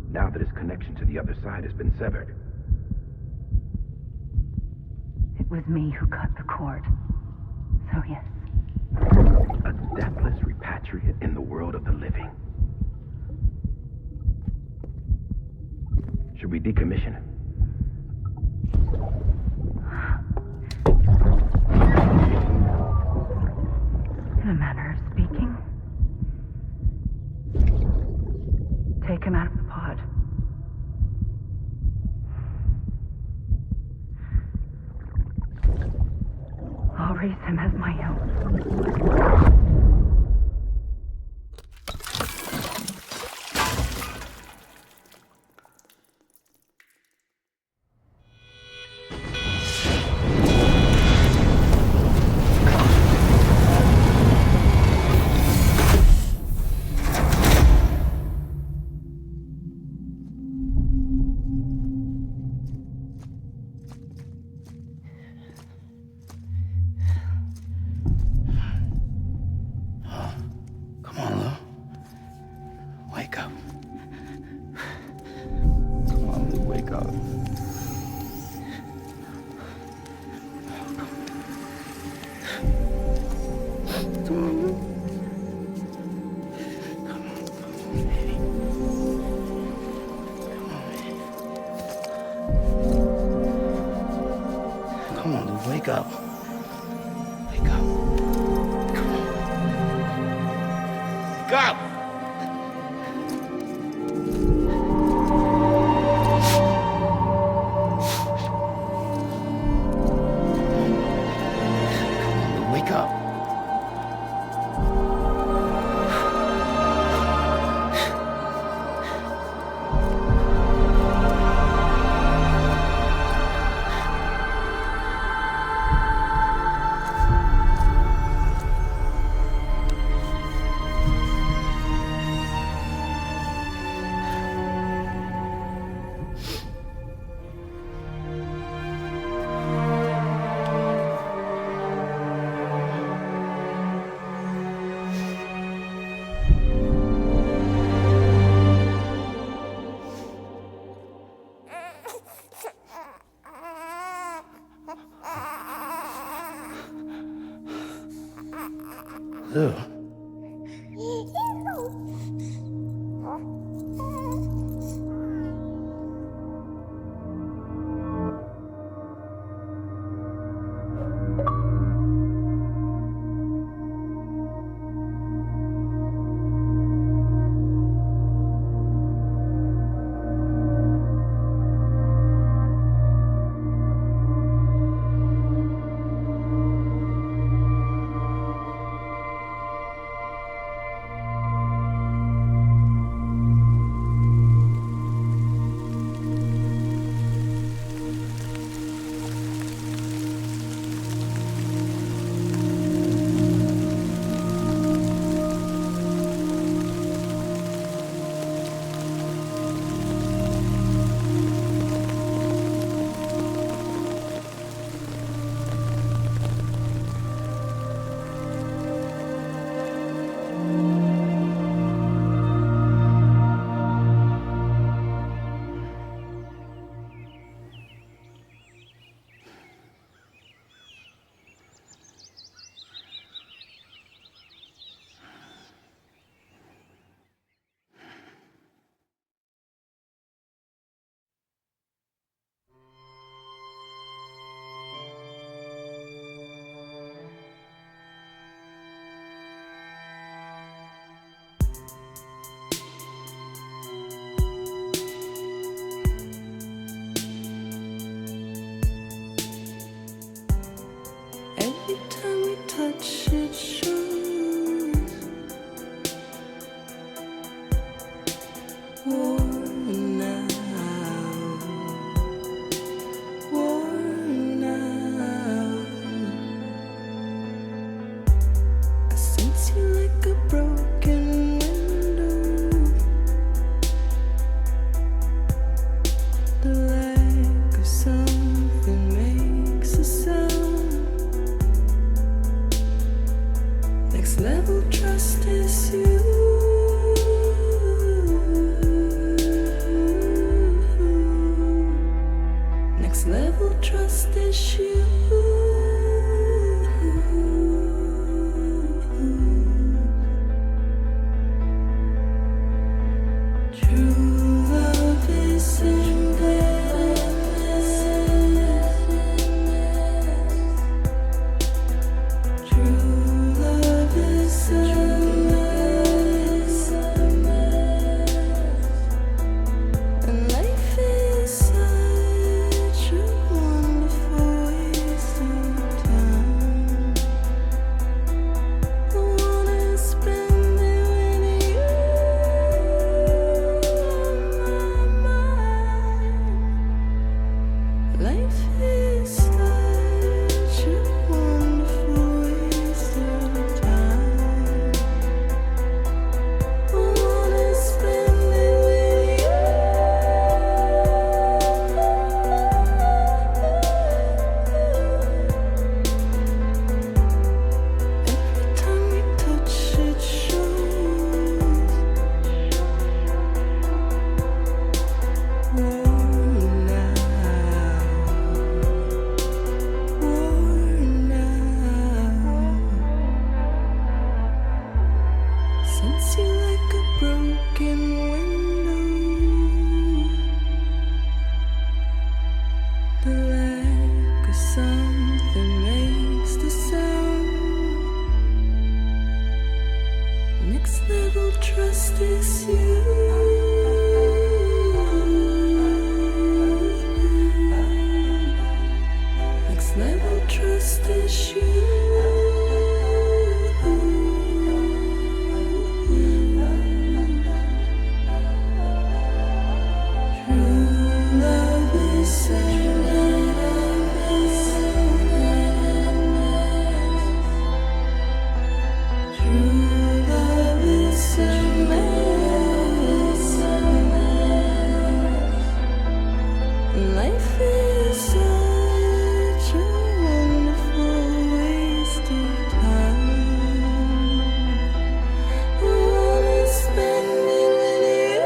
now that his connection to the other side has been severed. It was me who cut the cord. So yes. A deathless repatriate in the world of the living. Should we decommission him? In a manner of speaking. Take him out of the pod. I'll raise him as my own. Come on, Lou. Wake up. Come on, Lou, wake up. Come on, Lou. Come on, Lou, wake up. Wake up. Come on. Wake up! Wake up. Lou. Next level trust issue. True love is endless. True love is endless. And life is such a wonderful waste of time. I wanna spend it with you on my mind. Life is such a wonderful waste of time. I wanna spend it with you. Every time we touch it shows. Worn out. Sense you like a broken window. The lack of something makes the sound. Next level trust is you. Next level trust is you. True love is endless. True love is endless. Life is such a wonderful waste of time. I wanna spend it with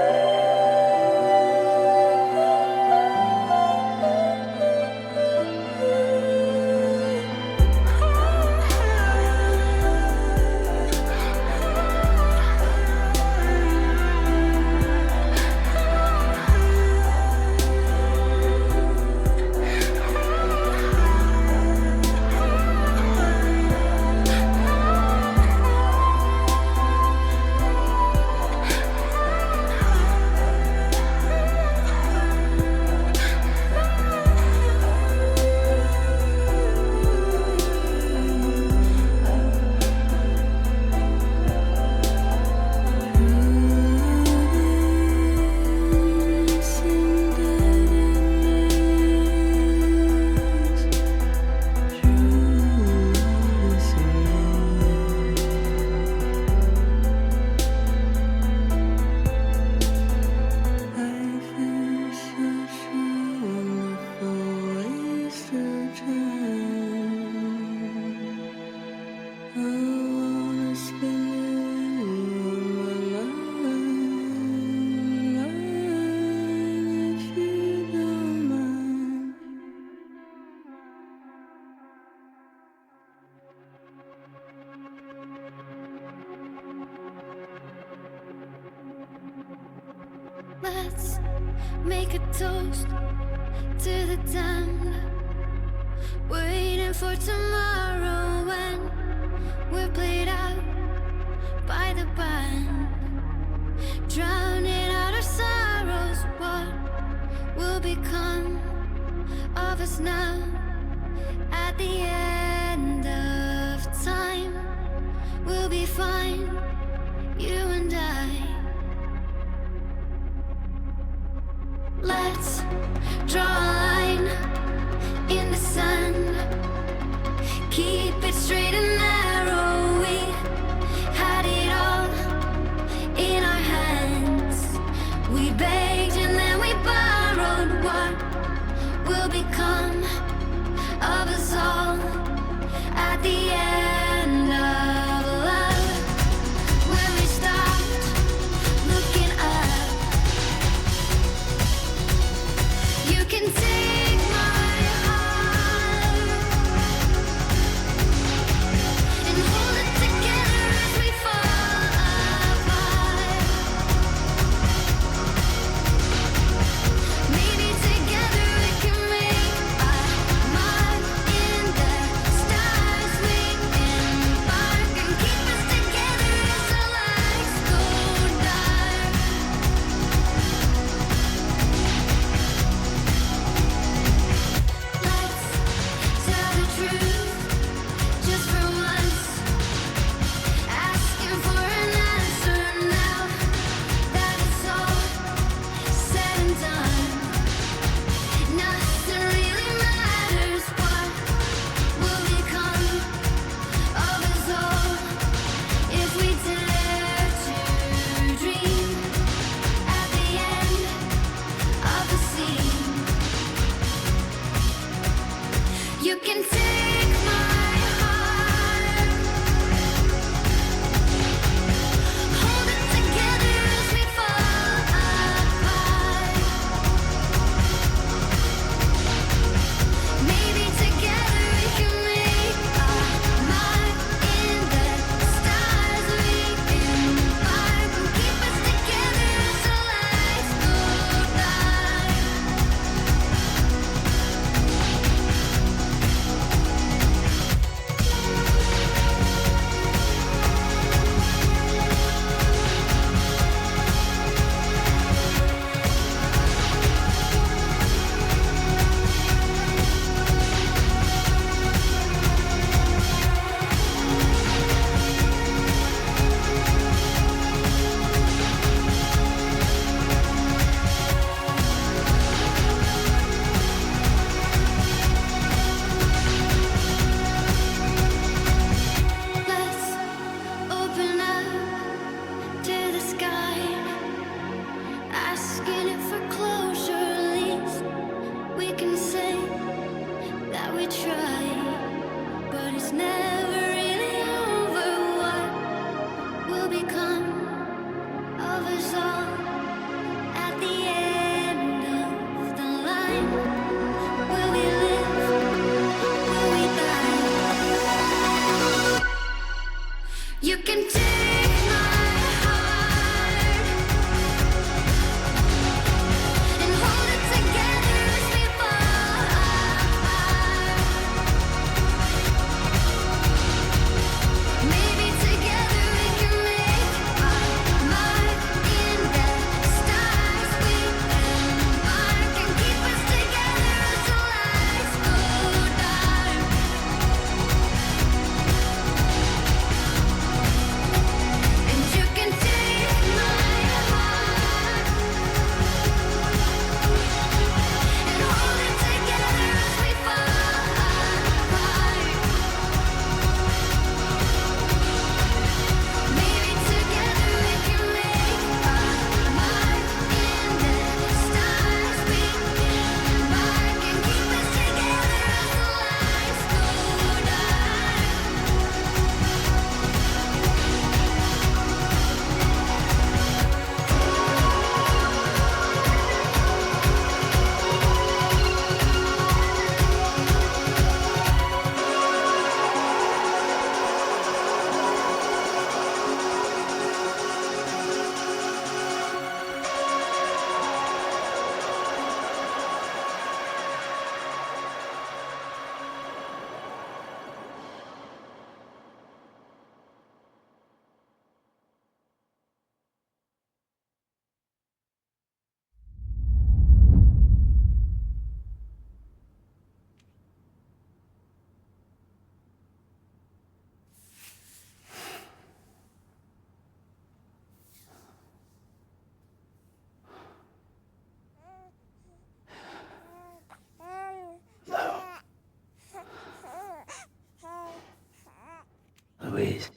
Let's make a toast to the damned. Waiting for tomorrow when we're played out by the band. Drowning out our sorrows, what will become of us now? At the end of time, we'll be fine, you and I. Let's draw a line in the sand. Keep it straight and narrow. We had it all in our hands. We begged and then we borrowed. What will become of us all at the end of love? When we stopped You can take my heart, hold it together as we fall apart. Maybe together we can make our mark in the stars. We embark and keep us together as the lights go dark. Let's open up to the sky, asking it for closure. At least we can say that we tried, but it's never really over. What will become of us all at the end of the line? Will we live? Will we die? You can take my heart and hold it together as we fall apart. Maybe together we can make our mark in the stars. We embark and keep us together as the lights go dark. And you can take my heart and hold it together as we fall apart. Maybe together we can make our mark in the stars. We embark and keep us together as the lights go dark. Louise.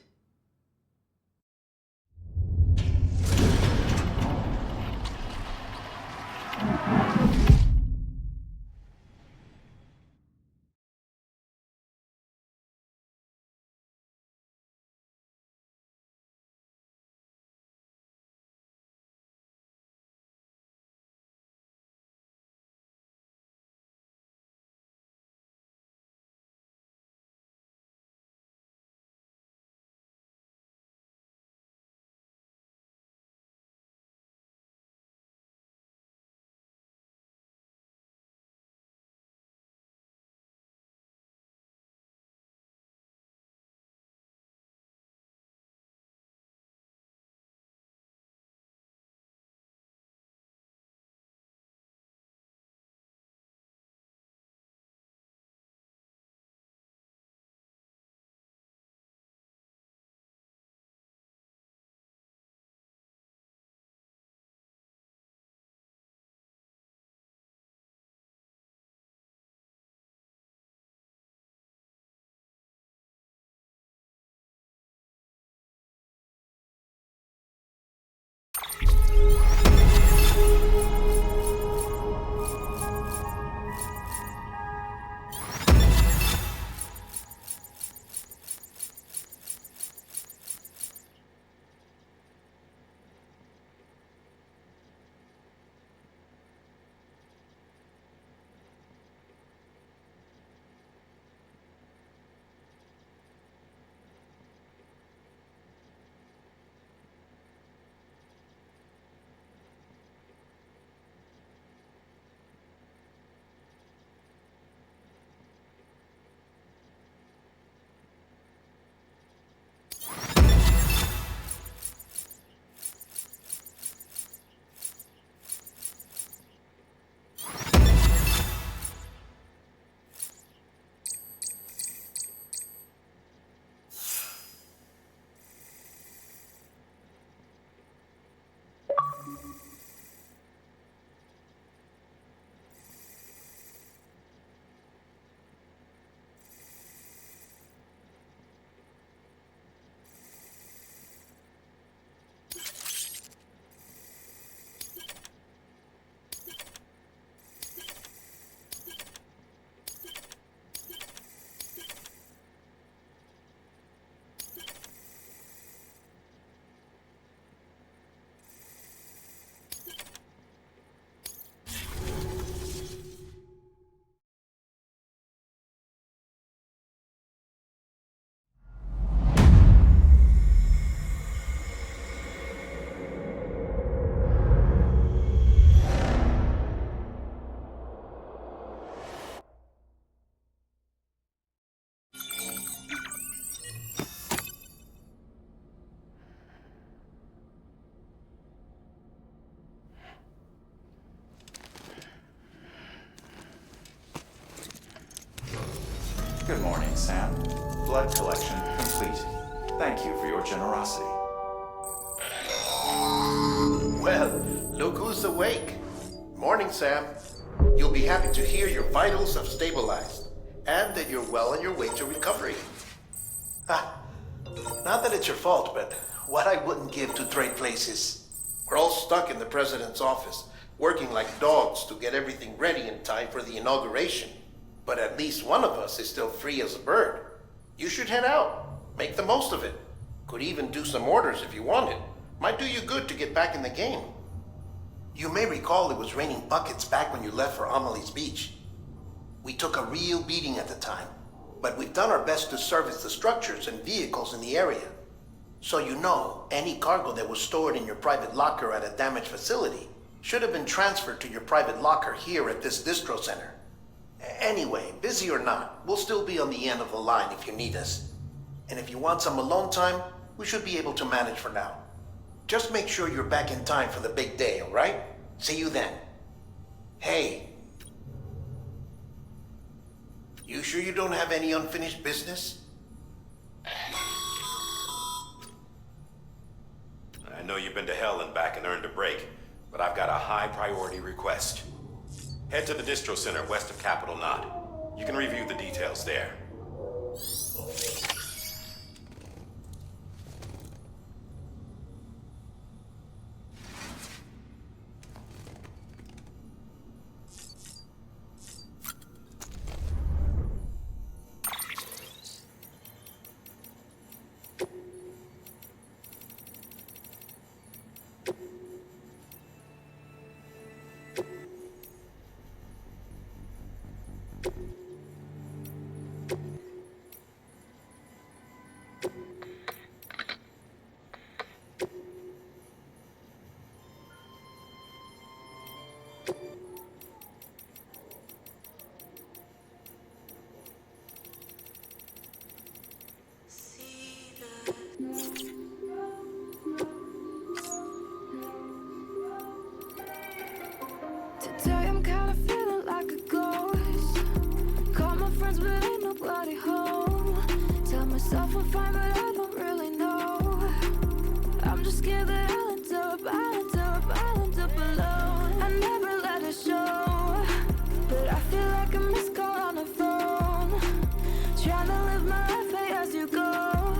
Good morning, Sam. Blood collection complete. Thank you for your generosity. Well, look who's awake. Morning, Sam. You'll be happy to hear your vitals have stabilized, and that you're well on your way to recovery. Not that it's your fault, but what I wouldn't give to trade places. We're all stuck in the president's office, working like dogs to get everything ready in time for the inauguration. But at least one of us is still free as a bird. You should head out. Make the most of it. Could even do some orders if you wanted. Might do you good to get back in the game. You may recall it was raining buckets back when you left for Amelie's Beach. We took a real beating at the time, but we've done our best to service the structures and vehicles in the area. So you know, any cargo that was stored in your private locker at a damaged facility should have been transferred to your private locker here at this distro center. Anyway, busy or not, we'll still be on the end of the line if you need us. And if you want some alone time, we should be able to manage for now. Just make sure you're back in time for the big day, all right? See you then. Hey. You sure you don't have any unfinished business? I know you've been to hell and back and earned a break, but I've got a high priority request. Head to the distro center west of Capitol Knot. You can review the details there. Today I'm kinda feeling like a ghost. Call my friends but ain't nobody home. Tell myself I'm fine but I don't really know. I'm just scared that I'll end up alone. I never let it show, but I feel like a missed call on the phone. Trying to live my life as you go,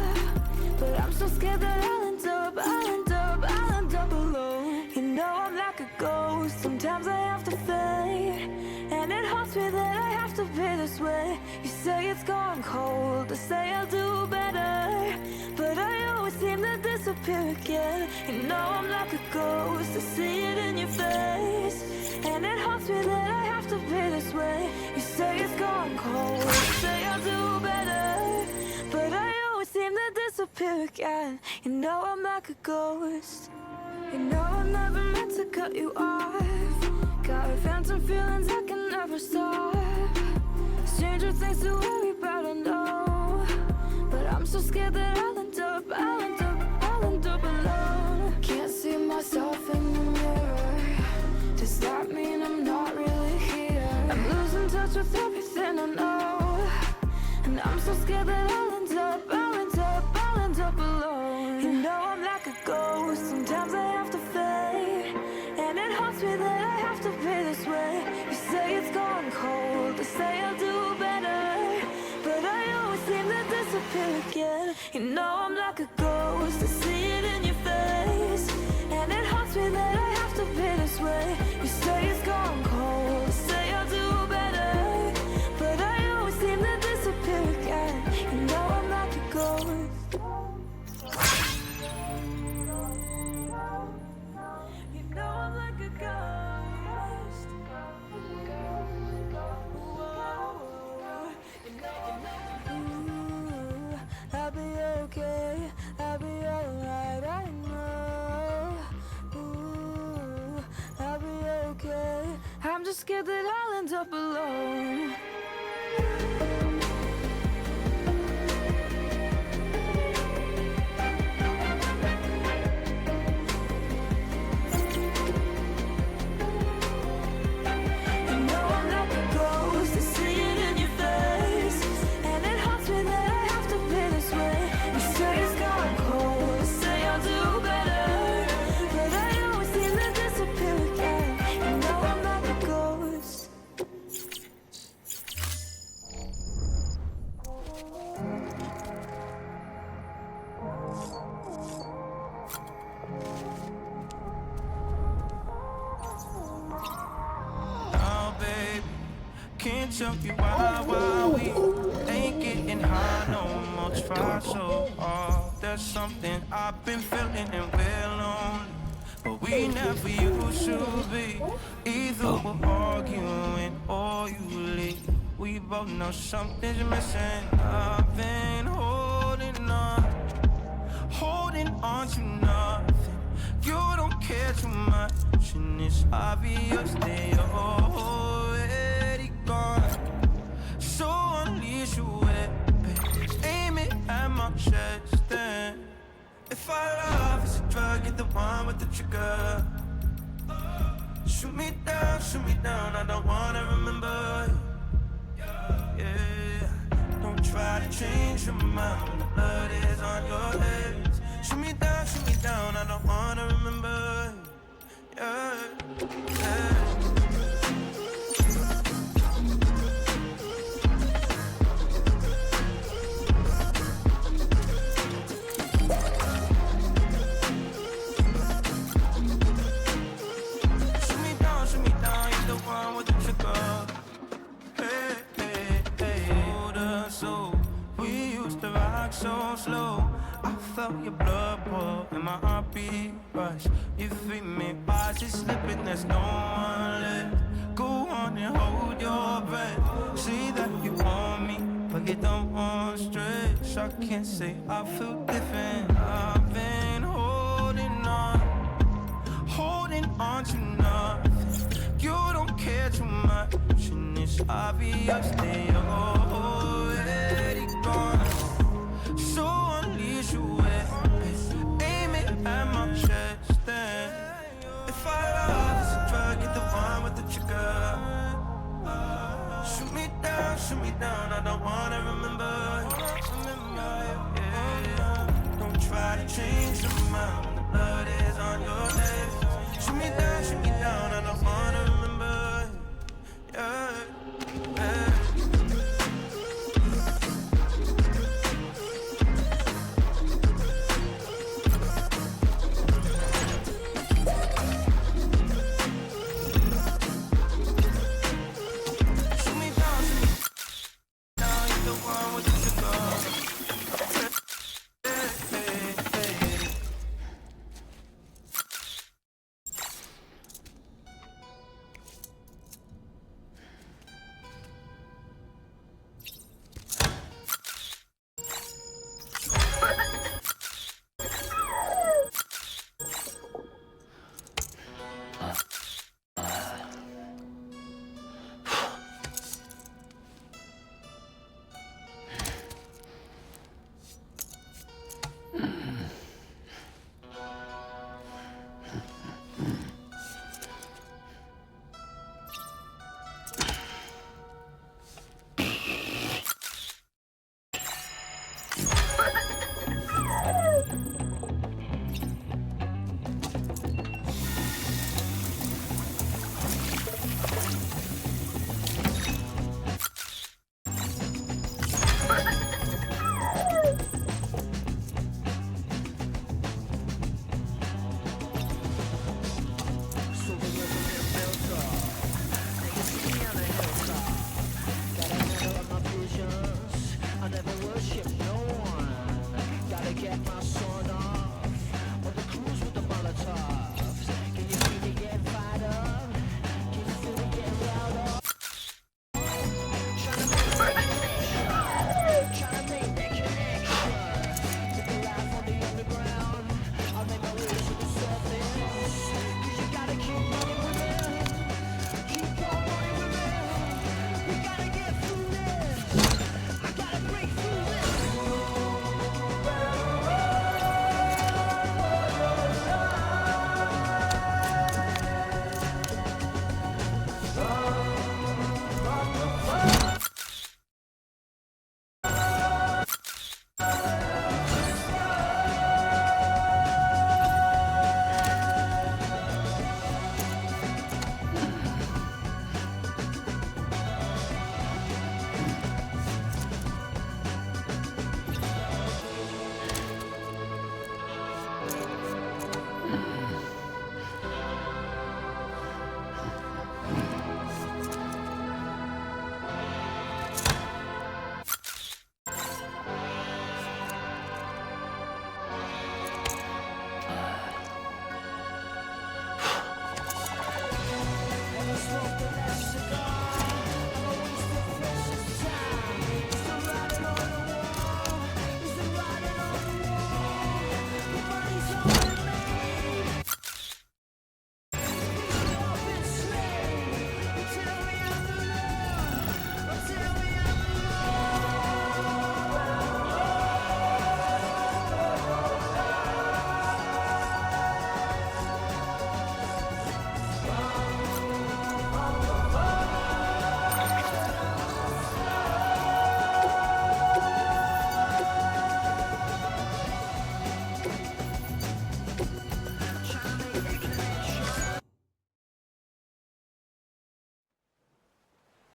but I'm so scared that I'll end up alone. You know I'm like a ghost, sometimes I have to fade, and it haunts me that I have to be this way. You say it's gone cold, I say I'll do better, but I always seem to disappear again. You know I'm like a ghost, I see it in your face, and it haunts me that I have to be this way. You say it's gone cold, I say I'll do better, but I always seem to disappear again. You know I'm like a ghost. You know I never meant to cut you off. Got phantom feelings I can never stop. Stranger things to worry about, I know, but I'm so scared that I'll end up alone. Can't see myself in the mirror. Does that mean I'm not really here? I'm losing touch with everything I know, and I'm so scared that I'll end up alone. You know I'm like a ghost, sometimes I have to fade, and it haunts me that I have to be this way. You say it's gone cold, I say I'll do better, but I always seem to disappear again. You know I'm like a ghost, I see it in your face, and it haunts me that I have to be this way. You say it's gone cold, I say I'll do better, but I always seem to disappear again. You know I'm like a ghost. You know I'm like a ghost. Ooh, I'll be okay, I'll be alright, I know. Ooh, I'll be okay. I'm just scared that I'll end up alone. You know I'm like a ghost, I see it in your face, and can't tell you why we ain't getting high no more. Try so hard. There's something I've been feeling and we're lonely, but we never used to be. Either we're arguing or you leave. We both know something's missing. I've been holding on to nothing. You don't care too much, and it's obvious they already gone. So unleash your weapon, aim it at my chest, then if our love is a drug, you're the one with the trigger. Shoot me down, I don't wanna remember. Yeah, don't try to change your mind when the blood is on your hands. Shoot me down, I don't wanna remember. Yeah, yeah. So slow, I felt your blood boil and my heartbeat rush. You feed me fast, it's slipping, there's no one left. Go on and hold your breath. See that you want me, but you don't want stretch. I can't say I feel different. I've been holding on to nothing. You don't care too much, and it's obvious they already gone. So unleash your weapon, aim it at my chest, then if our love is a drug, you're the one with the trigger. Shoot me down, I don't wanna